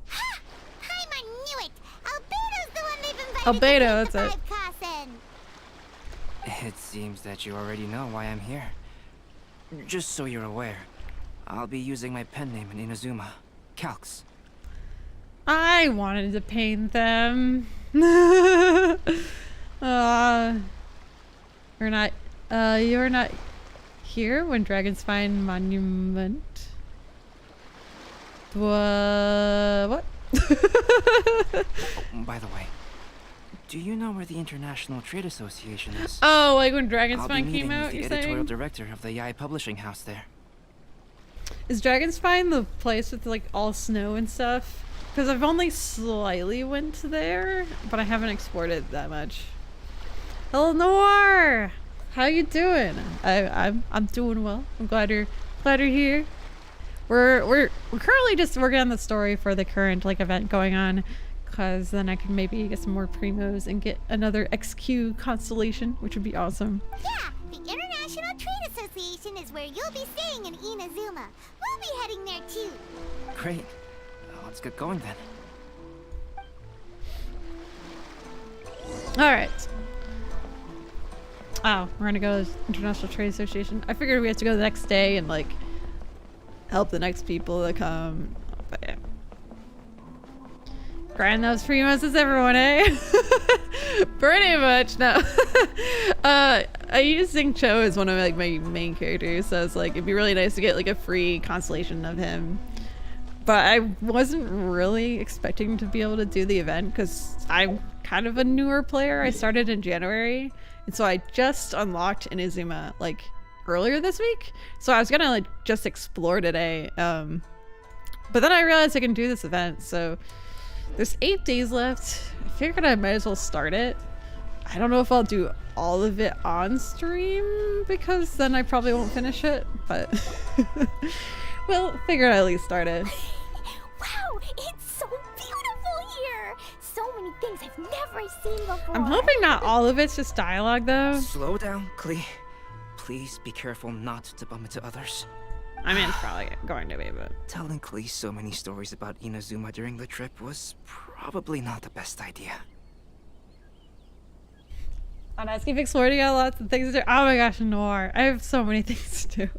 Ha! Paimon knew it! Albedo's the one they've invited Albedo, to that's the it. 5 It seems that you already know why I'm here. Just so you're aware, I'll be using my pen name in Inazuma, Calx. I wanted to paint them. You're not here when dragons find monument. What? By the way, do you know where the International Trade Association is? Oh, like when Dragon's I'll be Spine meeting came out, with the you're editorial saying? director of the Yai publishing house there. Is Dragon's Spine the place with like all snow and stuff? Because I've only slightly went there, but I haven't explored it that much. Hello, Noir! How you doing? I'm doing well. I'm glad you're here. We're currently just working on the story for the current like event going on, cause then I can maybe get some more primos and get another XQ constellation, which would be awesome. Yeah, the International Trade Association is where you'll be staying in Inazuma. We'll be heading there too. Great. Let's get going then. All right. Oh, we're gonna go to the International Trade Association. I figured we had to go the next day and like help the next people that come. But yeah. Grind those primos as everyone, eh? Pretty much, no. I use Xing Cho as one of like my main characters, so it's like it'd be really nice to get like a free constellation of him. But I wasn't really expecting to be able to do the event because I'm kind of a newer player. I started in January, and so I just unlocked Inazuma like earlier this week. So I was gonna like just explore today, but then I realized I can do this event. So there's 8 days left. I figured I might as well start it. I don't know if I'll do all of it on stream because then I probably won't finish it, but well, figured I'd at least start it. Wow, it's so beautiful here! So many things I've never seen before. I'm hoping not all of it's just dialogue though. Slow down, Klee. Please be careful not to bump into others. I mean, it's probably going to be, but... Telling Klee so many stories about Inazuma during the trip was probably not the best idea. On Ice Keep Exploring, you got lots of things to do. Oh my gosh, Noir. I have so many things to do.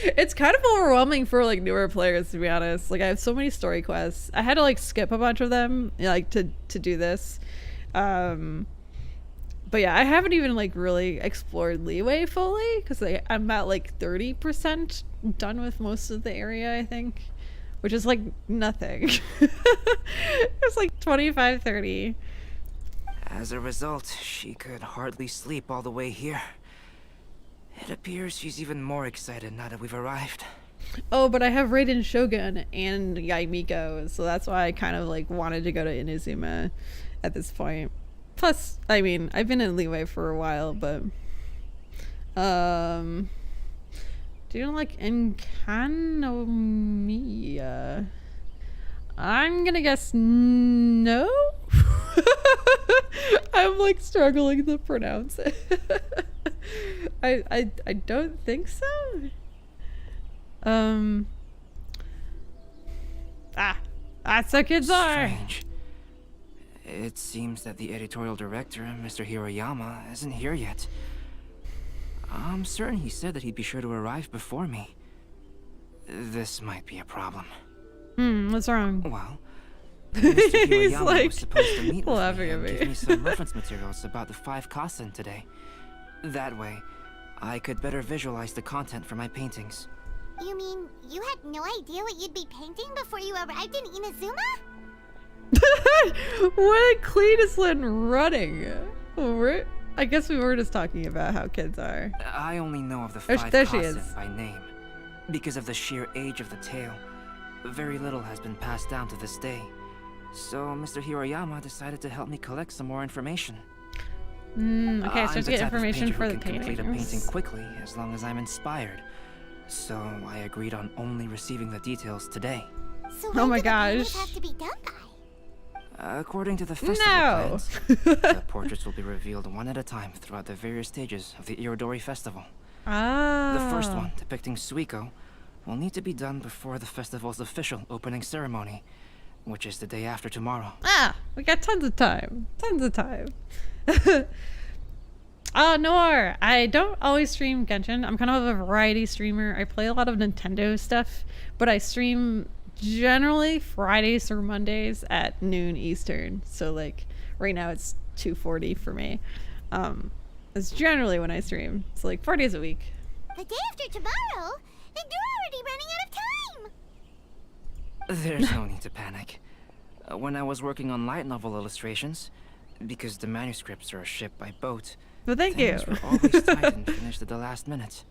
It's kind of overwhelming for like newer players, to be honest. Like I have so many story quests. I had to like skip a bunch of them like to do this. But yeah, I haven't even like really explored Leeway fully because I'm at like 30% done with most of the area, I think. Which is like nothing. It's like 25, 30. As a result, she could hardly sleep all the way here. It appears she's even more excited now that we've arrived. Oh, but I have Raiden Shogun and Yaimiko, so that's why I kind of like wanted to go to Inazuma at this point. Plus, I mean, I've been in Leeway for a while, but do you like Enkanomiya? I'm gonna guess no. I'm like struggling to pronounce it. I don't think so. That's how kids are. Strange. It seems that the editorial director, Mr. Hiroyama, isn't here yet. I'm certain he said that he'd be sure to arrive before me. This might be a problem. What's wrong? Well, Mr. Hiroyama like was supposed to meet with laughing me at and me. give me some reference materials about the 5 Kasen today. That way, I could better visualize the content for my paintings. You mean you had no idea what you'd be painting before you arrived in Inazuma? What a Cletus running. I guess we were just talking about how kids are. I only know of the 5 there she is. Kasen by name. Because of the sheer age of the tale, very little has been passed down to this day. So Mr. Hiroyama decided to help me collect some more information. Okay, so I'm to get the type of information painter for who the can complete a painting paintings. quickly as long as I'm inspired. So I agreed on only receiving the details today. So Oh when my do the paintings gosh. have to be done by? According to the festival No. plans, the portraits will be revealed one at a time throughout the various stages of the Irodori Festival. The first one, depicting Suiko, will need to be done before the festival's official opening ceremony, which is the day after tomorrow. We got tons of time. Tons of time. Noir, I don't always stream Genshin. I'm kind of a variety streamer. I play a lot of Nintendo stuff, but I stream generally Fridays or Mondays at noon Eastern. So like right now it's 2:40 for me. It's generally when I stream. It's like 4 days a week. The day after tomorrow? And you're already running out of time! There's no need to panic. When I was working on light novel illustrations, because the manuscripts are shipped by boat, well, thank you. Things were always tight and finished at the last minute.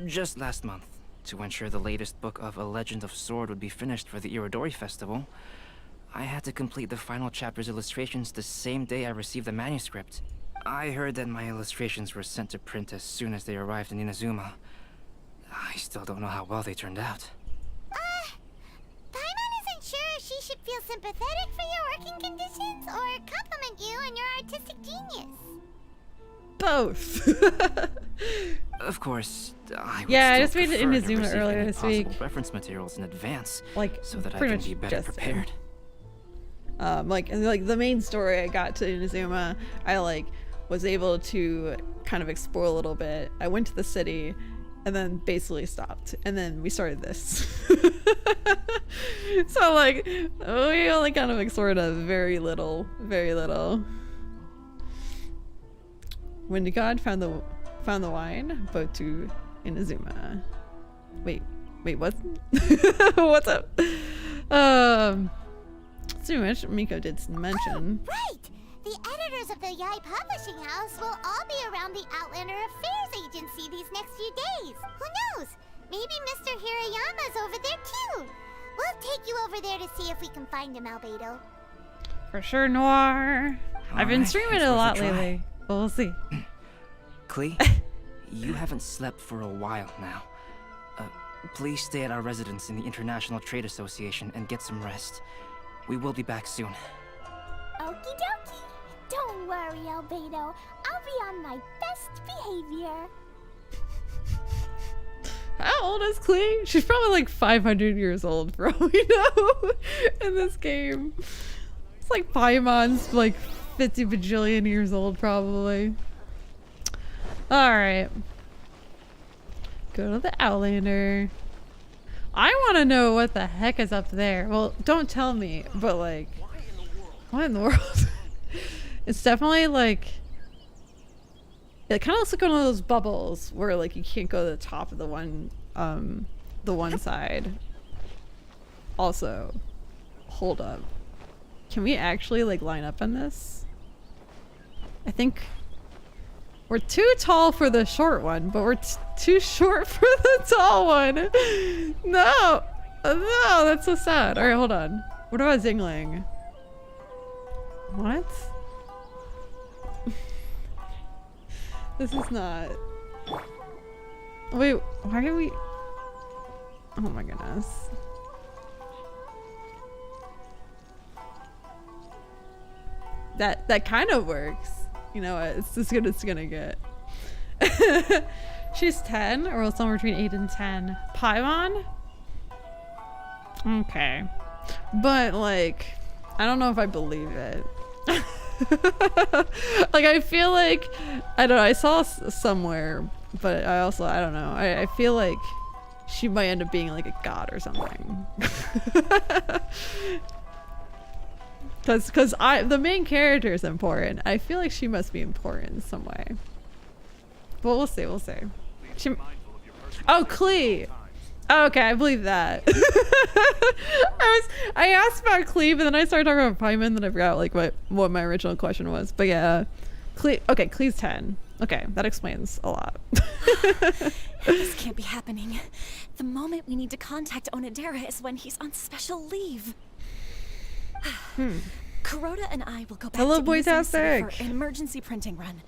Just last month, to ensure the latest book of A Legend of Sword would be finished for the Irodori Festival, I had to complete the final chapter's illustrations the same day I received the manuscript. I heard that my illustrations were sent to print as soon as they arrived in Inazuma. I still don't know how well they turned out. Paimon isn't sure if she should feel sympathetic for your working conditions or compliment you on your artistic genius. Both. Of course, I would I still just made it prefer to Inazuma receive earlier any this week. possible reference materials in advance, Like, so that I pretty can much be better just prepared. Like the main story I got to Inazuma, I like was able to kind of explore a little bit. I went to the city and then basically stopped, and then we started this. So like we only kind of explored a very little. When the god found the wine, boat to Inazuma. Wait, what? What's up? So much Miko did mention. Oh, right! The editors of the Yai Publishing House will all be around the Outlander Affairs Agency these next few days. Who knows? Maybe Mr. Hirayama's over there too. We'll take you over there to see if we can find him, Albedo. For sure, Noir. I've been streaming it a lot lately. But we'll see. Klee, you haven't slept for a while now. Please stay at our residence in the International Trade Association and get some rest. We will be back soon. Okie dokie. Don't worry, Albedo. I'll be on my best behavior. How old is Klee? She's probably like 500 years old for all we know in this game. It's like Paimon's like 50 bajillion years old probably. Alright. Go to the Outlander. I want to know what the heck is up there. Well, don't tell me, but like, what in the world? It's definitely like, it kind of looks like one of those bubbles where like you can't go to the top of the one side. Also, hold up. Can we actually like line up on this? I think we're too tall for the short one, but we're too short for the tall one. No, that's so sad. All right, hold on. What about Zingling? What? This is not. Wait, why are we? Oh my goodness. That kind of works. You know what? It's as good as it's gonna get. She's 10, or somewhere between 8 and 10. Paimon? Okay. But like, I don't know if I believe it. Like, I feel like, I don't know, I saw somewhere, but I don't know. I feel like she might end up being like a god or something. Cause the main character is important. I feel like she must be important in some way. But we'll see. Oh, Klee. Oh, okay, I believe that. I asked about Klee, but then I started talking about Paimon, then I forgot like what my original question was. But yeah, Klee. Okay, Klee's 10. Okay, that explains a lot. This can't be happening. The moment we need to contact Onodera is when he's on special leave. Kuroda and I will go back Hello, to Inazuma City Boytastic. for an emergency printing run.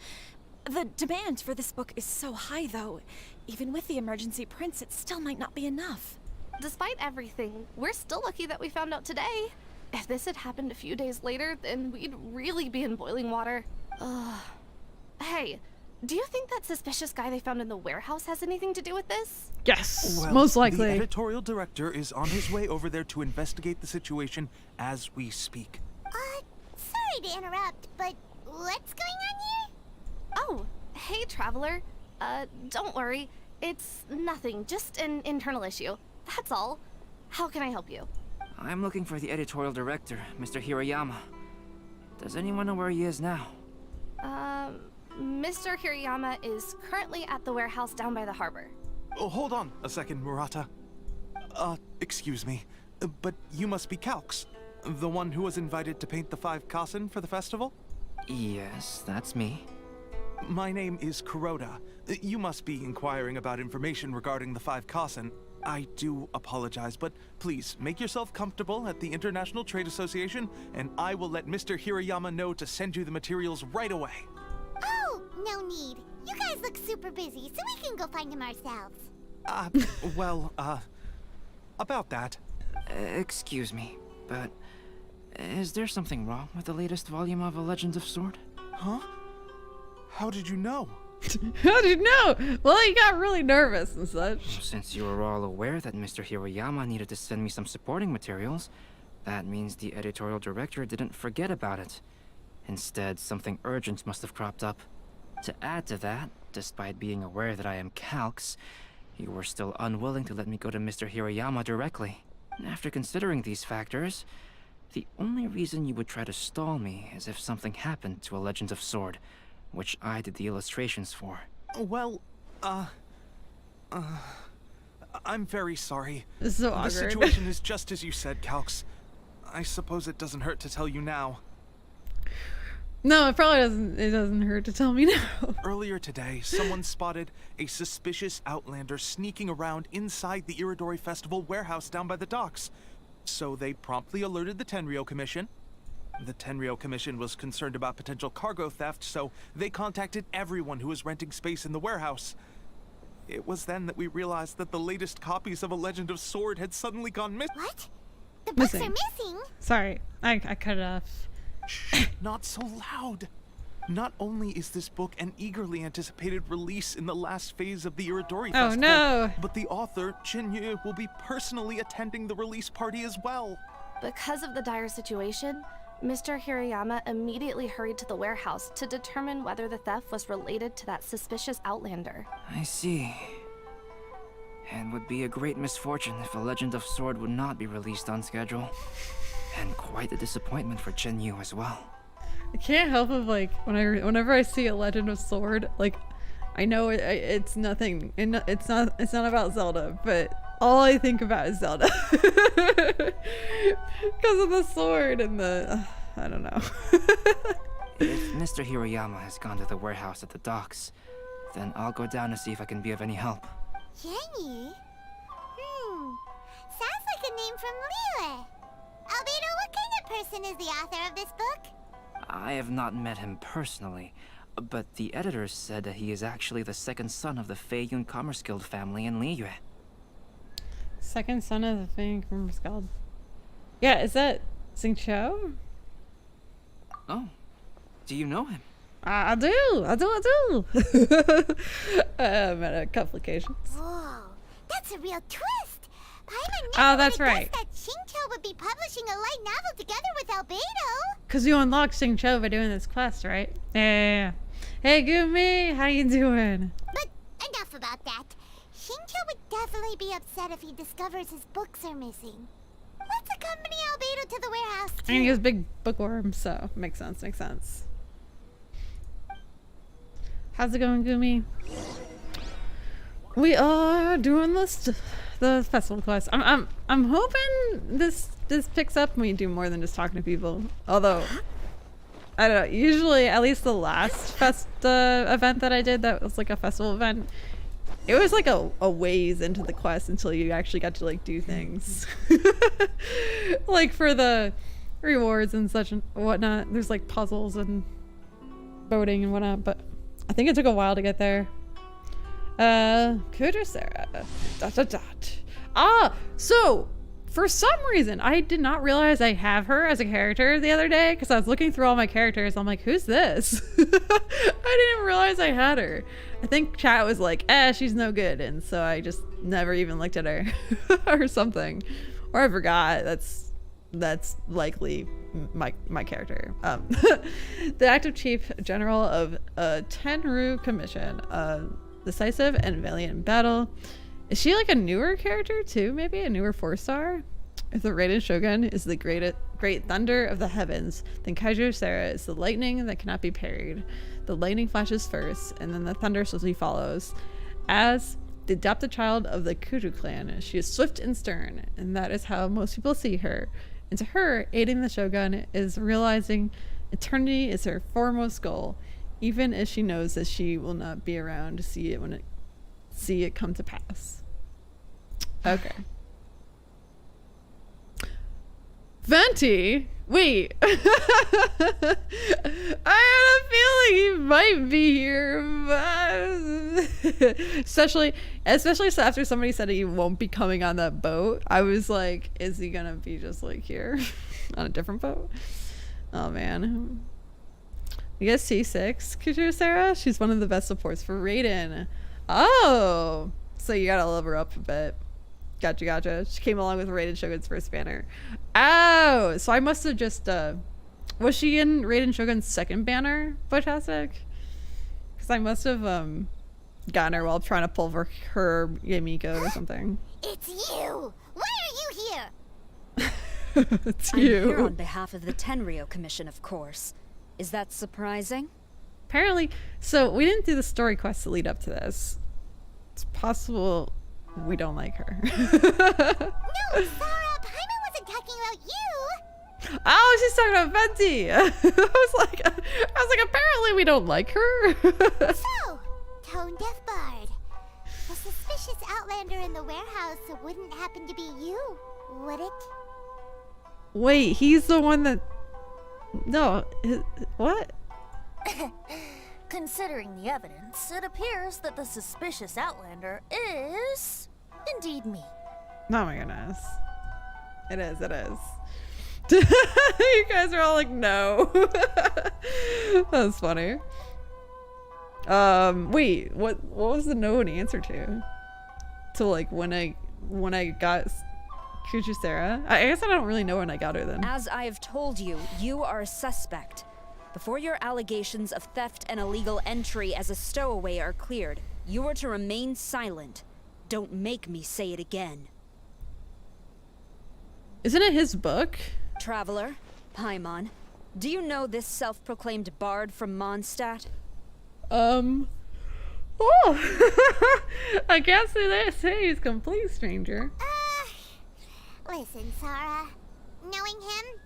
The demand for this book is so high, though. Even with the emergency prints, it still might not be enough. Despite everything, we're still lucky that we found out today. If this had happened a few days later, then we'd really be in boiling water. Hey, do you think that suspicious guy they found in the warehouse has anything to do with this? Yes, Well, most the likely. editorial director is on his way over there to investigate the situation as we speak. Sorry to interrupt, but what's going on here? Oh, hey, Traveler. Don't worry. It's nothing, just an internal issue. That's all. How can I help you? I'm looking for the editorial director, Mr. Hiroyama. Does anyone know where he is now? Mr. Hirayama is currently at the warehouse down by the harbor. Oh, hold on a second, Murata. Excuse me, but you must be Calx, the one who was invited to paint the 5 kasen for the festival? Yes, that's me. My name is Kuroda. You must be inquiring about information regarding the 5 kasen. I do apologize, but please make yourself comfortable at the International Trade Association, and I will let Mr. Hirayama know to send you the materials right away. Oh, no need. You guys look super busy, so we can go find him ourselves. About that. Excuse me, but is there something wrong with the latest volume of A Legend of Sword? Huh? How did you know? How did you know? Well, he got really nervous and such. Since you were all aware that Mr. Hiroyama needed to send me some supporting materials, that means the editorial director didn't forget about it. Instead, something urgent must have cropped up. To add to that, despite being aware that I am Calx, you were still unwilling to let me go to Mr. Hiroyama directly. After considering these factors, the only reason you would try to stall me is if something happened to A Legend of Sword, which I did the illustrations for. Well, I'm very sorry. This is so The awkward. situation is just as you said, Calx. I suppose it doesn't hurt to tell you now. No, it probably doesn't. It doesn't hurt to tell me now. Earlier today, someone spotted a suspicious outlander sneaking around inside the Iridori Festival warehouse down by the docks. So they promptly alerted the Tenryou Commission. The Tenryou Commission was concerned about potential cargo theft, so they contacted everyone who was renting space in the warehouse. It was then that we realized that the latest copies of A Legend of Sword had suddenly gone missing. What? The books Missing. are missing? Sorry, I cut it off. Shh, not so loud. Not only is this book an eagerly anticipated release in the last phase of the Iridori Oh, Festival, no. but the author, Jinyu, will be personally attending the release party as well. Because of the dire situation, Mr. Hirayama immediately hurried to the warehouse to determine whether the theft was related to that suspicious outlander. I see. It would be a great misfortune if A Legend of Sword would not be released on schedule. And quite a disappointment for Jinyu as well. I can't help it, like, whenever I see A Legend of Sword, like, I know it's nothing, it's not about Zelda, but all I think about is Zelda. Because of the sword and the, I don't know. If Mr. Hiroyama has gone to the warehouse at the docks, then I'll go down to see if I can be of any help. Jenny? Sounds like a name from Liyue. Albedo, what kind of person is the author of this book? I have not met him personally, but the editors said that he is actually the second son of the Feiyun Commerce Guild family in Liyue. Second son of the Fang Commerce Guild. Yeah, is that Xingqiu? Oh, do you know him? I do. Met a couple occasions. Whoa, that's a real twist. Paimon Oh, that's right. that Xingqiu would be publishing a light novel together with Albedo. Cause you unlocked Xingqiu by doing this quest, right? Yeah. Hey, Gumi, how you doing? But enough about that. Xingqiu would definitely be upset if he discovers his books are missing. Let's accompany Albedo to the warehouse too. And he has big bookworm, so makes sense. How's it going, Gumi? We are doing the festival quest. I'm hoping this picks up when we do more than just talking to people. Although I don't know. Usually, at least the last event that I did, that was like a festival event. It was like a ways into the quest until you actually got to like do things, like for the rewards and such and whatnot. There's like puzzles and boating and whatnot, but I think it took a while to get there. Kuder Sarah. ... Ah, so for some reason, I did not realize I have her as a character the other day because I was looking through all my characters. I'm like, who's this? I didn't even realize I had her. I think chat was like, she's no good. And so I just never even looked at her or something. Or I forgot. That's likely my character. The active chief general of Tenru Commission, decisive and valiant in battle. Is she like a newer character too? Maybe a newer 4-star? If the Raiden Shogun is the great thunder of the heavens, then Kaiju Sarah is the lightning that cannot be parried. The lightning flashes first, and then the thunder swiftly follows. As the adopted child of the Kuju clan, she is swift and stern, and that is how most people see her. And to her, aiding the Shogun is realizing eternity is her foremost goal, even if she knows that she will not be around to see it come to pass. Okay. Venti? Wait. I had a feeling he might be here. especially after somebody said he won't be coming on that boat. I was like, is he gonna be just like here on a different boat? Oh man. You guys C6 Kuju Sarah? She's one of the best supports for Raiden. Oh, so you gotta love her up a bit. Gotcha. She came along with Raiden Shogun's first banner. Oh, so I must have just was she in Raiden Shogun's second banner, Botastic? Because I must have gotten her while trying to pull for her Yamiko or something. It's you! Why are you here? It's I'm you. here on behalf of the Tenryou Commission, of course. Is that surprising? Apparently, so we didn't do the story quest to lead up to this. It's possible we don't like her. No, Sarah, Paimon wasn't talking about you. Oh, she's talking about Venti. I was like, apparently we don't like her. So, tone deaf bard. The suspicious outlander in the warehouse wouldn't happen to be you, would it? Wait, he's the one that... No, what? Considering the evidence, it appears that the suspicious outlander is indeed me. Oh my goodness. It is. You guys are all like, no. That's funny. Wait, what was the no an answer to? To like when I got Kuju Sarah? I guess I don't really know when I got her then. As I have told you, you are a suspect. Before your allegations of theft and illegal entry as a stowaway are cleared, you are to remain silent. Don't make me say it again. Isn't it his book? Traveler, Paimon, do you know this self-proclaimed bard from Mondstadt? Oh. I can't say he's a complete stranger. Listen, Sarah. Knowing him,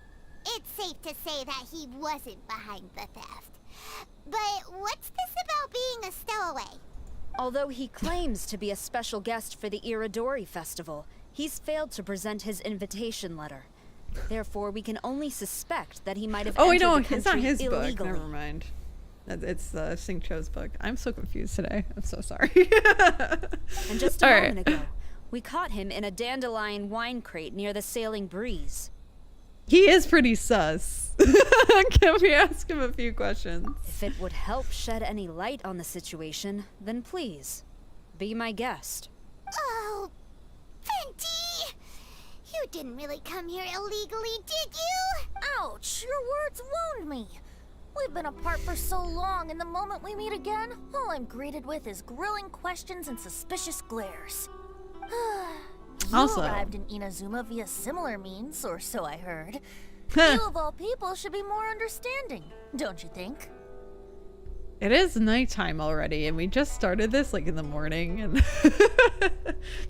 it's safe to say that he wasn't behind the theft. But what's this about being a stowaway? Although he claims to be a special guest for the Iridori Festival, he's failed to present his invitation letter. Therefore, we can only suspect that he might have entered the country it's not his illegally. book. Never mind. It's Sing Cho's book. I'm so confused today. I'm so sorry. And just a moment ago, we caught him in a dandelion wine crate near the Sailing Breeze. He is pretty sus. Can we ask him a few questions? If it would help shed any light on the situation, then please, be my guest. Oh, Venti! You didn't really come here illegally, did you? Ouch, your words wound me. We've been apart for so long, and the moment we meet again, all I'm greeted with is grilling questions and suspicious glares. You arrived in Inazuma via similar means, or so I heard. You of all people should be more understanding, don't you think? It is nighttime already, and we just started this like in the morning, and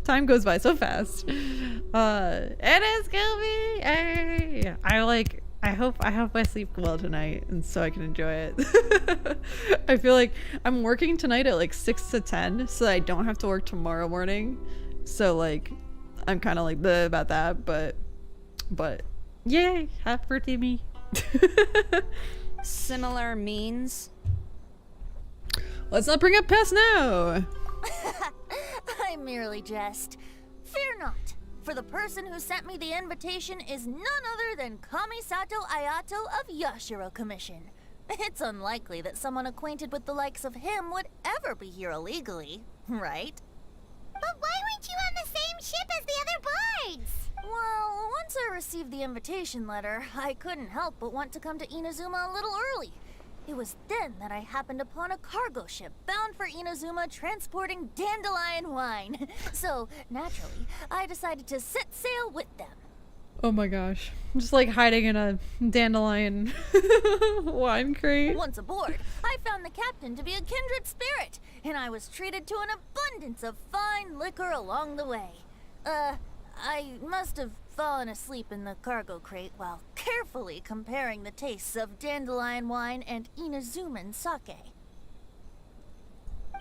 time goes by so fast. It is Gilby. Hey, I hope I sleep well tonight, and so I can enjoy it. I feel like I'm working tonight at like 6 to 10, so I don't have to work tomorrow morning. So like, I'm kind of like bleh about that, but yay, happy birthday me. Similar means? Let's not bring up past now. I merely jest. Fear not. for the person who sent me the invitation is none other than Kamisato Ayato of Yashiro Commission. It's unlikely that someone acquainted with the likes of him would ever be here illegally, right? But why weren't you on the same ship as the other bards? Well, once I received the invitation letter, I couldn't help but want to come to Inazuma a little early. It was then that I happened upon a cargo ship bound for Inazuma transporting dandelion wine. So, naturally, I decided to set sail with them. Oh my gosh. I'm just like hiding in a dandelion wine crate. Once aboard, I found the captain to be a kindred spirit, and I was treated to an abundance of fine liquor along the way. I must have fallen asleep in the cargo crate while carefully comparing the tastes of dandelion wine and Inazuman sake.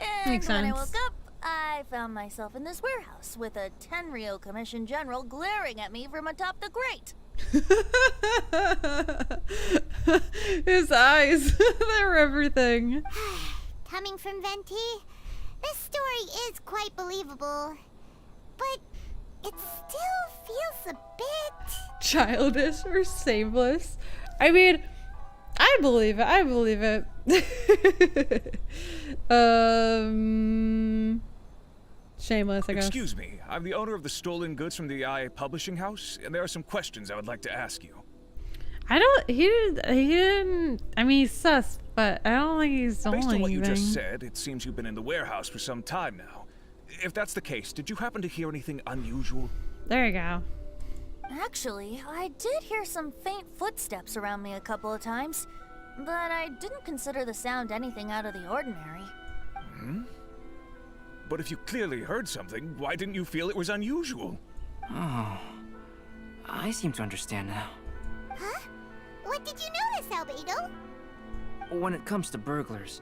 And Makes when I sense. woke up, I found myself in this warehouse with a Tenryou Commission general glaring at me from atop the grate. His eyes, they were everything. Coming from Venti, this story is quite believable. But it still feels a bit... Childish or shameless. I mean, I believe it. I believe it. Shameless, I guess. Excuse me, I'm the owner of the stolen goods from the IA publishing house, and there are some questions I would like to ask you. He didn't, I mean, he's sus, but I don't think he's stolen Based on what you anything. just said, it seems you've been in the warehouse for some time now. If that's the case, did you happen to hear anything unusual? There you go. Actually, I did hear some faint footsteps around me a couple of times, but I didn't consider the sound anything out of the ordinary. Hmm? But if you clearly heard something, why didn't you feel it was unusual? Oh, I seem to understand now. Huh? What did you notice, Albedo? When it comes to burglars,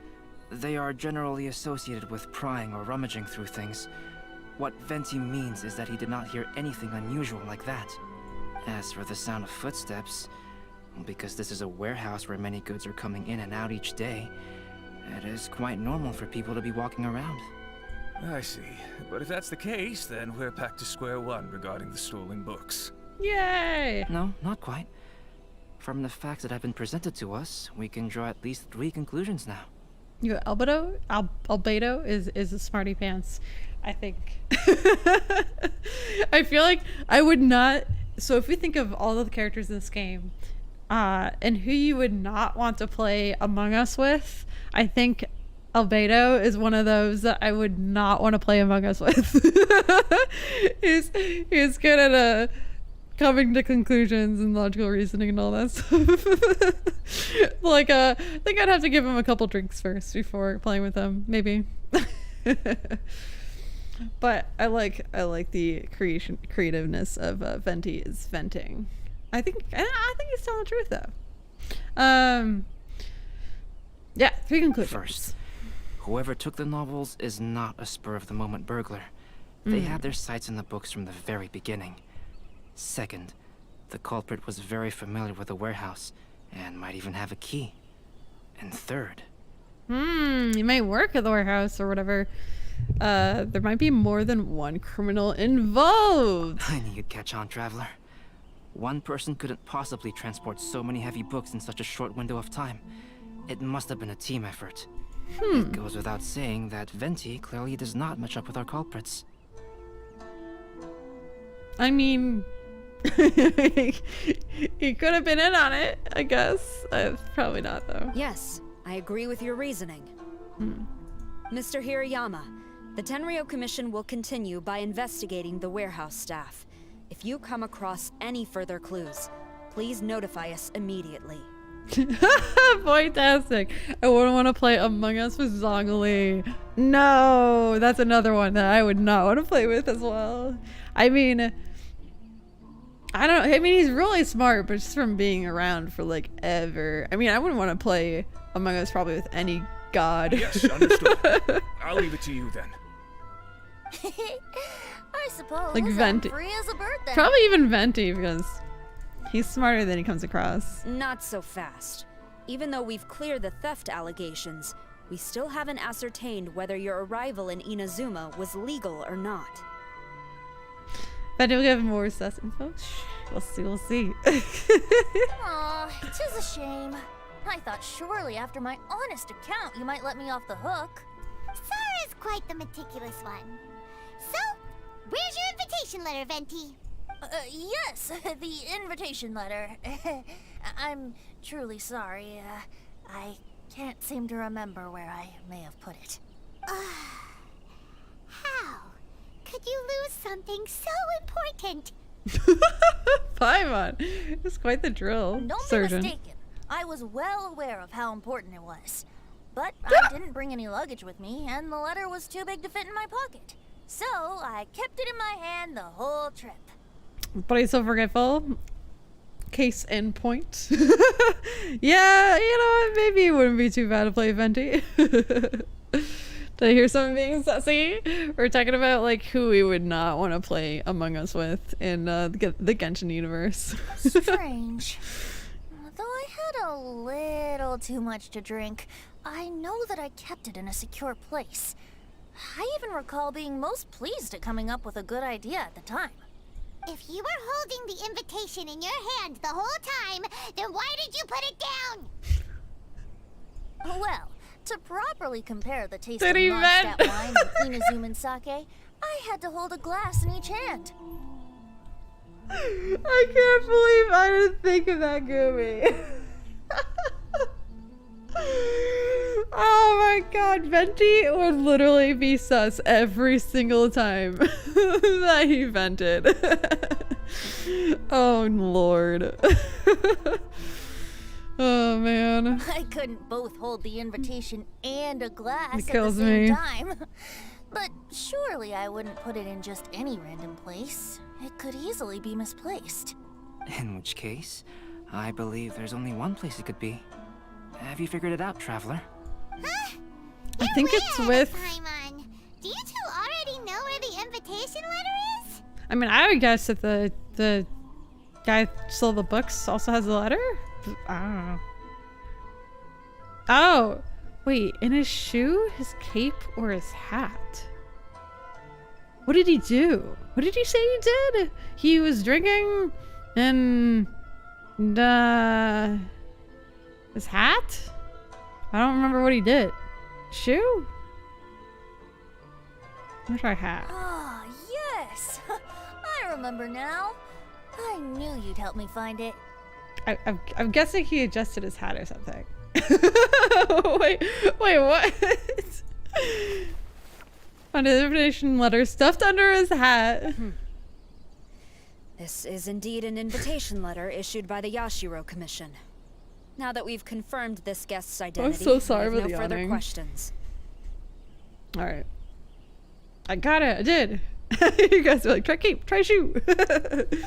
they are generally associated with prying or rummaging through things. What Venti means is that he did not hear anything unusual like that. As for the sound of footsteps, because this is a warehouse where many goods are coming in and out each day, it is quite normal for people to be walking around. I see. But if that's the case, then we're back to square one regarding the stolen books. Yay! No, not quite. From the facts that have been presented to us, we can draw at least 3 conclusions now. You Albedo is a smarty pants, I think. I feel like I would not. So if we think of all of the characters in this game, and who you would not want to play Among Us with, I think Albedo is one of those that I would not want to play Among Us with. he's good at coming to conclusions and logical reasoning and all that stuff. Like, I think I'd have to give him a couple drinks first before playing with him, maybe. But I like the creativeness of Venti is venting. I think he's telling the truth though. Yeah, 3 conclusions. First, whoever took the novels is not a spur-of-the-moment burglar. They had their sights on the books from the very beginning. Second, the culprit was very familiar with the warehouse and might even have a key. And third... He might work at the warehouse or whatever. There might be more than one criminal involved. I knew you'd catch on, Traveler. One person couldn't possibly transport so many heavy books in such a short window of time. It must have been a team effort. It goes without saying that Venti clearly does not match up with our culprits. I mean, he could have been in on it, I guess. Probably not, though. Yes, I agree with your reasoning. Mr. Hirayama, the Tenryou Commission will continue by investigating the warehouse staff. If you come across any further clues, please notify us immediately. Fantastic. I wouldn't want to play Among Us with Zhongli. No, that's another one that I would not want to play with as well. I mean, he's really smart, but just from being around for like ever. I mean, I wouldn't want to play Among Us probably with any god. Yes, understood. I'll leave it to you then. I suppose Like I'm Venti. free as a bird then. Probably even Venti, because he's smarter than he comes across. Not so fast. Even though we've cleared the theft allegations, we still haven't ascertained whether your arrival in Inazuma was legal or not. But we'll give more sus info. We'll see, we'll see. Aw, 'tis a shame. I thought surely after my honest account you might let me off the hook. Sara's quite the meticulous one. So, where's your invitation letter, Venti? Yes, the invitation letter. I'm truly sorry. I can't seem to remember where I may have put it. How could you lose something so important? Paimon, it's quite the drill. Don't Surgeon. be mistaken. I was well aware of how important it was. But I didn't bring any luggage with me, and the letter was too big to fit in my pocket. So I kept it in my hand the whole trip. But he's so forgetful. Case in point. Yeah, you know what? Maybe it wouldn't be too bad to play Venti. Did I hear someone being sassy? We're talking about like who we would not want to play Among Us with in the Genshin universe. Strange. Though I had a little too much to drink, I know that I kept it in a secure place. I even recall being most pleased at coming up with a good idea at the time. If you were holding the invitation in your hand the whole time, then why did you put it down? Well, to properly compare the taste Did of he Mondstadt vent? wine and Inazuman sake, I had to hold a glass in each hand. I can't believe I didn't think of that, Gumi. Oh my god, Venti would literally be sus every single time that he vented. Oh lord. Oh man. I couldn't both hold the invitation and a glass It at the kills same me. time. But surely I wouldn't put it in just any random place. It could easily be misplaced. In which case, I believe there's only one place it could be. Have you figured it out, Traveler? I think it's with... Paimon, do you two already know where the invitation letter is? I mean, I would guess that the guy who sold the books also has a letter? I don't know. Oh! Wait, in his shoe, his cape, or his hat? What did he do? What did he say he did? He was drinking and his hat? I don't remember what he did. Shoe? Where's our hat? Ah, yes! I remember now. I knew you'd help me find it. I'm guessing he adjusted his hat or something. wait, what? Found an invitation letter stuffed under his hat. This is indeed an invitation letter issued by the Yashiro Commission. Now that we've confirmed this guest's identity, so sorry I have for no the further yawning. questions. Alright. I got it, I did. You guys are like, try cape, try shoe.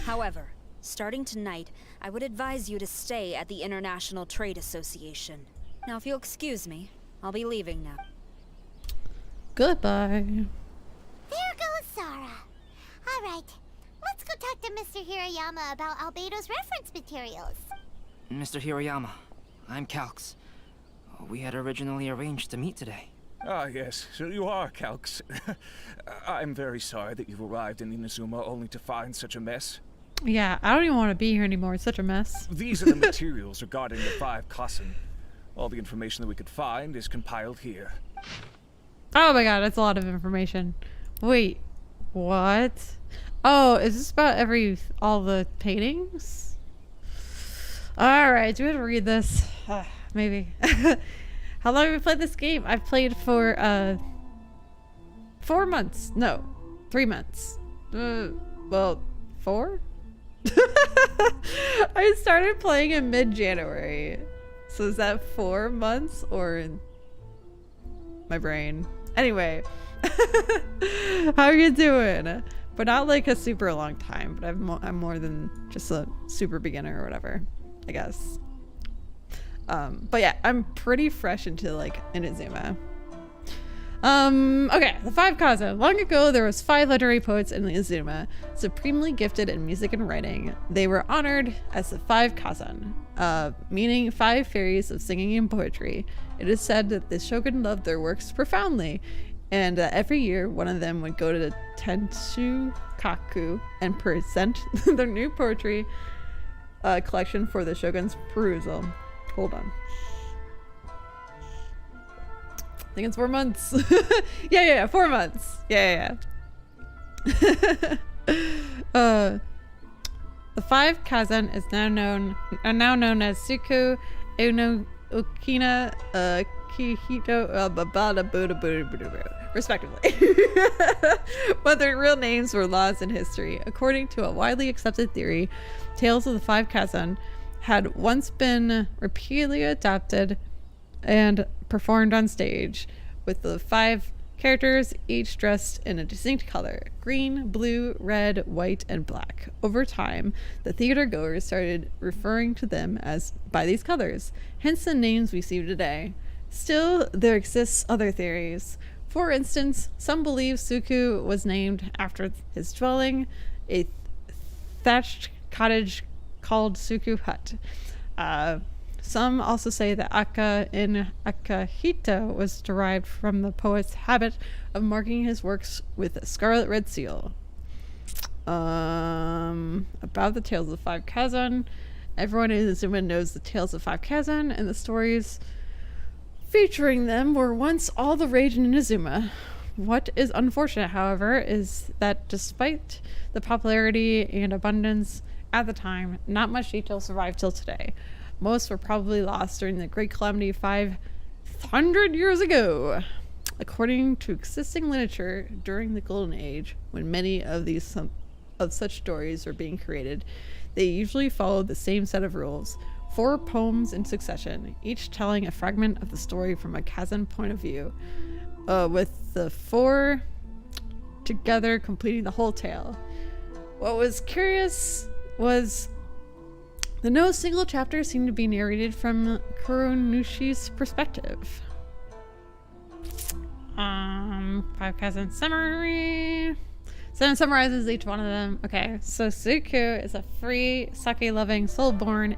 However, starting tonight, I would advise you to stay at the International Trade Association. Now, if you'll excuse me, I'll be leaving now. Goodbye. There goes Sara. Alright, let's go talk to Mr. Hirayama about Albedo's reference materials. Mr. Hiroyama, I'm Calx. We had originally arranged to meet today. Ah, yes, so you are Calx. I'm very sorry that you've arrived in Inazuma only to find such a mess. Yeah, I don't even want to be here anymore. It's such a mess. These are the materials regarding the 5 Kassen. All the information that we could find is compiled here. Oh my god, that's a lot of information. Wait, what? Oh, is this about all the paintings? Alright, do we have to read this? Maybe. How long have we played this game? I've played for 4 months. No, 3 months. Well, 4? I started playing in mid-January. So is that 4 months or in my brain? Anyway, how are you doing? But not like a super long time, but I'm more than just a super beginner or whatever, I guess. But yeah, I'm pretty fresh into like Inazuma. Okay, the 5 Kaza. Long ago, there was 5 literary poets in Inazuma, supremely gifted in music and writing. They were honored as the 5 Kazan, meaning 5 fairies of singing and poetry. It is said that the shogun loved their works profoundly, And every year, one of them would go to the Kaku and present their new poetry collection for the shogun's perusal. Hold on. I think it's 4 months. yeah, 4 months. Yeah. The 5 kazan is now known as Suku, Uno, Okina, Kihito, respectively. But their real names were lost in history. According to a widely accepted theory, Tales of the 5 Kazan had once been repeatedly adapted and performed on stage, with the 5 characters each dressed in a distinct color: green, blue, red, white, and black. Over time, the theater goers started referring to them as by these colors, hence the names we see today. Still, there exists other theories. For instance, some believe Suku was named after his dwelling, a thatched cottage called Suku Hut. Some also say that Aka in Akahito was derived from the poet's habit of marking his works with a scarlet red seal. About the Tales of the 5 Kazan. Everyone in Inazuma knows the Tales of 5 Kazan, and the stories featuring them were once all the rage in Inazuma. What is unfortunate, however, is that despite the popularity and abundance at the time, not much detail survived till today. Most were probably lost during the Great Calamity 500 years ago. According to existing literature during the Golden Age, when many of such stories were being created, they usually followed the same set of rules: 4 poems in succession, each telling a fragment of the story from a Kazan point of view, with the 4 together completing the whole tale. What was curious was that no single chapter seemed to be narrated from Kuronushi's perspective. 5 Kazan summary. So it summarizes each one of them. Okay, so Suku is a free, sake-loving soul born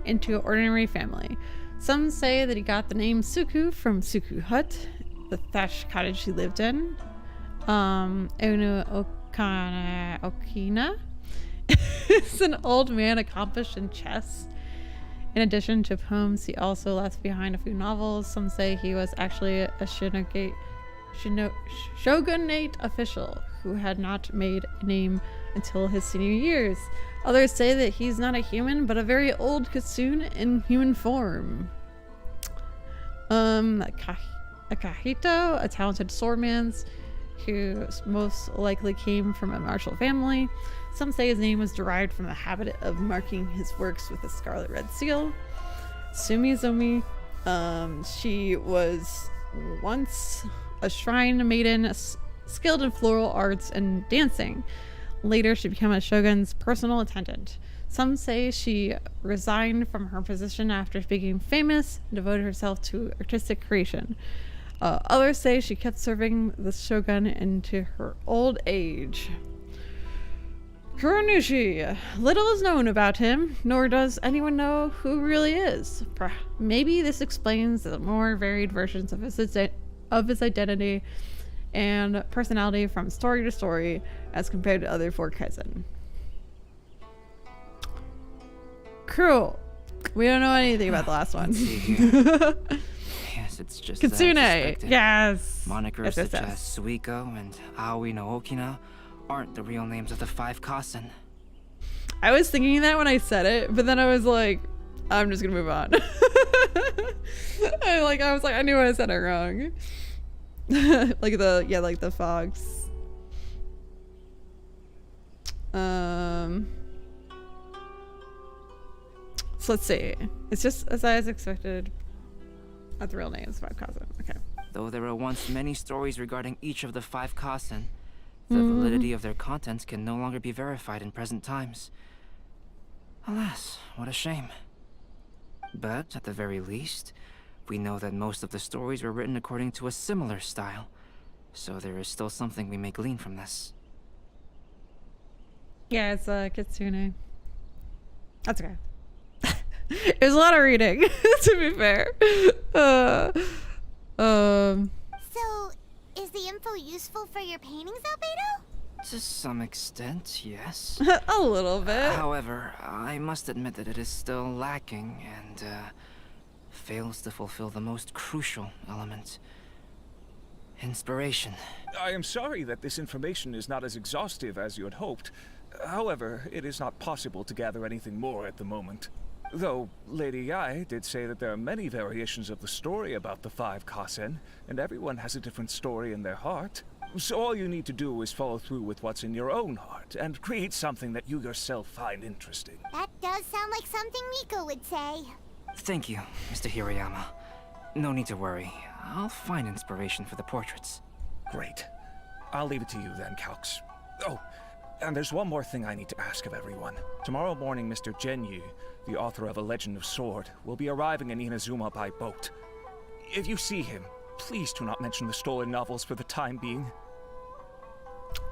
into an ordinary family. Some say that he got the name Suku from Suku Hut, the thatched cottage he lived in. Onu Okina is an old man accomplished in chess. In addition to poems, he also left behind a few novels. Some say he was actually a shogunate official who had not made a name until his senior years. Others say that he's not a human, but a very old kitsune in human form. Akahito, a talented swordman who most likely came from a martial family. Some say his name was derived from the habit of marking his works with a scarlet red seal. Sumizomi, she was once a shrine maiden skilled in floral arts and dancing. Later, she became a shogun's personal attendant. Some say she resigned from her position after becoming famous and devoted herself to artistic creation. Others say she kept serving the shogun into her old age. Kuronushi. Little is known about him, nor does anyone know who he really is. Maybe this explains the more varied versions of his identity and personality from story to story as compared to other 4 Kaizen. Cool. We don't know anything about the last one. Yes, it's just Kitsune. Suspected. Yes. Monikers Yes. such as Suiko and Aoi no Okina aren't the real names of the 5 Kasen. I was thinking that when I said it, but then I was like, I'm just gonna move on. I was like, I knew I said it wrong. like the fogs. So let's see. It's just as I was expected. Not the real names, 5 Kasen. Okay. Though there were once many stories regarding each of the 5 Kasen, the validity of their contents can no longer be verified in present times. Alas, what a shame. But at the very least, we know that most of the stories were written according to a similar style, so there is still something we may glean from this. Yeah, it's Kitsune. That's okay. It was a lot of reading, to be fair. So, Is the info useful for your paintings, Albedo? To some extent, yes. A little bit. However, I must admit that it is still lacking and fails to fulfill the most crucial element. Inspiration. I am sorry that this information is not as exhaustive as you had hoped. However, it is not possible to gather anything more at the moment. Though, Lady Yae did say that there are many variations of the story about the 5 Kasen, and everyone has a different story in their heart. So all you need to do is follow through with what's in your own heart, and create something that you yourself find interesting. That does sound like something Miko would say. Thank you, Mr. Hiroyama. No need to worry. I'll find inspiration for the portraits. Great. I'll leave it to you then, Calx. Oh, and there's one more thing I need to ask of everyone. Tomorrow morning, Mr. Genyu, the author of A Legend of Sword, will be arriving in Inazuma by boat. If you see him, please do not mention the stolen novels for the time being.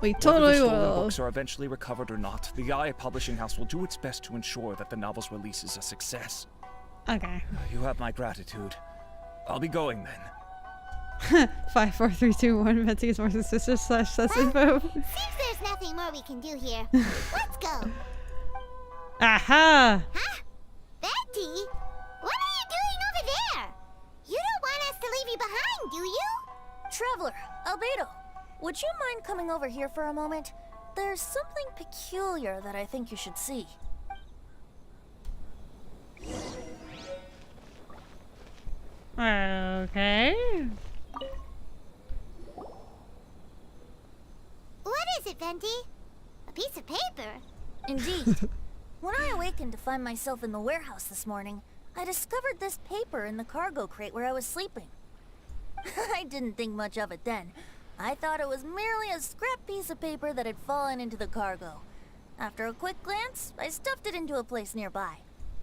We Whether totally the stolen will. books are eventually recovered or not, the Yae Publishing House will do its best to ensure that the novel's release is a success. Okay. You have my gratitude. I'll be going then. 5, 4, 3, 2, 1. Betsy is more suspicious / sus info. Seems there's nothing more we can do here. Let's go. Aha! Huh? Betty? What are you doing over there? You don't want us to leave you behind, do you? Traveler, Albedo, would you mind coming over here for a moment? There's something peculiar that I think you should see. Okay. What is it, Venti? A piece of paper? Indeed. When I awakened to find myself in the warehouse this morning, I discovered this paper in the cargo crate where I was sleeping. I didn't think much of it then. I thought it was merely a scrap piece of paper that had fallen into the cargo. After a quick glance, I stuffed it into a place nearby.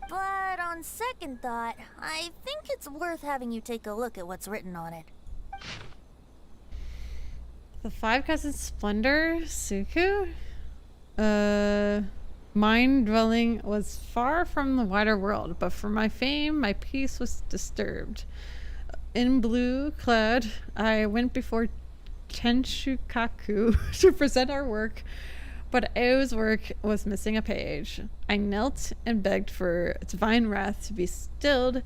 But on second thought, I think it's worth having you take a look at what's written on it. The 5 Cousins Splendor, Suku? Mind dwelling was far from the wider world, but for my fame, my peace was disturbed. In blue clad, I went before Tenshukaku to present our work, but Ao's work was missing a page. I knelt and begged for divine wrath to be stilled,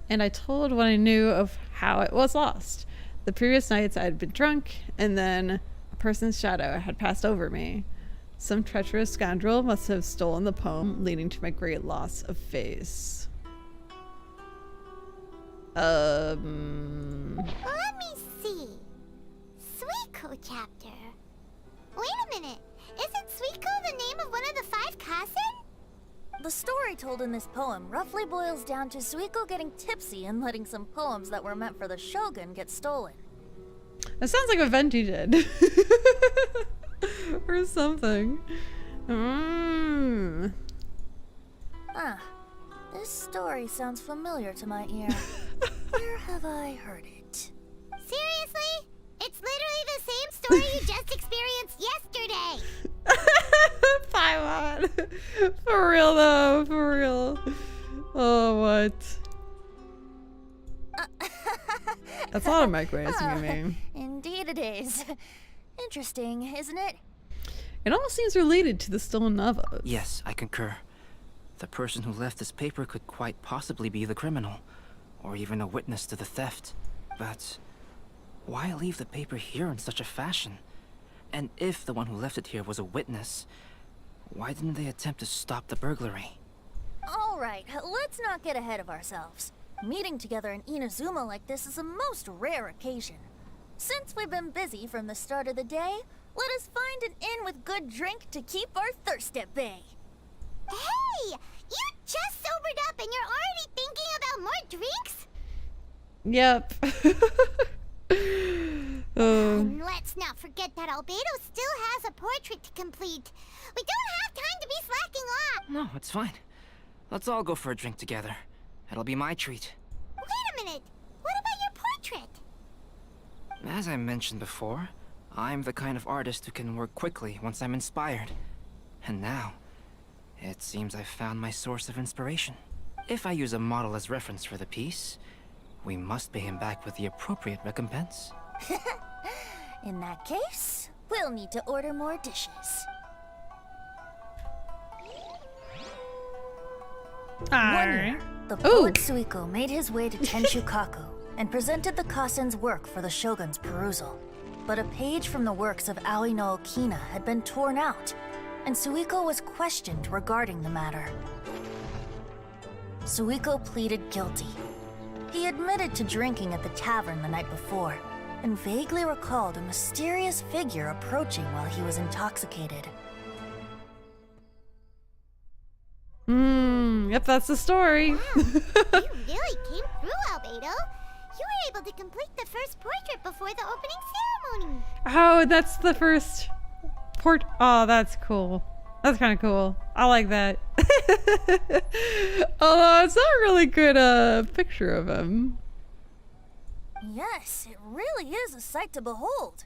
and I told what I knew of how it was lost. The previous nights I had been drunk, and then a person's shadow had passed over me. Some treacherous scoundrel must have stolen the poem, leading to my great loss of face. Let me see. Suiko chapter. Wait a minute. Isn't Suiko the name of one of the 5 Kasen? The story told in this poem roughly boils down to Suiko getting tipsy and letting some poems that were meant for the shogun get stolen. That sounds like a Venti did. Or something. Ah, this story sounds familiar to my ear. Where have I heard it? Seriously? It's literally the same story you just experienced yesterday. Paimon. For real though, for real. Oh, what? That's a lot of microwaves, you mean. Indeed it is. Interesting, isn't it? It all seems related to the stolen novels. Yes, I concur. The person who left this paper could quite possibly be the criminal, or even a witness to the theft. But why leave the paper here in such a fashion? And if the one who left it here was a witness, why didn't they attempt to stop the burglary? Alright, let's not get ahead of ourselves. Meeting together in Inazuma like this is a most rare occasion. Since we've been busy from the start of the day, let us find an inn with good drink to keep our thirst at bay. Hey! You just sobered up and you're already thinking about more drinks? Yep. And let's not forget that Albedo still has a portrait to complete. We don't have time to be slacking off. No, it's fine. Let's all go for a drink together. It'll be my treat. Wait a minute. What about your portrait? As I mentioned before, I'm the kind of artist who can work quickly once I'm inspired. And now, it seems I've found my source of inspiration. If I use a model as reference for the piece, we must pay him back with the appropriate recompense. In that case, we'll need to order more dishes. One year, the poet Suiko made his way to Tenshukaku and presented the Kasen's work for the shogun's perusal. But a page from the works of Aoi no Okina had been torn out, and Suiko was questioned regarding the matter. Suiko pleaded guilty. He admitted to drinking at the tavern the night before, and vaguely recalled a mysterious figure approaching while he was intoxicated. Yep, that's the story. Wow, you really came through, Albedo. You were able to complete the first portrait before the opening ceremony. Oh, that's the first port. Oh, that's cool. That's kind of cool. I like that. Although it's not a really good picture of him. Yes, it really is a sight to behold.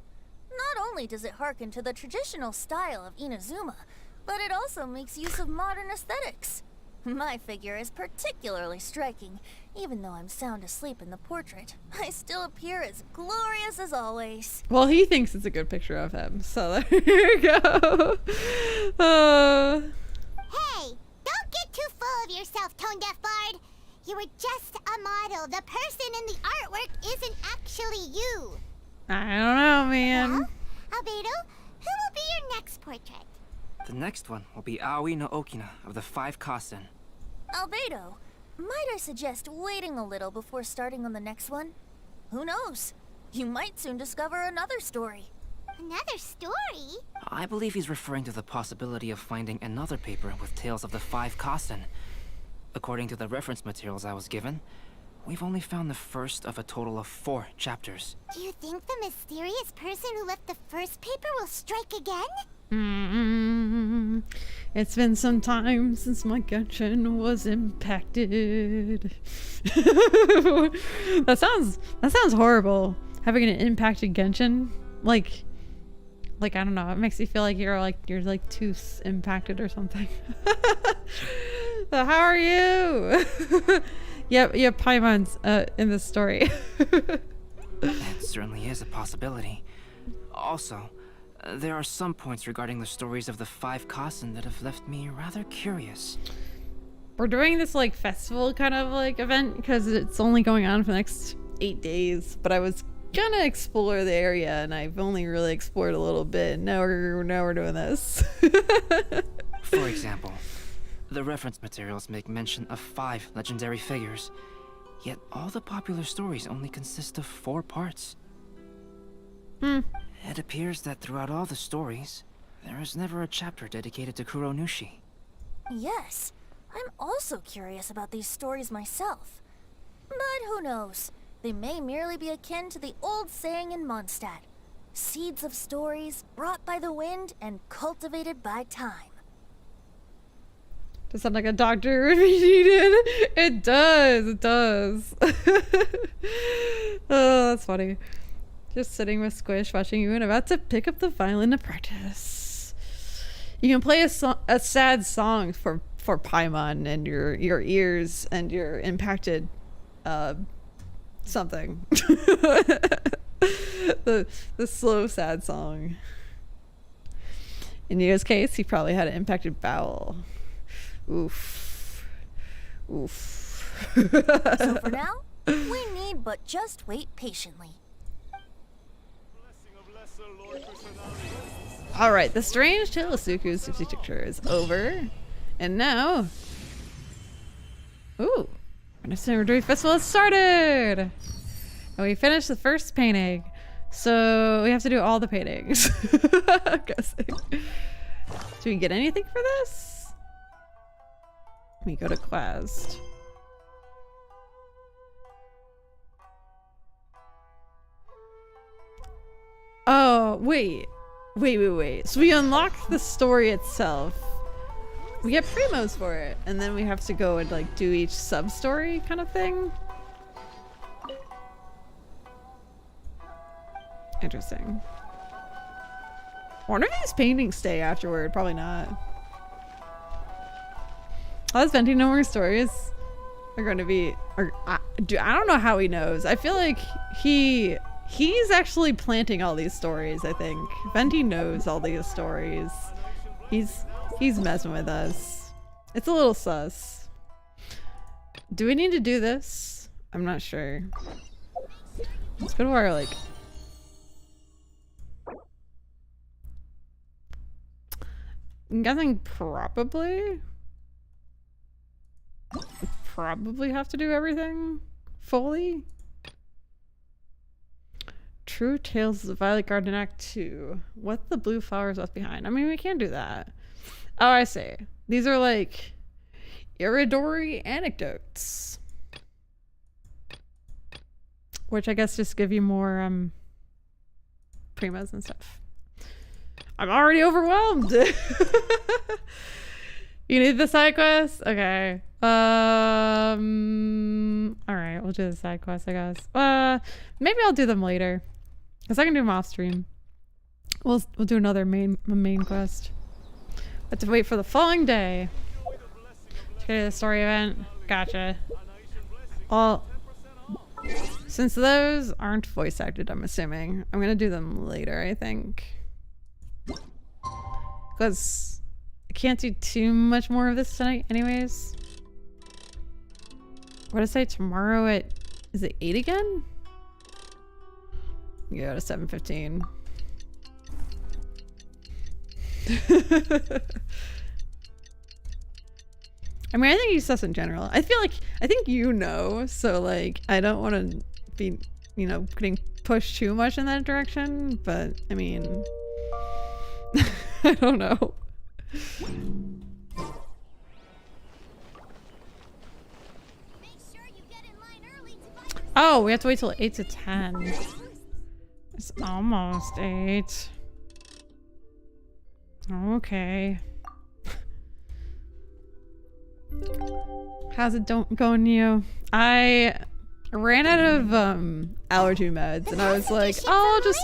Not only does it harken to the traditional style of Inazuma, but it also makes use of modern aesthetics. My figure is particularly striking. Even though I'm sound asleep in the portrait, I still appear as glorious as always. Well, he thinks it's a good picture of him, so there you go. Hey, don't get too full of yourself, Tone Deaf Bard. You were just a model. The person in the artwork isn't actually you. I don't know, man. Well, Albedo, who will be your next portrait? The next one will be Aoi no Okina of the 5 Kasen. Albedo, might I suggest waiting a little before starting on the next one? Who knows? You might soon discover another story. Another story? I believe he's referring to the possibility of finding another paper with tales of the 5 Kasen. According to the reference materials I was given, we've only found the first of a total of 4 chapters. Do you think the mysterious person who left the first paper will strike again? It's been some time since my Genshin was impacted. That sounds horrible. Having an impacted Genshin, like I don't know. It makes you feel like you're too impacted or something. How are you? Yep, Paimon's in this story. It certainly is a possibility. Also, there are some points regarding the stories of the 5 Kasen that have left me rather curious. We're doing this festival kind of event because it's only going on for the next 8 days, but I was gonna explore the area and I've only really explored a little bit. Now we're doing this. For example, the reference materials make mention of 5 legendary figures, yet all the popular stories only consist of 4 parts. It appears that throughout all the stories, there is never a chapter dedicated to Kuronushi. Yes, I'm also curious about these stories myself. But who knows? They may merely be akin to the old saying in Mondstadt. Seeds of stories brought by the wind and cultivated by time. Does that sound like a doctor would be needed? It does. Oh, that's funny. Just sitting with Squish, watching you, and about to pick up the violin to practice. You can play a sad song for Paimon and your ears and your impacted something. the slow sad song. In Neo's case, he probably had an impacted bowel. Oof. So for now, we need but just wait patiently. Alright, the strange tale of Suku's 50 picture is over. And now... Ooh! Interrogating Festival has started! And we finished the first painting. So we have to do all the paintings. I'm guessing. Do we get anything for this? Let me go to Quest. Oh, wait. So we unlock the story itself. We get primos for it, and then we have to go and do each sub-story kind of thing. Interesting. I wonder if these paintings stay afterward. Probably not. All those venting no more stories are going to be... I don't know how he knows. I feel like he He's actually planting all these stories, I think. Venti knows all these stories. He's messing with us. It's a little sus. Do we need to do this? I'm not sure. Let's go to our, like... I'm guessing probably have to do everything fully. True Tales of the Violet Garden Act 2. What the blue flowers left behind. I mean, we can do that. Oh, I see. These are like Iridori anecdotes. Which I guess just give you more primas and stuff. I'm already overwhelmed. You need the side quest? Okay. Alright, we'll do the side quest, I guess. Maybe I'll do them later. Because I can do them off stream. We'll do another main quest. Have to wait for the following day. Okay, the story event. Gotcha. Well, since those aren't voice acted, I'm assuming. I'm gonna do them later, I think. Because I can't do too much more of this tonight anyways. What did I say? Tomorrow at... Is it 8 again? Yeah, to 7:15. I mean, I think he's sus in general. I think you know, so like, I don't want to be, you know, getting pushed too much in that direction, but I mean... I don't know. Oh, we have to wait till 8 to 10. It's almost 8. Okay. How's it going, you? I ran out of allergy meds, and I was like, I'll just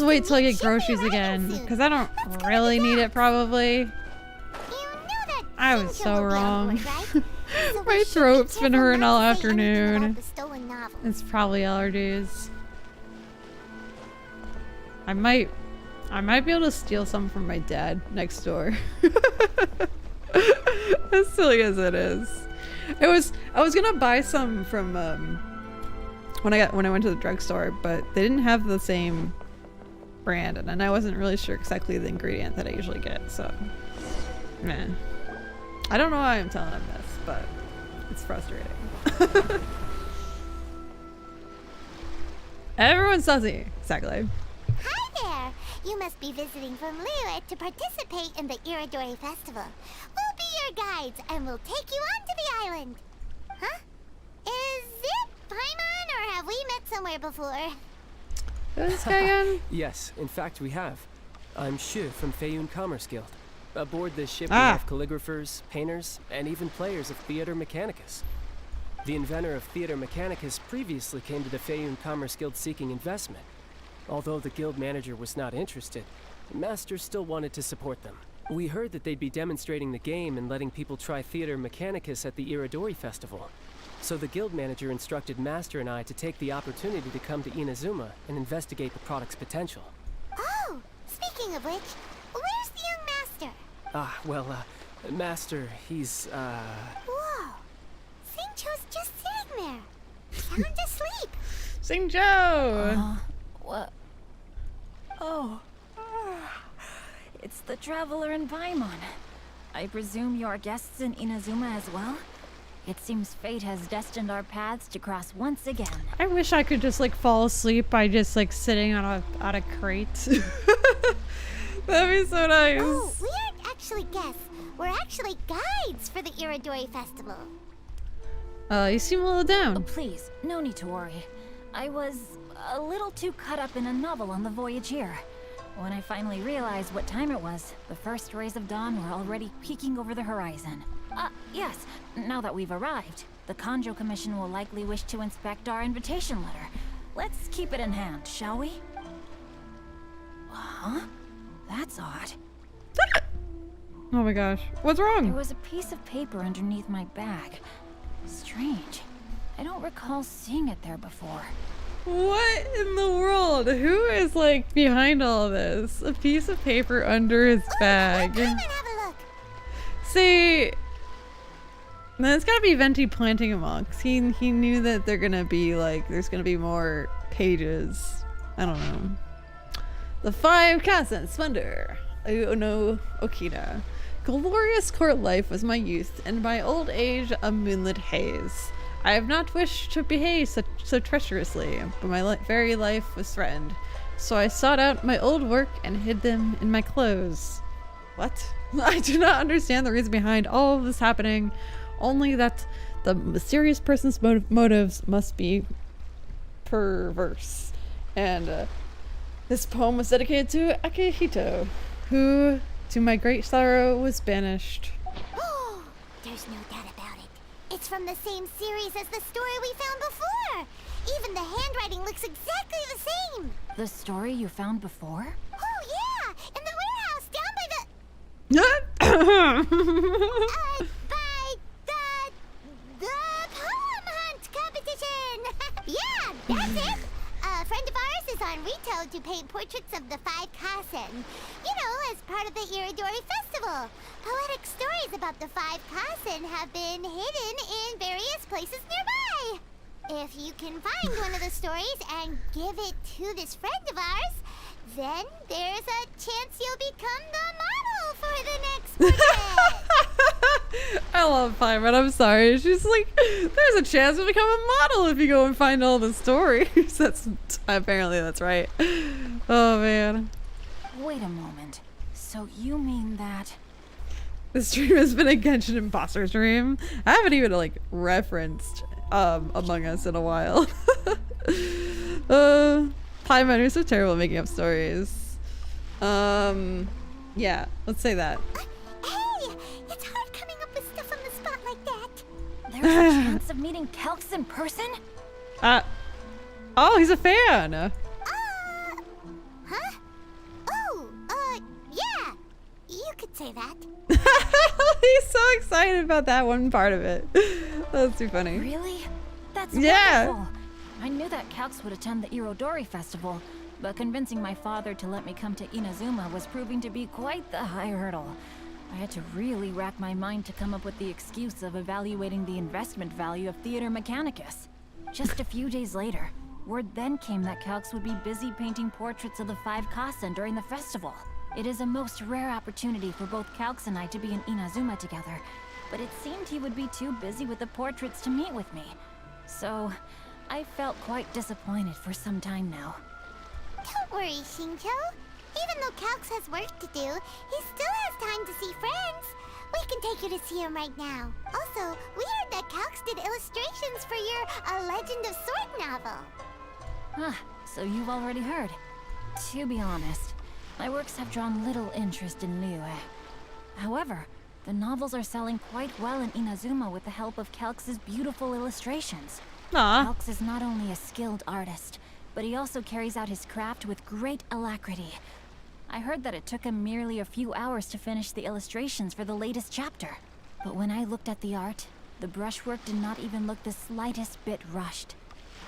wait till I get groceries again, because I don't really need it probably. I was so wrong. My throat's been hurting all afternoon. It's probably allergies. I might be able to steal some from my dad next door. As silly as it is. I was gonna buy some from when I went to the drugstore, but they didn't have the same brand, and I wasn't really sure exactly the ingredient that I usually get, so man. I don't know why I'm telling them this, but it's frustrating. Everyone's sussy. Exactly. Hi there! You must be visiting from Liyue to participate in the Iridori Festival. We'll be your guides, and we'll take you onto the island. Huh? Is it Paimon, or have we met somewhere before? Who's this guy again? Yes, in fact we have. I'm Shu from Feiyun Commerce Guild. Aboard this ship we have calligraphers, painters, and even players of Theater Mechanicus. The inventor of Theater Mechanicus previously came to the Feiyun Commerce Guild seeking investment. Although the guild manager was not interested, Master still wanted to support them. We heard that they'd be demonstrating the game and letting people try Theater Mechanicus at the Iridori Festival. So the guild manager instructed Master and I to take the opportunity to come to Inazuma and investigate the product's potential. Oh, speaking of which, where's the young master? Master, he's, Whoa! Xingqiu's just sitting there. Sound asleep. Xingqiu! What? Oh. It's the Traveler and Paimon. I presume you're guests in Inazuma as well? It seems fate has destined our paths to cross once again. I wish I could just like fall asleep by just like sitting on a crate. That'd be so nice. Oh, we aren't actually guests. We're actually guides for the Iridori Festival. You seem a little down. Oh, please, no need to worry. I was a little too caught up in a novel on the voyage here. When I finally realized what time it was, the first rays of dawn were already peeking over the horizon. Yes, now that we've arrived, the Kanjo Commission will likely wish to inspect our invitation letter. Let's keep it in hand, shall we? Huh? That's odd. Oh my gosh. What's wrong? There was a piece of paper underneath my bag. Strange. I don't recall seeing it there before. What in the world? Who is like behind all this? A piece of paper under his bag. See, then it's gotta be Venti planting him all, because he knew that they're gonna be like, there's gonna be more pages. I don't know. The 5 constant splendor. No Okina. Glorious court life was my youth, and my old age a moonlit haze. I have not wished to behave so treacherously, but my very life was threatened. So I sought out my old work and hid them in my clothes. What? I do not understand the reason behind all of this happening, only that the mysterious person's motives must be perverse. And this poem was dedicated to Akihito, who, to my great sorrow, was banished. There's no doubt about it. It's from the same series as the story we found before. Even the handwriting looks exactly the same. The story you found before? Oh yeah, in the warehouse down by the poem hunt competition. Yeah, that's it. A friend of ours is on Rito to paint portraits of the 5 Kasen. You know, as part of the Iridori Festival. Poetic stories about the 5 Kasen have been hidden in various places nearby. If you can find one of the stories and give it to this friend of ours, then there's a chance you'll become the model for the next portrait. I love Paimon, I'm sorry. She's like, there's a chance to become a model if you go and find all the stories. Apparently that's right. Oh man. Wait a moment. So you mean that... This dream has been a Genshin imposter dream. I haven't even like referenced Among Us in a while. Paimon, you're so terrible at making up stories. Yeah, let's say that. Hey, it's hard coming up with stuff on the spot like that. There's a chance of meeting Calx in person? Oh, he's a fan. Huh? Oh, yeah. You could say that. He's so excited about that one part of it. That's too funny. Really? That's wonderful. I knew that Calx would attend the Irodori Festival, but convincing my father to let me come to Inazuma was proving to be quite the high hurdle. I had to really rack my mind to come up with the excuse of evaluating the investment value of Theater Mechanicus. Just a few days later, word then came that Calx would be busy painting portraits of the 5 Kasen during the festival. It is a most rare opportunity for both Calx and I to be in Inazuma together, but it seemed he would be too busy with the portraits to meet with me. So, I felt quite disappointed for some time now. Don't worry, Shinjo. Even though Calx has work to do, he still has time to see friends. We can take you to see him right now. Also, we heard that Calx did illustrations for your A Legend of Sword novel. So you've already heard. To be honest, my works have drawn little interest in Liyue. However, the novels are selling quite well in Inazuma with the help of Calx's beautiful illustrations. Calx is not only a skilled artist, but he also carries out his craft with great alacrity. I heard that it took him merely a few hours to finish the illustrations for the latest chapter. But when I looked at the art, the brushwork did not even look the slightest bit rushed.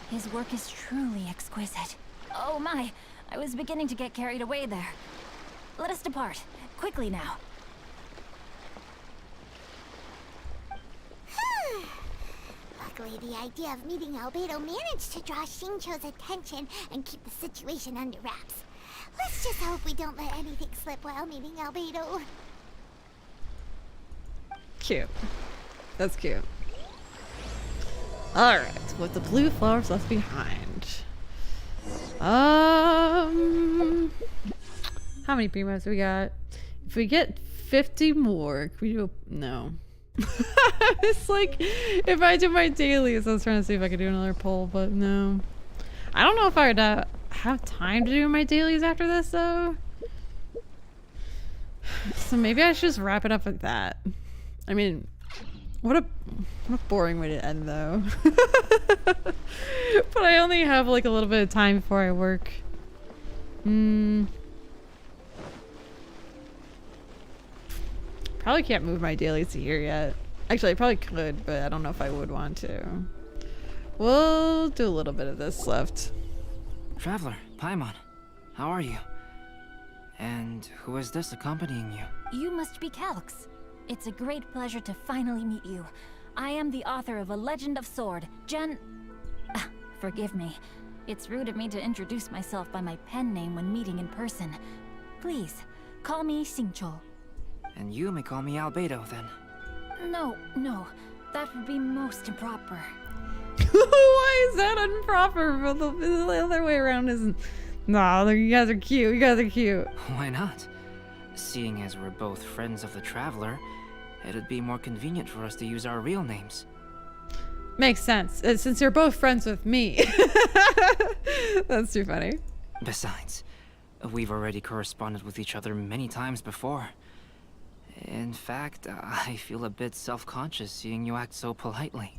His work is truly exquisite. Oh my, I was beginning to get carried away there. Let us depart, quickly now. Luckily, the idea of meeting Albedo managed to draw Shincho's attention and keep the situation under wraps. Let's just hope we don't let anything slip while meeting Albedo. Cute. That's cute. Alright, with the blue flowers left behind. How many primos we got? If we get 50 more, can we do a... No. It's like, if I do my dailies, I was trying to see if I could do another poll, but no. I don't know if I would have time to do my dailies after this, though. So maybe I should just wrap it up like that. I mean, what a boring way to end, though. But I only have like a little bit of time before I work. Probably can't move my dailies to here yet. Actually, I probably could, but I don't know if I would want to. We'll do a little bit of this left. Traveler, Paimon, how are you? And who is this accompanying you? You must be Calx. It's a great pleasure to finally meet you. I am the author of A Legend of Sword, forgive me. It's rude of me to introduce myself by my pen name when meeting in person. Please, call me Xingqiu. And you may call me Albedo, then. No, that would be most improper. Why is that improper? But the other way around isn't. Nah, you guys are cute. You guys are cute. Why not? Seeing as we're both friends of the Traveler, it'd be more convenient for us to use our real names. Makes sense, since you're both friends with me. That's too funny. Besides, we've already corresponded with each other many times before. In fact, I feel a bit self-conscious seeing you act so politely.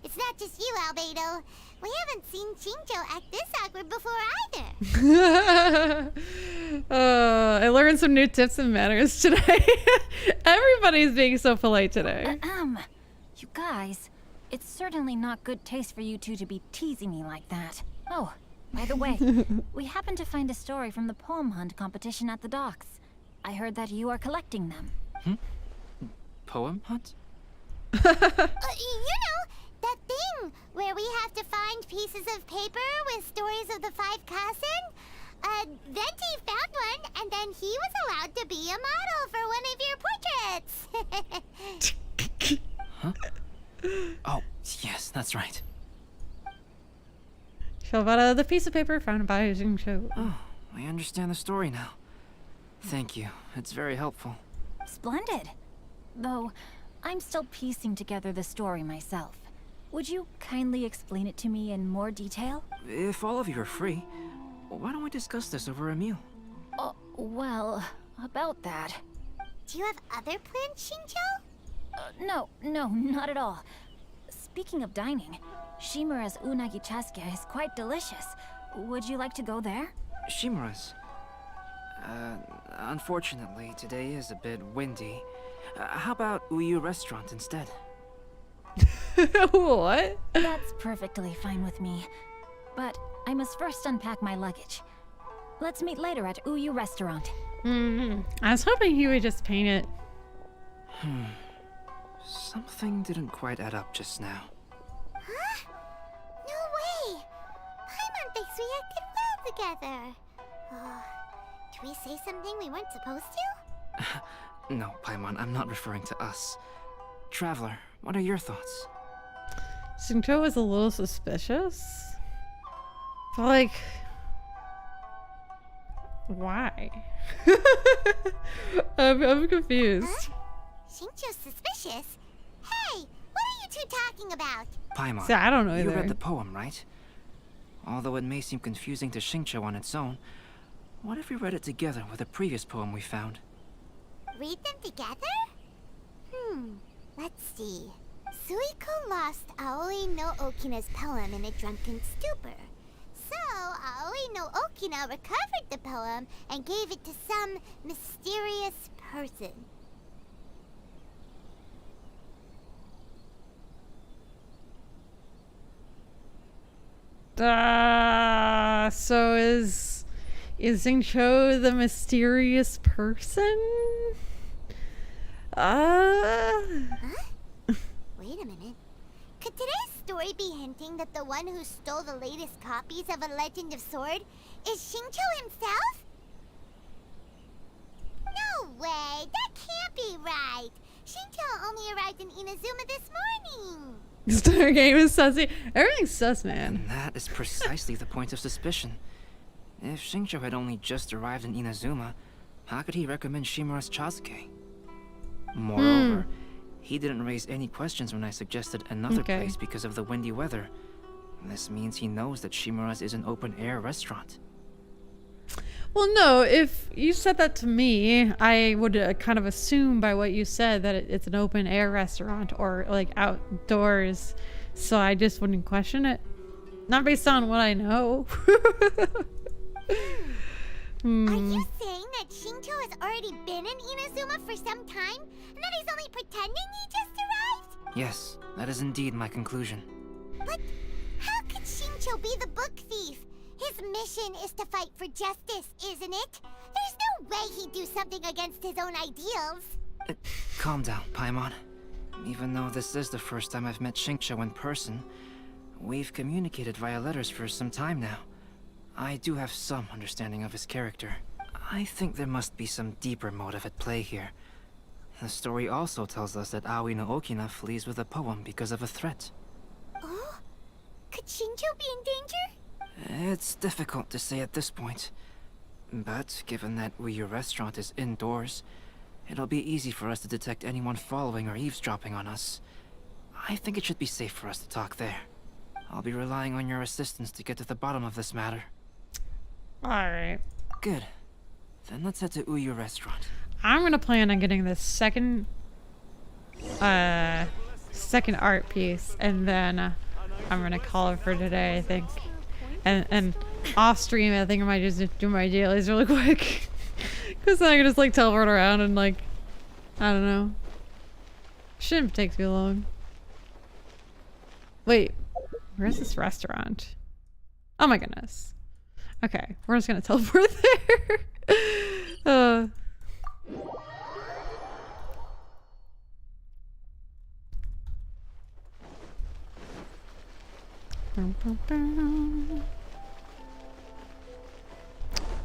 It's not just you, Albedo. We haven't seen Xingqiu act this awkward before either. I learned some new tips and manners today. Everybody's being so polite today. You guys, it's certainly not good taste for you two to be teasing me like that. Oh, by the way, we happened to find a story from the poem hunt competition at the docks. I heard that you are collecting them. Poem hunt? You know, that thing where we have to find pieces of paper with stories of the 5 Kasen. Venti found one, and then he was allowed to be a model for one of your portraits. Huh? Oh, yes, that's right. Show about the piece of paper found by Xingqiu. Oh, I understand the story now. Thank you. It's very helpful. Splendid. Though, I'm still piecing together the story myself. Would you kindly explain it to me in more detail? If all of you are free, why don't we discuss this over a meal? Well, about that. Do you have other plans, Xingqiu? No, not at all. Speaking of dining, Shimura's unagi chasuke is quite delicious. Would you like to go there? Shimura's? Unfortunately, today is a bit windy. How about Uyu Restaurant instead? What? That's perfectly fine with me. But I must first unpack my luggage. Let's meet later at Uyu Restaurant. I was hoping he would just paint it. Something didn't quite add up just now. Huh? No way! Paimon thinks we acted well together. Did we say something we weren't supposed to? No, Paimon, I'm not referring to us. Traveler, what are your thoughts? Xingqiu was a little suspicious. But like, why? I'm confused. Huh? Xingqiu's suspicious? Hey, what are you two talking about? Paimon, See, I don't know you either. read the poem, right? Although it may seem confusing to Xingqiu on its own, what if we read it together with a previous poem we found? Read them together? Let's see. Suiko lost Aoi no Okina's poem in a drunken stupor. So, Aoi no Okina recovered the poem and gave it to some mysterious person. So is Xingqiu the mysterious person? Huh? Wait a minute. Could today's story be hinting that the one who stole the latest copies of A Legend of Sword is Xingqiu himself? No way! That can't be right! Xingqiu only arrived in Inazuma this morning! Star game is sussy. Everything's sus, man. And that is precisely the point of suspicion. If Xingqiu had only just arrived in Inazuma, how could he recommend Shimura's Chasuke? Moreover, he didn't raise any questions when I suggested another place because of the windy weather. This means he knows that Shimura's is an open-air restaurant. Well, no, if you said that to me, I would kind of assume by what you said that it's an open-air restaurant or like outdoors, so I just wouldn't question it. Not based on what I know. Are you saying that Xingqiu has already been in Inazuma for some time, and that he's only pretending he just arrived? Yes, that is indeed my conclusion. But how could Xingqiu be the book thief? His mission is to fight for justice, isn't it? There's no way he'd do something against his own ideals. Calm down, Paimon. Even though this is the first time I've met Xingqiu in person, we've communicated via letters for some time now. I do have some understanding of his character. I think there must be some deeper motive at play here. The story also tells us that Aoi no Okina flees with a poem because of a threat. Oh? Could Xingqiu be in danger? It's difficult to say at this point. But given that Uyu Restaurant is indoors, it'll be easy for us to detect anyone following or eavesdropping on us. I think it should be safe for us to talk there. I'll be relying on your assistance to get to the bottom of this matter. Alright. Good. Then let's head to Uyu Restaurant. I'm gonna plan on getting this second art piece, and then I'm gonna call it for today, I think. And off stream, I think I might just do my dailies really quick. Because then I can just like teleport around and like, I don't know. Shouldn't take too long. Wait, where's this restaurant? Oh my goodness. Okay, we're just gonna teleport there.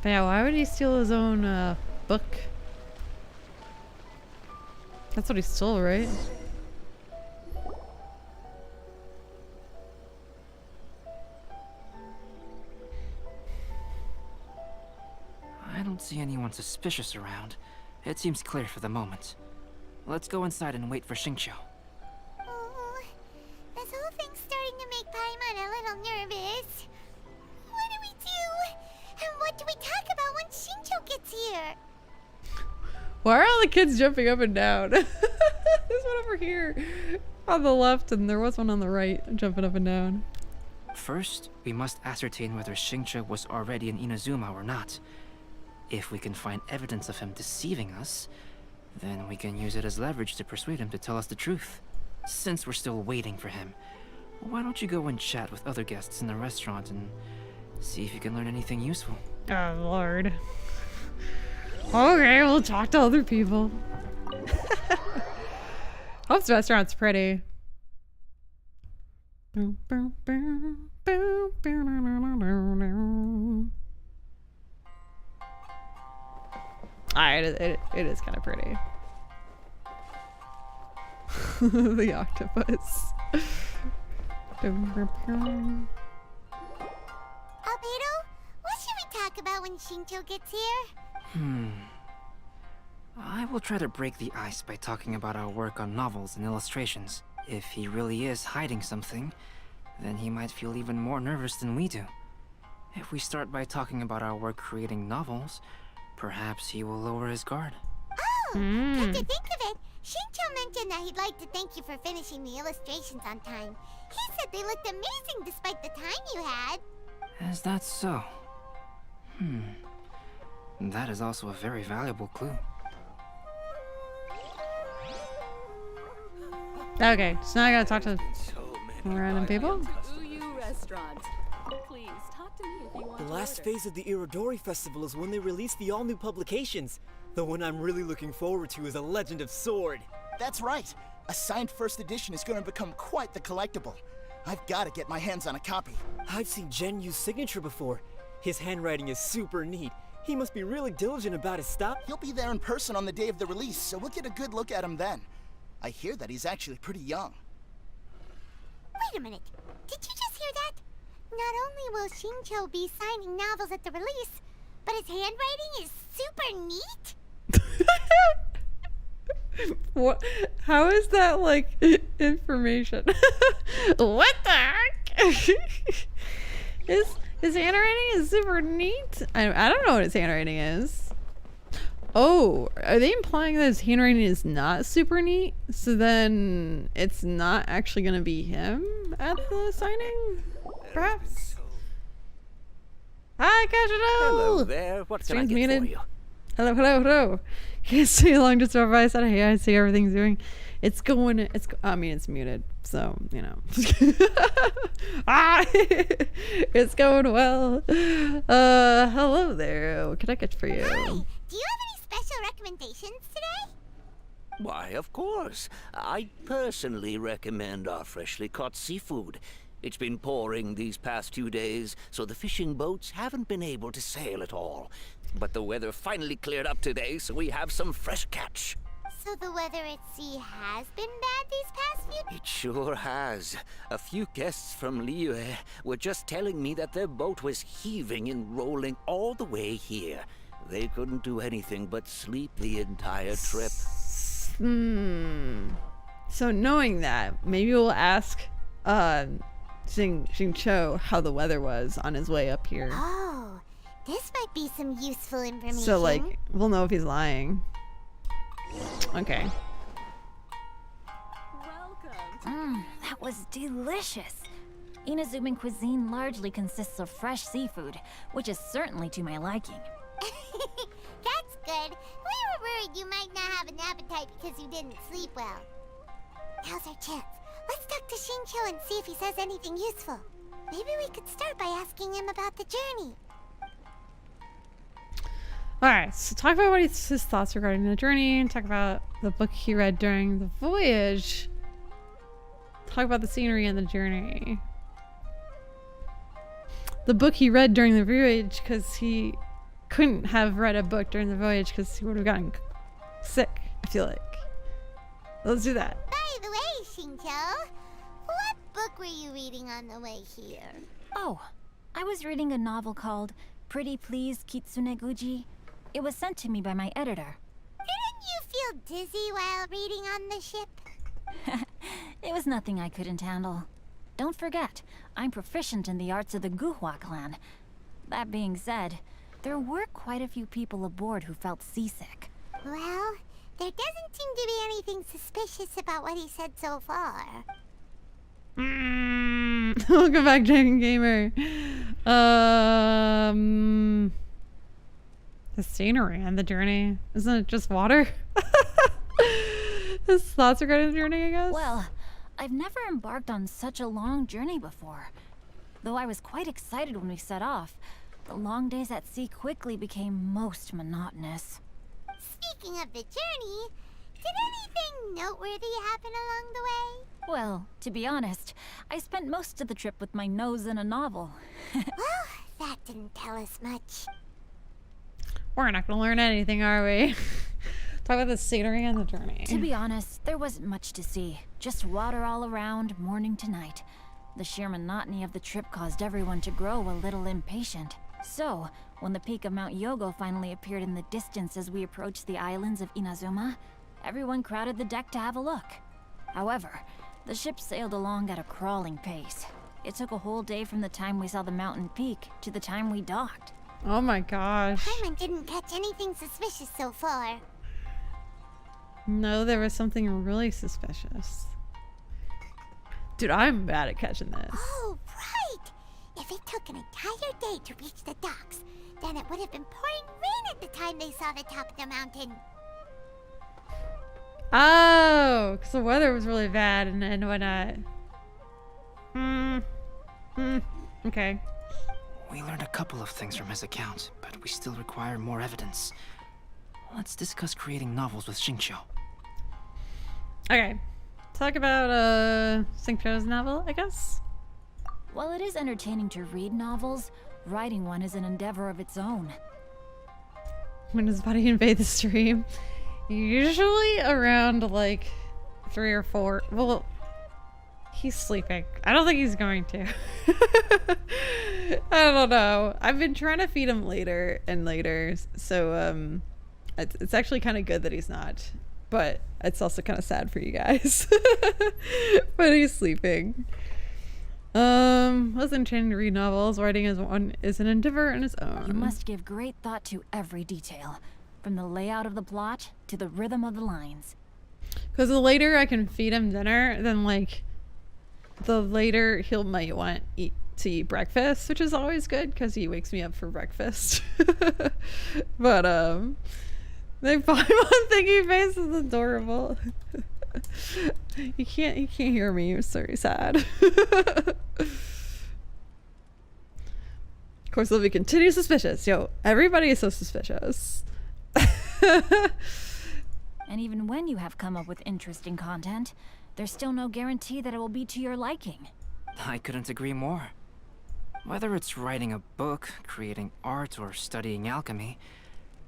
But yeah, why would he steal his own book? That's what he stole, right? I don't see anyone suspicious around. It seems clear for the moment. Let's go inside and wait for Xingqiu. Oh, this whole thing's starting to make Paimon a little nervous. What do we do? And what do we talk about when Xingqiu gets here? Why are all the kids jumping up and down? There's one over here on the left, and there was one on the right jumping up and down. First, we must ascertain whether Xingqiu was already in Inazuma or not. If we can find evidence of him deceiving us, then we can use it as leverage to persuade him to tell us the truth. Since we're still waiting for him, why don't you go and chat with other guests in the restaurant and see if you can learn anything useful? Oh, Lord. Okay, we'll talk to other people. Hope this restaurant's pretty. Alright, it is kind of pretty. The octopus. Albedo, what should we talk about when Xingqiu gets here? I will try to break the ice by talking about our work on novels and illustrations. If he really is hiding something, then he might feel even more nervous than we do. If we start by talking about our work creating novels, perhaps he will lower his guard. Oh, come to think of it, Xingqiu mentioned that he'd like to thank you for finishing the illustrations on time. He said they looked amazing despite the time you had. Is that so? That is also a very valuable clue. Okay, so now I gotta talk to random people. Uyu Restaurant. Please talk to me if you want. The last phase of the Irodori Festival is when they release the all-new publications. The one I'm really looking forward to is A Legend of Sword. That's right. A signed first edition is going to become quite the collectible. I've got to get my hands on a copy. I've seen Genyu's signature before. His handwriting is super neat. He must be really diligent about his stuff. He'll be there in person on the day of the release, so we'll get a good look at him then. I hear that he's actually pretty young. Wait a minute. Did you just hear that? Not only will Xingqiu be signing novels at the release, but his handwriting is super neat? What? How is that like information? What the heck? His handwriting is super neat. I don't know what his handwriting is. Oh, are they implying that his handwriting is not super neat? So then it's not actually gonna be him at the signing? Perhaps? Hi, Casual! Hello there. What can I get for you? Hello, hello, hello. Can't stay long just over. I said, hey, I see everything's doing. It's going. I mean, it's muted, so you know. It's going well. Hello there. What can I get for you? Hi. Do you have any special recommendations today? Why, of course. I personally recommend our freshly caught seafood. It's been pouring these past 2 days, so the fishing boats haven't been able to sail at all. But the weather finally cleared up today, so we have some fresh catch. So the weather at sea has been bad these past few... It sure has. A few guests from Liyue were just telling me that their boat was heaving and rolling all the way here. They couldn't do anything but sleep the entire trip. So knowing that, maybe we'll ask Xingqiu how the weather was on his way up here. Oh, this might be some useful information. So like, we'll know if he's lying. Okay. That was delicious. Inazuman cuisine largely consists of fresh seafood, which is certainly to my liking. That's good. We were worried you might not have an appetite because you didn't sleep well. Now's our chance. Let's talk to Xingqiu and see if he says anything useful. Maybe we could start by asking him about the journey. Alright, so talk about what his thoughts regarding the journey, and talk about the book he read during the voyage. Talk about the scenery and the journey. The book he read during the voyage, because he couldn't have read a book during the voyage because he would have gotten sick, I feel like. Let's do that. By the way, Xingqiu, what book were you reading on the way here? Oh, I was reading a novel called Pretty Please Kitsune Guji. It was sent to me by my editor. Didn't you feel dizzy while reading on the ship? It was nothing I couldn't handle. Don't forget, I'm proficient in the arts of the Guhua clan. That being said, there were quite a few people aboard who felt seasick. Well, there doesn't seem to be anything suspicious about what he said so far. Welcome back, Dragon Gamer. The scenery and the journey. Isn't it just water? His thoughts regarding the journey, I guess? Well, I've never embarked on such a long journey before. Though I was quite excited when we set off, the long days at sea quickly became most monotonous. Speaking of the journey, did anything noteworthy happen along the way? Well, to be honest, I spent most of the trip with my nose in a novel. Well, that didn't tell us much. We're not gonna learn anything, are we? Talk about the scenery and the journey. To be honest, there wasn't much to see. Just water all around, morning to night. The sheer monotony of the trip caused everyone to grow a little impatient. So, when the peak of Mount Yogo finally appeared in the distance as we approached the islands of Inazuma, everyone crowded the deck to have a look. However, the ship sailed along at a crawling pace. It took a whole day from the time we saw the mountain peak to the time we docked. Oh my gosh. Paimon didn't catch anything suspicious so far. No, there was something really suspicious. Dude, I'm bad at catching this. Oh, right! If it took an entire day to reach the docks, then it would have been pouring rain at the time they saw the top of the mountain. Oh, because the weather was really bad and whatnot. Okay. We learned a couple of things from his account, but we still require more evidence. Let's discuss creating novels with Xingqiu. Okay. Talk about Xingqiu's novel, I guess? While it is entertaining to read novels, writing one is an endeavor of its own. When does Buddy invade the stream? Usually around like 3 or 4. Well, he's sleeping. I don't think he's going to. I don't know. I've been trying to feed him later and later, so it's actually kind of good that he's not, but it's also kind of sad for you guys. But he's sleeping. Wasn't intending to read novels. Writing is an endeavor in its own. You must give great thought to every detail, from the layout of the plot to the rhythm of the lines. Because the later I can feed him dinner, then like the later he might want to eat breakfast, which is always good because he wakes me up for breakfast. But they Paimon thingy face is adorable. You can't hear me. It's very sad. Of course, Livy continues suspicious. Yo, everybody is so suspicious. And even when you have come up with interesting content, there's still no guarantee that it will be to your liking. I couldn't agree more. Whether it's writing a book, creating art, or studying alchemy,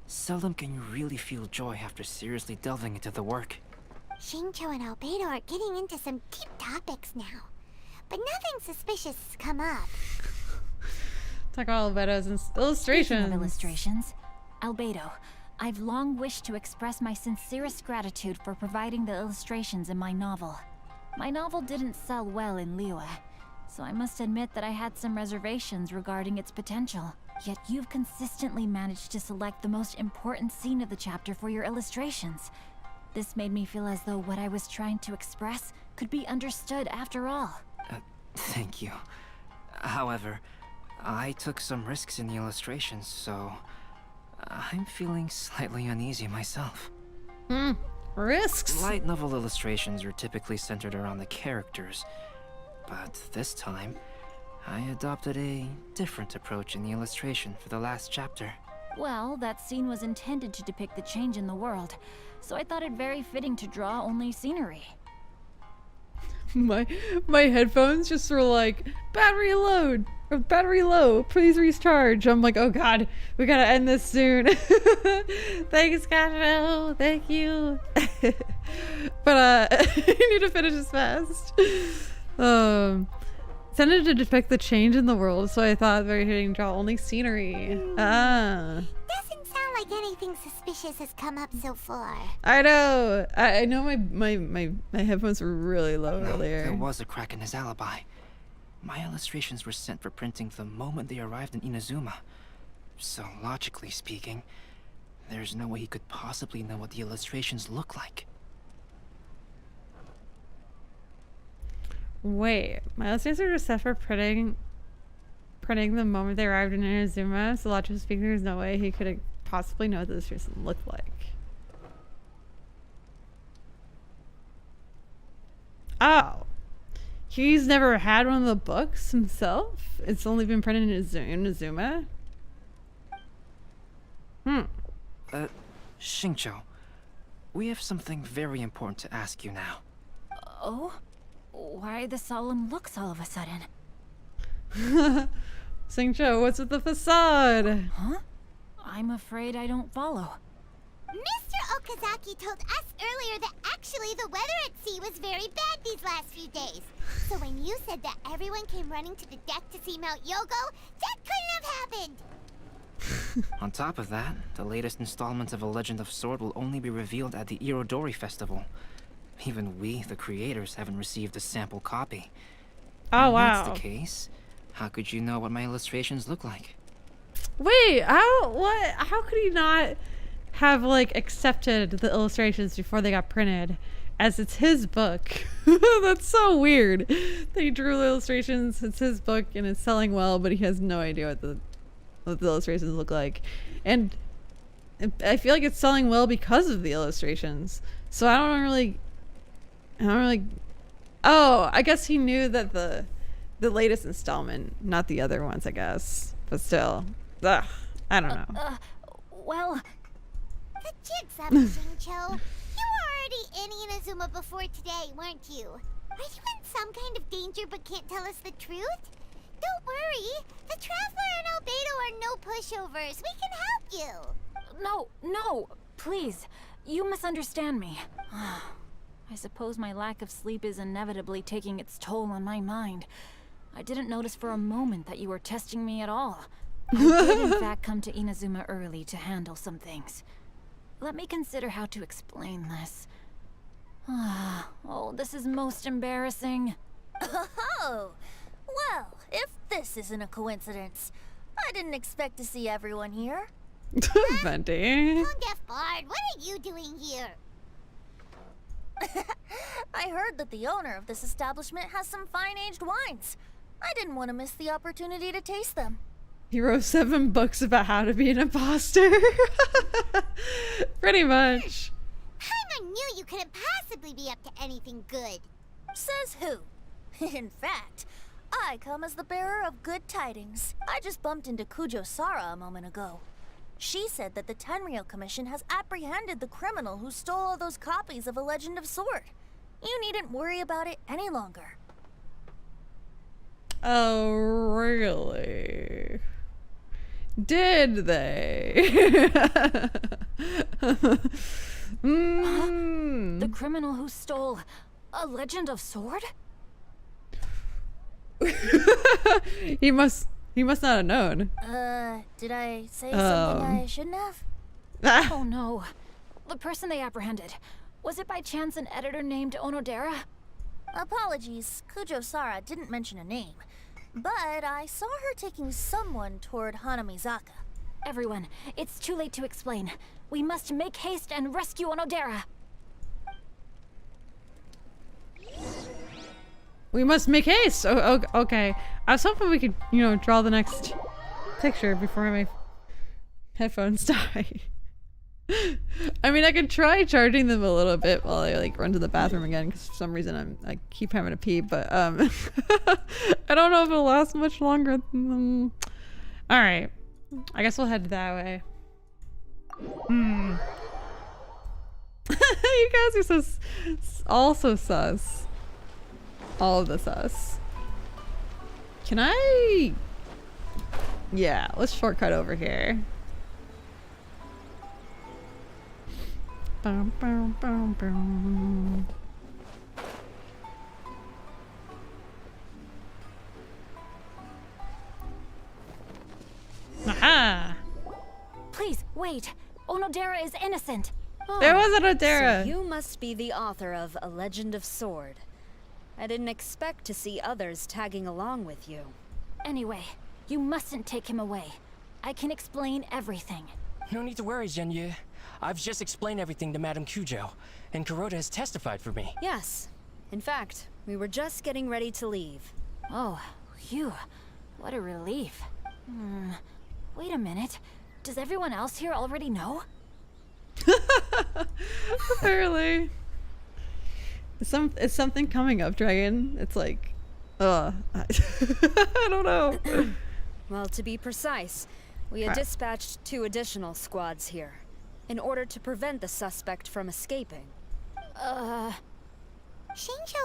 seldom can you really feel joy after seriously delving into the work. Xingqiu and Albedo are getting into some deep topics now, but nothing suspicious has come up. Talk all Albedo's illustrations. Speaking of illustrations, Albedo, I've long wished to express my sincerest gratitude for providing the illustrations in my novel. My novel didn't sell well in Liyue, so I must admit that I had some reservations regarding its potential. Yet you've consistently managed to select the most important scene of the chapter for your illustrations. This made me feel as though what I was trying to express could be understood after all. Thank you. However, I took some risks in the illustrations, so I'm feeling slightly uneasy myself. Risks? Light novel illustrations are typically centered around the characters, but this time, I adopted a different approach in the illustration for the last chapter. Well, that scene was intended to depict the change in the world, so I thought it very fitting to draw only scenery. My headphones just were like, battery low, please recharge. I'm like, oh god, we gotta end this soon. Thanks, Gasho, thank you. But I need to finish this fast. Intended to depict the change in the world, so I thought very hitting draw only scenery. Doesn't sound like anything suspicious has come up so far. I know. I know my headphones were really low earlier. There was a crack in his alibi. My illustrations were sent for printing the moment they arrived in Inazuma. So logically speaking, there's no way he could possibly know what the illustrations look like. Wait, my illustrations were just set for printing the moment they arrived in Inazuma, so logically speaking, there's no way he could possibly know what the illustrations looked like. Oh. He's never had one of the books himself? It's only been printed in Inazuma? Xingqiu, we have something very important to ask you now. Oh? Why the solemn looks all of a sudden? Xingqiu, what's with the facade? Huh? I'm afraid I don't follow. Mr. Okazaki told us earlier that actually the weather at sea was very bad these last few days. So when you said that everyone came running to the deck to see Mount Yogo, that couldn't have happened! On top of that, the latest installment of A Legend of Sword will only be revealed at the Irodori Festival. Even we, the creators, haven't received a sample copy. Oh, and wow. That's the case. How could you know what my illustrations look like? Wait, how could he not have, like, accepted the illustrations before they got printed? As it's his book. That's so weird. They drew the illustrations, it's his book, and it's selling well, but he has no idea what the illustrations look like. And I feel like it's selling well because of the illustrations. So I don't really... Oh, I guess he knew that the latest installment, not the other ones, I guess. But still, ugh, I don't know. Well, the jig's up, Xingqiu. You were already in Inazuma before today, weren't you? Are you in some kind of danger but can't tell us the truth? Don't worry. The Traveler and Albedo are no pushovers. We can help you. No, please. You misunderstand me. I suppose my lack of sleep is inevitably taking its toll on my mind. I didn't notice for a moment that you were testing me at all. I did in fact come to Inazuma early to handle some things. Let me consider how to explain this. Oh, this is most embarrassing. Oh, well, if this isn't a coincidence, I didn't expect to see everyone here. Venti. Tone Deaf Bard, what are you doing here? I heard that the owner of this establishment has some fine-aged wines. I didn't want to miss the opportunity to taste them. He wrote 7 books about how to be an imposter. Pretty much. Paimon knew you couldn't possibly be up to anything good. Says who? In fact, I come as the bearer of good tidings. I just bumped into Kujo Sara a moment ago. She said that the Tenryou Commission has apprehended the criminal who stole all those copies of A Legend of Sword. You needn't worry about it any longer. Oh, really? Did they? The criminal who stole A Legend of Sword? He must not have known. Did I say something I shouldn't have? Oh no. The person they apprehended, was it by chance an editor named Onodera? Apologies, Kujo Sara didn't mention a name. But I saw her taking someone toward Hanamizaka. Everyone, it's too late to explain. We must make haste and rescue Onodera. We must make haste. Oh, okay. I was hoping we could, draw the next picture before my headphones die. I mean, I could try charging them a little bit while I run to the bathroom again, because for some reason I keep having to pee. But I don't know if it'll last much longer. All right, I guess we'll head that way. You guys are so sus. All of the sus. Can I? Yeah, let's shortcut over here. Bum, bum, bum, bum. Aha! Please, wait. Onodera is innocent. There was an Onodera. So you must be the author of A Legend of Sword. I didn't expect to see others tagging along with you. Anyway, you mustn't take him away. I can explain everything. No need to worry, Genyu. I've just explained everything to Madame Kujo, and Kuroda has testified for me. Yes. In fact, we were just getting ready to leave. Oh, phew. What a relief. Wait a minute. Does everyone else here already know? Apparently. It's something coming up, Dragon. It's like, I don't know. Well, to be precise, we had dispatched 2 additional squads here, in order to prevent the suspect from escaping. Shinjo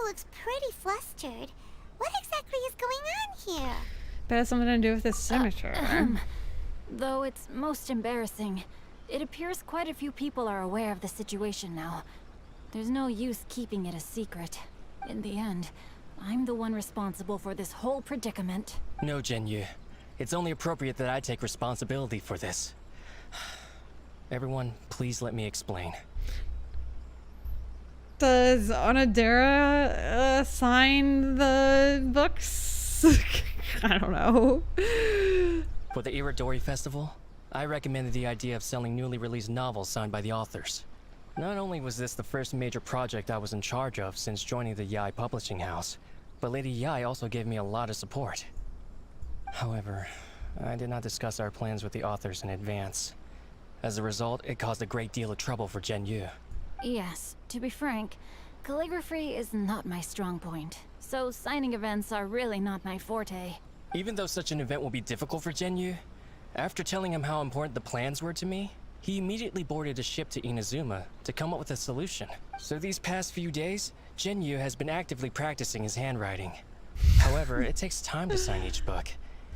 looks pretty flustered. What exactly is going on here? That has something to do with this scimitar. Though it's most embarrassing, it appears quite a few people are aware of the situation now. There's no use keeping it a secret. In the end, I'm the one responsible for this whole predicament. No, Genyu. It's only appropriate that I take responsibility for this. Everyone, please let me explain. Does Onodera sign the books? I don't know. For the Iridori Festival, I recommended the idea of selling newly released novels signed by the authors. Not only was this the first major project I was in charge of since joining the Yae publishing house, but Lady Yae also gave me a lot of support. However, I did not discuss our plans with the authors in advance. As a result, it caused a great deal of trouble for Genyu. Yes, to be frank, calligraphy is not my strong point, so signing events are really not my forte. Even though such an event will be difficult for Genyu, after telling him how important the plans were to me, he immediately boarded a ship to Inazuma to come up with a solution. So these past few days, Genyu has been actively practicing his handwriting. However, it takes time to sign each book,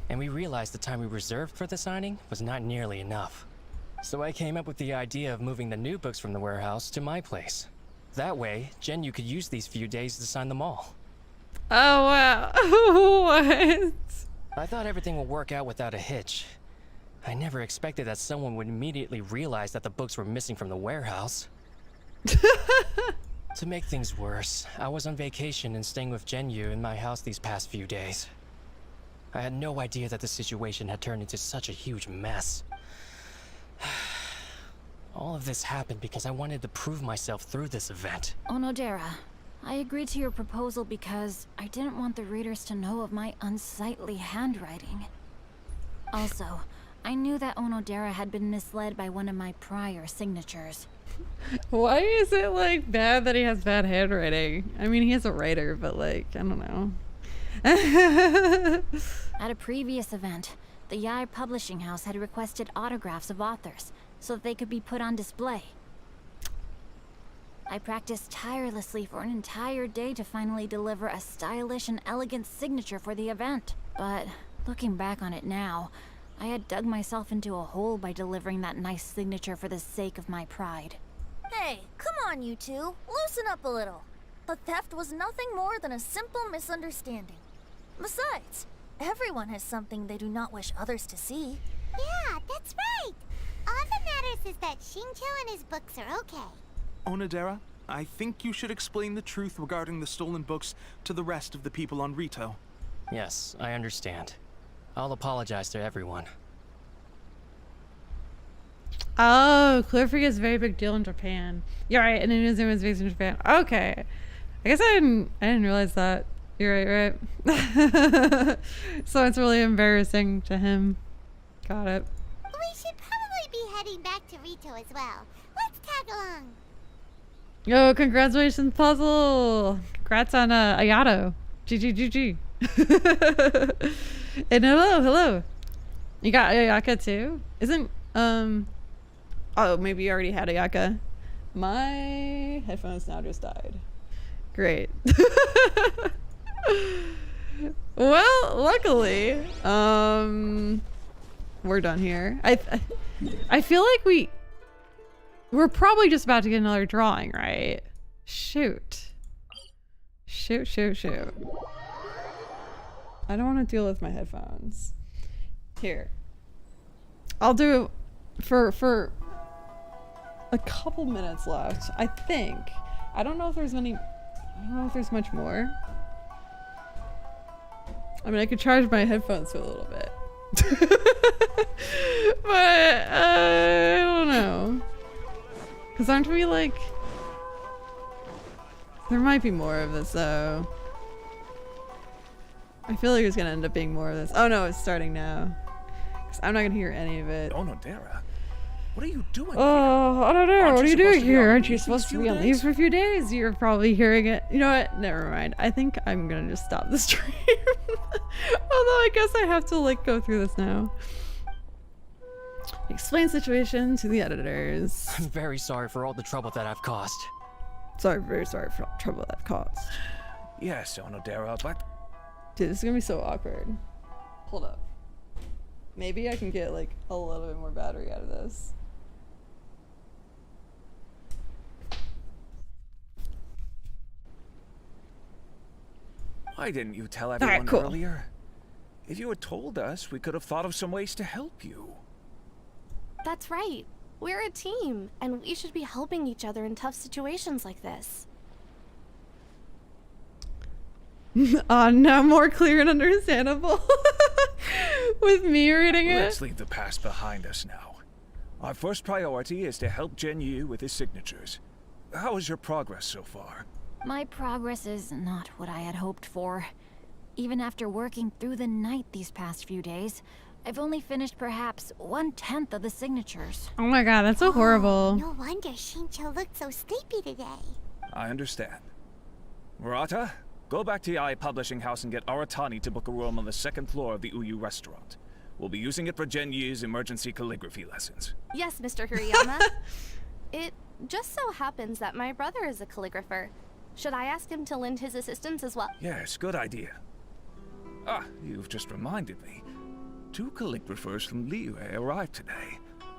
and we realized the time we reserved for the signing was not nearly enough. So I came up with the idea of moving the new books from the warehouse to my place. That way, Genyu could use these few days to sign them all. Oh wow. What? I thought everything would work out without a hitch. I never expected that someone would immediately realize that the books were missing from the warehouse. To make things worse, I was on vacation and staying with Genyu in my house these past few days. I had no idea that the situation had turned into such a huge mess. All of this happened because I wanted to prove myself through this event. Onodera, I agreed to your proposal because I didn't want the readers to know of my unsightly handwriting. Also, I knew that Onodera had been misled by one of my prior signatures. Why is it like bad that he has bad handwriting? I mean, he is a writer, but like, I don't know. At a previous event, the Yai Publishing House had requested autographs of authors so that they could be put on display. I practiced tirelessly for an entire day to finally deliver a stylish and elegant signature for the event. But looking back on it now, I had dug myself into a hole by delivering that nice signature for the sake of my pride. Hey, come on, you two. Loosen up a little. The theft was nothing more than a simple misunderstanding. Besides, everyone has something they do not wish others to see. Yeah, that's right. All that matters is that Shincho and his books are okay. Onodera, I think you should explain the truth regarding the stolen books to the rest of the people on Rito. Yes, I understand. I'll apologize to everyone. Oh, Clearfree is a very big deal in Japan. You're right, and Inazuma is based in Japan. Okay. I guess I didn't realize that. You're right. So it's really embarrassing to him. Got it. We should probably be heading back to Rito as well. Let's tag along. Yo, congratulations, Puzzle. Congrats on Ayato. GG. And hello. You got Ayaka too? Isn't oh, maybe you already had Ayaka. My headphones now just died. Great. Well, luckily, we're done here. I feel like we're probably just about to get another drawing, right? Shoot. I don't want to deal with my headphones. Here. I'll do for a couple minutes left, I think. I don't know if there's much more. I mean, I could charge my headphones for a little bit. But I don't know. Because aren't we like... There might be more of this though. I feel like there's gonna end up being more of this. Oh no, it's starting now. Because I'm not gonna hear any of it. Onodera, what are you doing? Oh, I don't know. What are you doing here? Aren't you supposed to be on leave days? for a few days? You're probably hearing it. You know what? Never mind. I think I'm gonna just stop the stream. Although I guess I have to like go through this now. Explain situation to the editors. I'm very sorry for all the trouble that I've caused. Very sorry for all the trouble that I've caused. Yes, Onodera, but... Dude, this is gonna be so awkward. Hold up. Maybe I can get like a little bit more battery out of this. Why didn't you tell everyone Alright, cool. earlier? If you had told us, we could have thought of some ways to help you. That's right. We're a team, and we should be helping each other in tough situations like this. Now more clear and understandable. With me reading it. Let's leave the past behind us now. Our first priority is to help Genyu with his signatures. How is your progress so far? My progress is not what I had hoped for. Even after working through the night these past few days, I've only finished perhaps 1/10 of the signatures. Oh my god, that's so horrible. No wonder Shincho looked so sleepy today. I understand. Murata, go back to Yai Publishing House and get Aratani to book a room on the second floor of the Uyu restaurant. We'll be using it for Genyu's emergency calligraphy lessons. Yes, Mr. Hirayama. It just so happens that my brother is a calligrapher. Should I ask him to lend his assistance as well? Yes, good idea. Ah, you've just reminded me. 2 calligraphers from Liyue arrived today.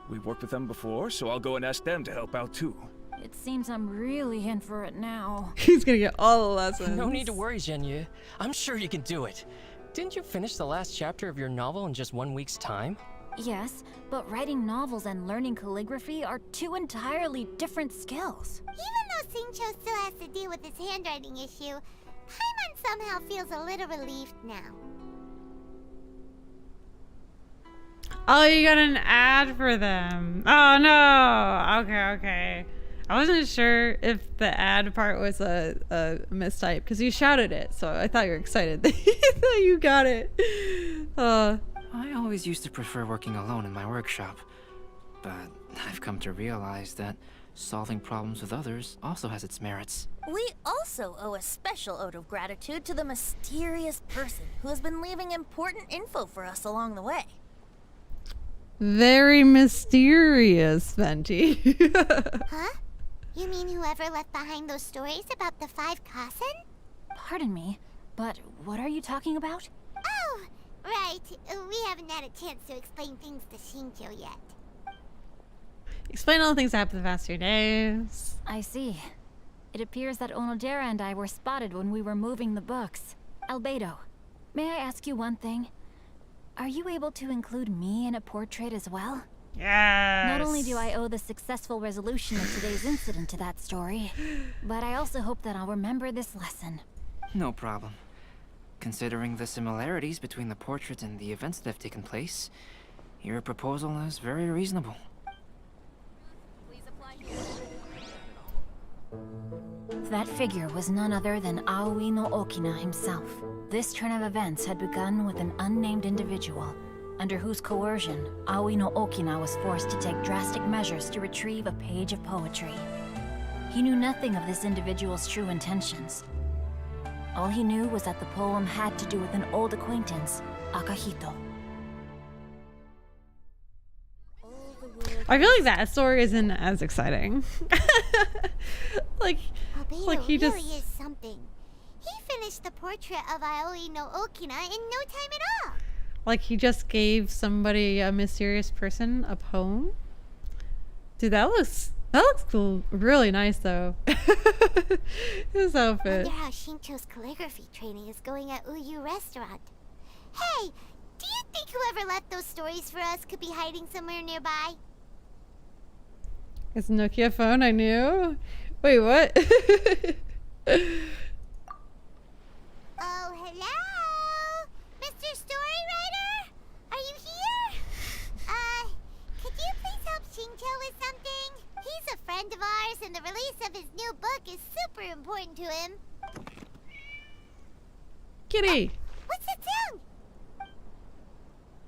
We've worked with them before, so I'll go and ask them to help out too. It seems I'm really in for it now. He's gonna get all the lessons. No need to worry, Genyu. I'm sure you can do it. Didn't you finish the last chapter of your novel in just 1 week's time? Yes, but writing novels and learning calligraphy are 2 entirely different skills. Even though Shincho still has to deal with his handwriting issue, Paimon somehow feels a little relieved now. Oh, you got an ad for them. Oh no. Okay. I wasn't sure if the ad part was a mistype because you shouted it, so I thought you were excited that you got it. I always used to prefer working alone in my workshop, but I've come to realize that solving problems with others also has its merits. We also owe a special ode of gratitude to the mysterious person who has been leaving important info for us along the way. Very mysterious, Venti. Huh? You mean whoever left behind those stories about the 5 Kasen? Pardon me, but what are you talking about? Oh, right. We haven't had a chance to explain things to Shinjo yet. Explain all the things that happened the past 2 days. I see. It appears that Onodera and I were spotted when we were moving the books. Albedo, may I ask you one thing? Are you able to include me in a portrait as well? Yes. Not only do I owe the successful resolution of today's incident to that story, but I also hope that I'll remember this lesson. No problem. Considering the similarities between the portrait and the events that have taken place, your proposal is very reasonable. That figure was none other than Aoi no Okina himself. This turn of events had begun with an unnamed individual, under whose coercion, Aoi no Okina was forced to take drastic measures to retrieve a page of poetry. He knew nothing of this individual's true intentions. All he knew was that the poem had to do with an old acquaintance, Akahito. I feel like that story isn't as exciting. like he just really is something. He finished the portrait of Aoi no Okina in no time at all. Like he just gave somebody, a mysterious person, a poem. Dude, that looks cool. Really nice though. His outfit. I wonder how Shincho's calligraphy training is going at Uyu Restaurant. Hey, do you think whoever left those stories for us could be hiding somewhere nearby? It's a Nokia phone, I knew. Wait, what? Oh, hello? Mr. Storywriter? Are you here? Could you please help Shincho with something? He's a friend of ours and the release of his new book is super important to him. Kitty! What's that sound?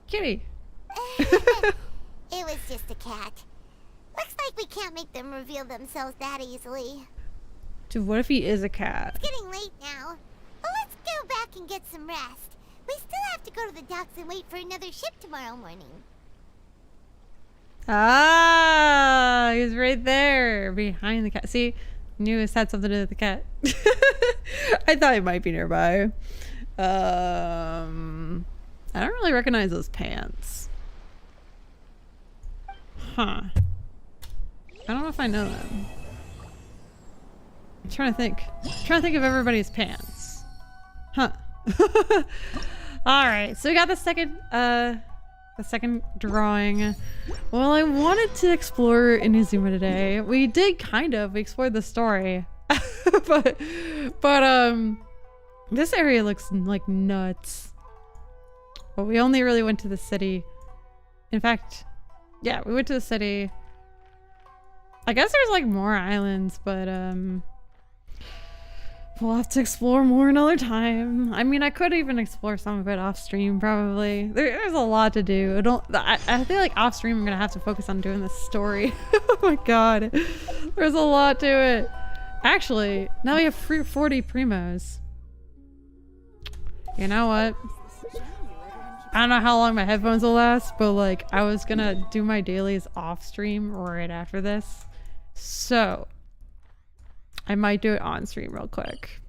Kitty! It was just a cat. Looks like we can't make them reveal themselves that easily. Dude, what if he is a cat? It's getting late now. Well, let's go back and get some rest. We still have to go to the docks and wait for another ship tomorrow morning. Ah, he's right there behind the cat. See, knew it had something to do with the cat. I thought he might be nearby. I don't really recognize those pants. Huh. I don't know if I know them. I'm trying to think. Of everybody's pants. Huh. Alright, so we got the second drawing. Well, I wanted to explore Inazuma today. We did we explored the story. but this area looks like nuts. But we only really went to the city. In fact, yeah, we went to the city. I guess there's like more islands, but we'll have to explore more another time. I mean, I could even explore some of it off stream, probably. There's a lot to do. I feel like off stream I'm gonna have to focus on doing this story. Oh my god, there's a lot to it. Actually, now we have 40 primos. You know what? I don't know how long my headphones will last, but like I was gonna do my dailies off stream right after this. So I might do it on stream real quick.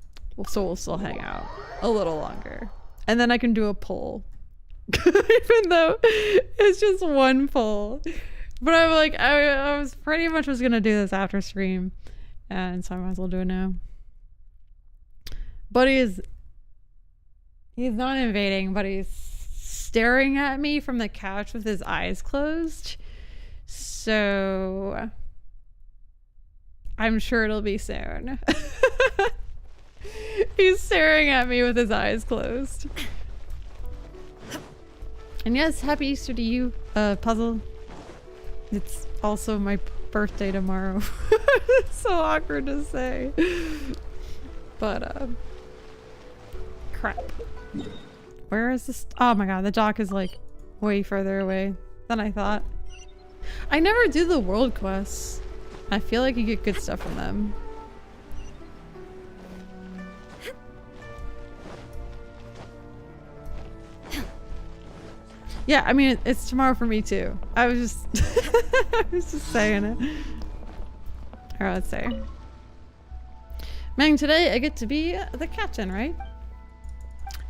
So we'll still hang out a little longer. And then I can do a poll. Even though it's just one poll. But I'm like, I was pretty much was gonna do this after stream. And so I might as well do it now. But he's not invading, but he's staring at me from the couch with his eyes closed. So I'm sure it'll be soon. He's staring at me with his eyes closed. And yes, happy Easter to you, Puzzle. It's also my birthday tomorrow. It's so awkward to say. But, crap. Where is this? Oh my god, the dock is like way further away than I thought. I never do the world quests. I feel like you get good stuff from them. Yeah, I mean, it's tomorrow for me too. I was just I was just saying it. Alright, let's say. Man, today I get to be the captain, right?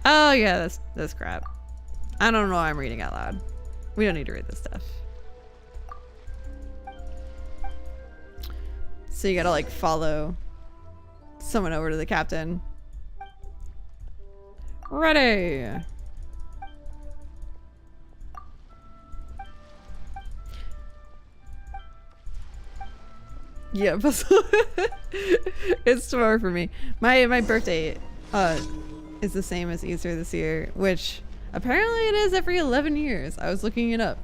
Oh yeah, that's crap. I don't know why I'm reading out loud. We don't need to read this stuff. So you gotta like follow someone over to the captain. Ready! Yeah, puzzle. It's tomorrow for me. My birthday is the same as Easter this year, which apparently it is every 11 years. I was looking it up,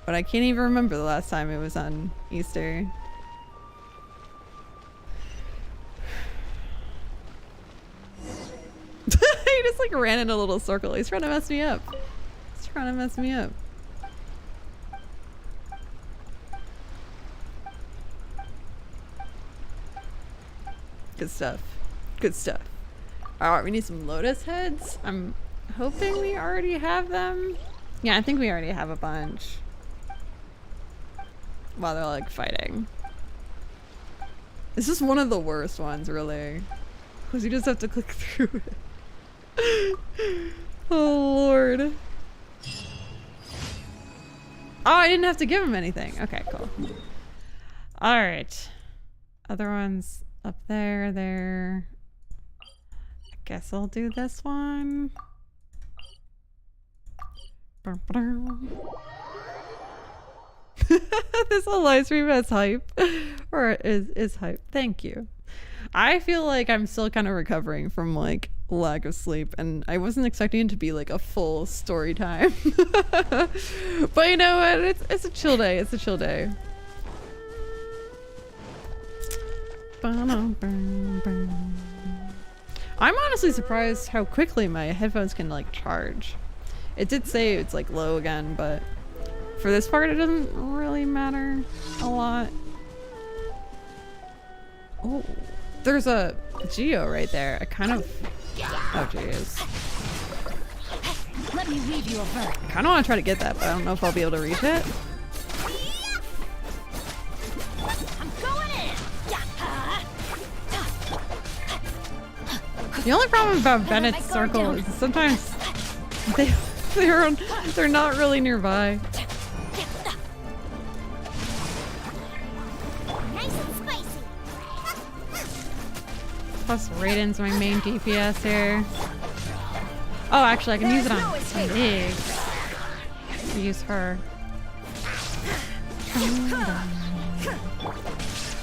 but I can't even remember the last time it was on Easter. He just like ran in a little circle. He's trying to mess me up. He's trying to mess me up. Good stuff. Good stuff. Alright, we need some lotus heads. I'm hoping we already have them. Yeah, I think we already have a bunch. While they're like fighting. This is one of the worst ones, really. Because you just have to click through it. Oh, Lord. Oh, I didn't have to give him anything. Okay, cool. Alright. Other ones up there. I guess I'll do this one. This whole live stream has hype. Or is hype. Thank you. I feel like I'm still kind of recovering from like lack of sleep, and I wasn't expecting it to be like a full story time. But you know what? It's a chill day. It's a chill day. I'm honestly surprised how quickly my headphones can like charge. It did say it's like low again, but for this part it doesn't really matter a lot. Oh, there's a Geo right there. I kind of... Oh jeez. Let me weave you a verb. I kind of want to try to get that, but I don't know if I'll be able to reach it. The only problem about Bennett's circle is sometimes they're not really nearby. Nice and spicy. Plus Raiden's my main DPS here. Oh, actually I can use it on Biggs. Use her.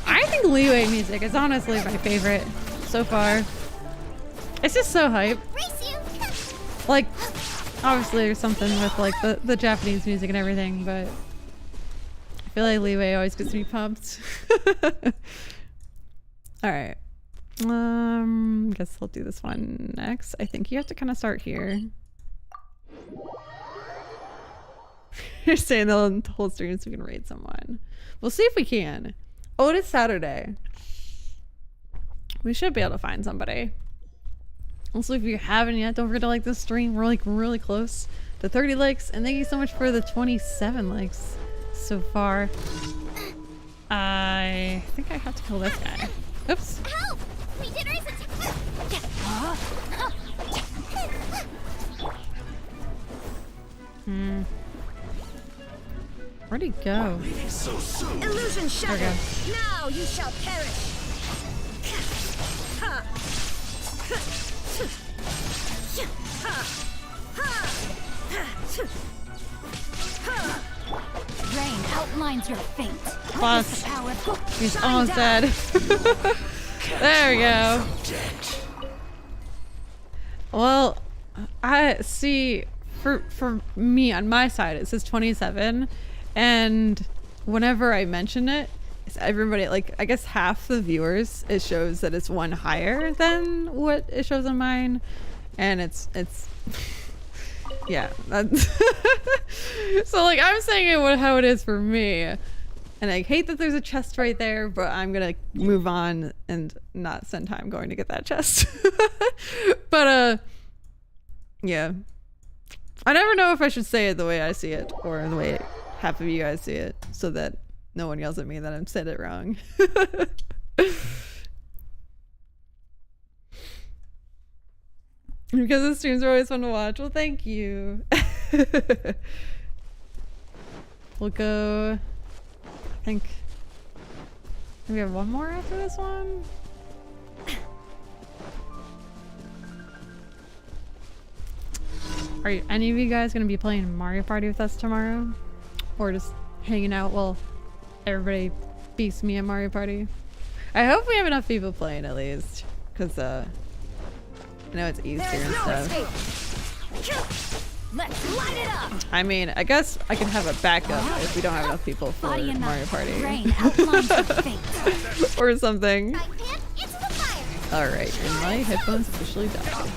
I think Leeway music is honestly my favorite so far. It's just so hype. Like, obviously there's something with like the Japanese music and everything, but I feel like Leeway always gets me pumped. Alright. Guess I'll do this one next. I think you have to kind of start here. You're saying the whole stream so we can raid someone. We'll see if we can. Oh, it is Saturday. We should be able to find somebody. Also, if you haven't yet, don't forget to like this stream. We're like really close to 30 likes, and thank you so much for the 27 likes so far. I think I have to kill this guy. Oops. Help! We did Where'd he go? Illusion shattered. Now you shall perish. Rain outlines your fate. Plus, he's almost dead. There we go. Well, I see for me on my side, it says 27, and whenever I mention it, it's everybody, like, I guess half the viewers, it shows that it's one higher than what it shows on mine, and it's yeah, that's so like I'm saying it how it is for me, and I hate that there's a chest right there, but I'm gonna move on and not spend time going to get that chest. But yeah, I never know if I should say it the way I see it or the way half of you guys see it, so that no one yells at me that I'm said it wrong. Because the streams are always fun to watch. Well, thank you. We'll go, I think we have one more after this one. Are any of you guys gonna be playing Mario Party with us tomorrow? Or just hanging out while everybody beats me at Mario Party? I hope we have enough people playing at least, because I know it's Easter and stuff. Let's light it up. I mean, I guess I can have a backup if we don't have enough people for Mario Party. Or something. Alright, and my headphones officially died.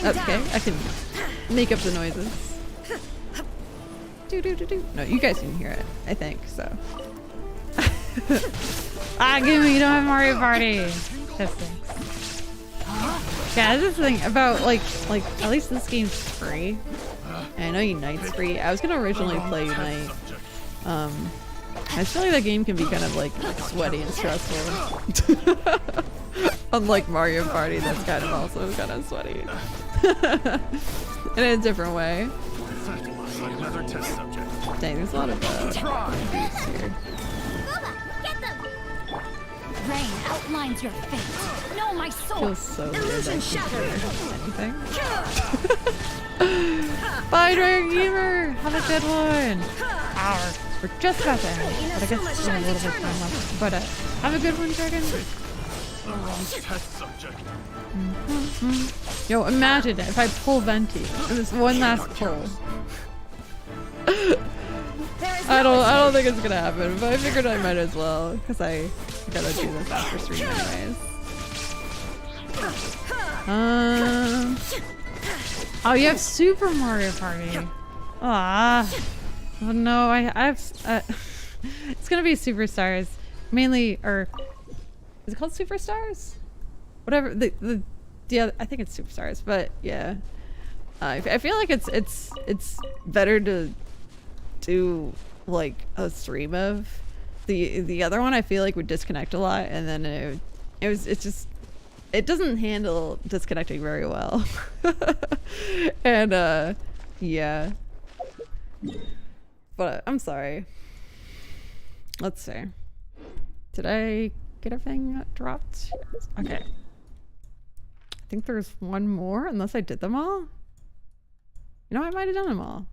Okay, I can make up the noises. No, you guys can hear it, I think, so. Give me, you don't have Mario Party. That stinks. Yeah, that's the thing about, like, at least this game's free. And I know Unite's free. I was gonna originally play Unite. I just feel like that game can be kind of, like, sweaty and stressful. Unlike Mario Party, that's kind of also kind of sweaty. In a different way. Dang, there's a lot of beefs here. Rain outlines your fate. Know my soul. Feels so weird that I can't do anything. Bye, Dragon Gamer! Have a good one! We're just about to end, but I guess we have a little bit of time left. But have a good one, Dragon. Yo, imagine if I pull Venti in this one last pull. I don't think it's gonna happen, but I figured I might as well, because I gotta do this after stream anyways. Oh, you have Super Mario Party. Oh no, I have it's gonna be Superstars mainly, or is it called Superstars? Whatever the I think it's Superstars, but yeah, I feel like it's better to do like a stream of the other one. I feel like would disconnect a lot, and then it doesn't handle disconnecting very well. And yeah, but I'm sorry. Let's see, did I get everything that dropped? Okay, I think there's one more, unless I did them all. You know, I might have done them all.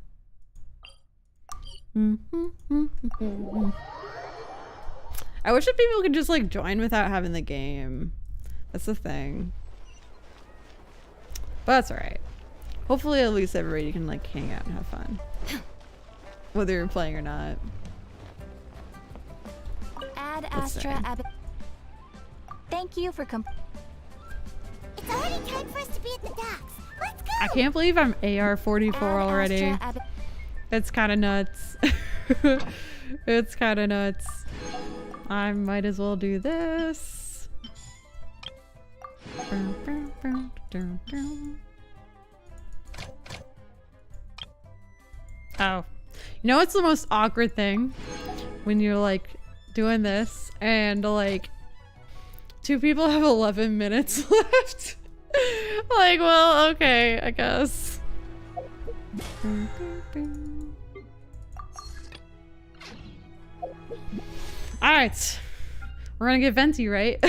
I wish that people could just like join without having the game. That's the thing. But that's alright. Hopefully at least everybody can like hang out and have fun. Whether you're playing or not. Ad Astra. Thank you for It's already time for us to be at the docks. Let's go. I can't believe I'm AR-44 already. It's kind of nuts. It's kind of nuts. I might as well do this. Oh. You know what's the most awkward thing? When you're like doing this and like 2 people have 11 minutes left. Like, well, okay, I guess. Alright. We're gonna get Venti, right?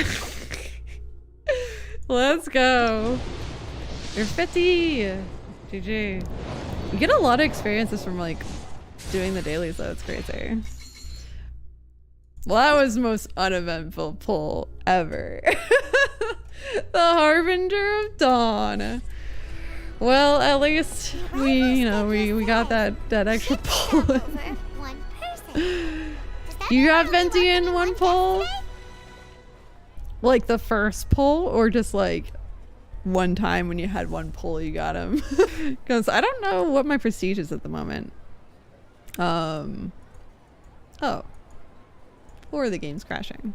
Let's go. You're 50! GG. You get a lot of experiences from like doing the dailies though, it's crazy. Well, that was the most uneventful pull ever. The Harbinger of Dawn. Well, at least we got that extra pull. You got Venti in one pull? Like the first pull, or just like one time when you had one pull you got him? Because I don't know what my prestige is at the moment. Oh. Or the game's crashing.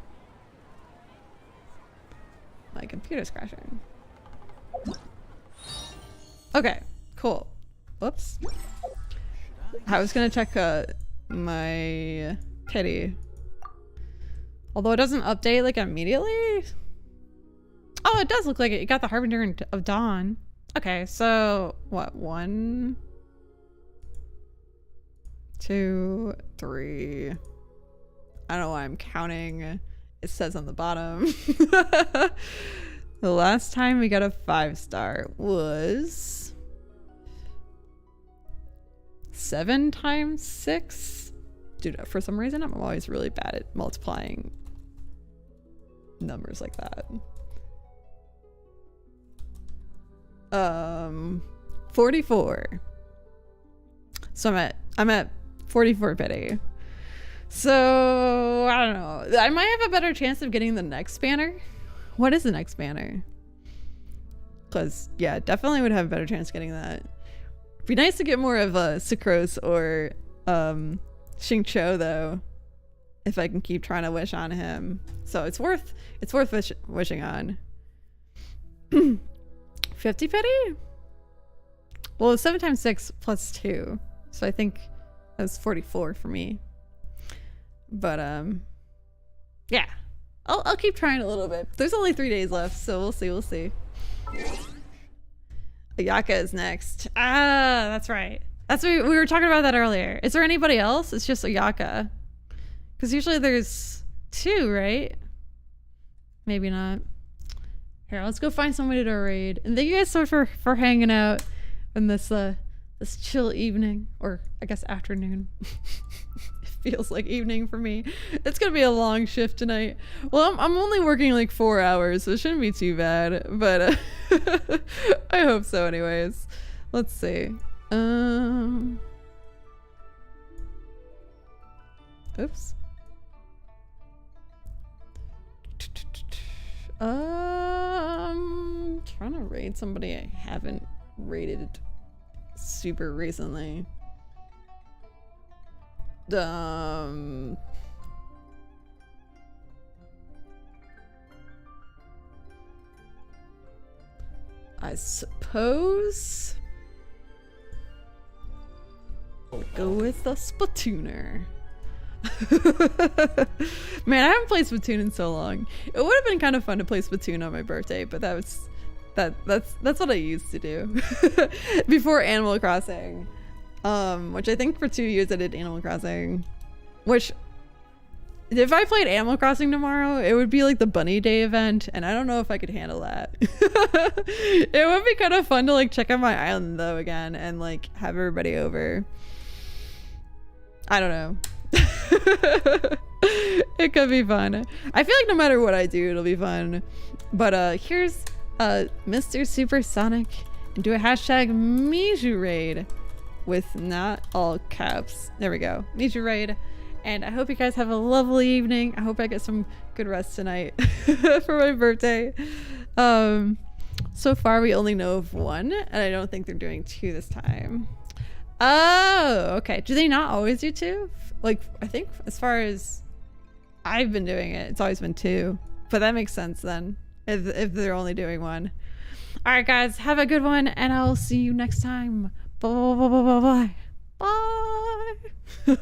My computer's crashing. Okay, cool. Whoops. I was gonna check my pity. Although it doesn't update like immediately. Oh, it does look like it. You got the Harbinger of Dawn. Okay, so what? 1, 2, 3. I don't know why I'm counting. It says on the bottom. The last time we got a 5-star was 7 times 6. Dude, for some reason I'm always really bad at multiplying numbers like that. 44. So I'm at 44 pity. So I don't know. I might have a better chance of getting the next banner. What is the next banner? Because yeah, definitely would have a better chance of getting that. It'd be nice to get more of a Sucrose or Xingqiu though, if I can keep trying to wish on him. So it's worth wishing on. 50 pity? Well, it's 7 times 6 plus 2, so I think that's 44 for me. But yeah, I'll keep trying a little bit. There's only 3 days left, so we'll see. Ayaka is next. Ah, that's right. That's what we were talking about that earlier. Is there anybody else? It's just Ayaka. Because usually there's 2, right? Maybe not. Here, let's go find somebody to raid. And thank you guys so much for hanging out in this this chill evening, or I guess afternoon. It feels like evening for me. It's gonna be a long shift tonight. Well, I'm only working like 4 hours, so it shouldn't be too bad. But I hope so. Anyways, let's see. Oops. Trying to raid somebody I haven't raided super recently. I suppose we'll go with the Splatooner. Man, I haven't played Splatoon in so long. It would have been kind of fun to play Splatoon on my birthday, but that's what I used to do before Animal Crossing. Which I think for 2 years I did Animal Crossing. Which, if I played Animal Crossing tomorrow, it would be like the Bunny Day event, and I don't know if I could handle that. It would be kind of fun to like check out my island though again and like have everybody over. I don't know. It could be fun. I feel like no matter what I do, it'll be fun. But here's Mr. Supersonic, and do a hashtag Mijou raid with not all caps. There we go. Mijou raid. And I hope you guys have a lovely evening. I hope I get some good rest tonight for my birthday. So far we only know of 1, and I don't think they're doing 2 this time. Oh, okay. Do they not always do 2? Like, I think as far as I've been doing it, it's always been 2. But that makes sense then, if they're only doing 1. All right, guys, have a good one, and I'll see you next time. Bye. Bye.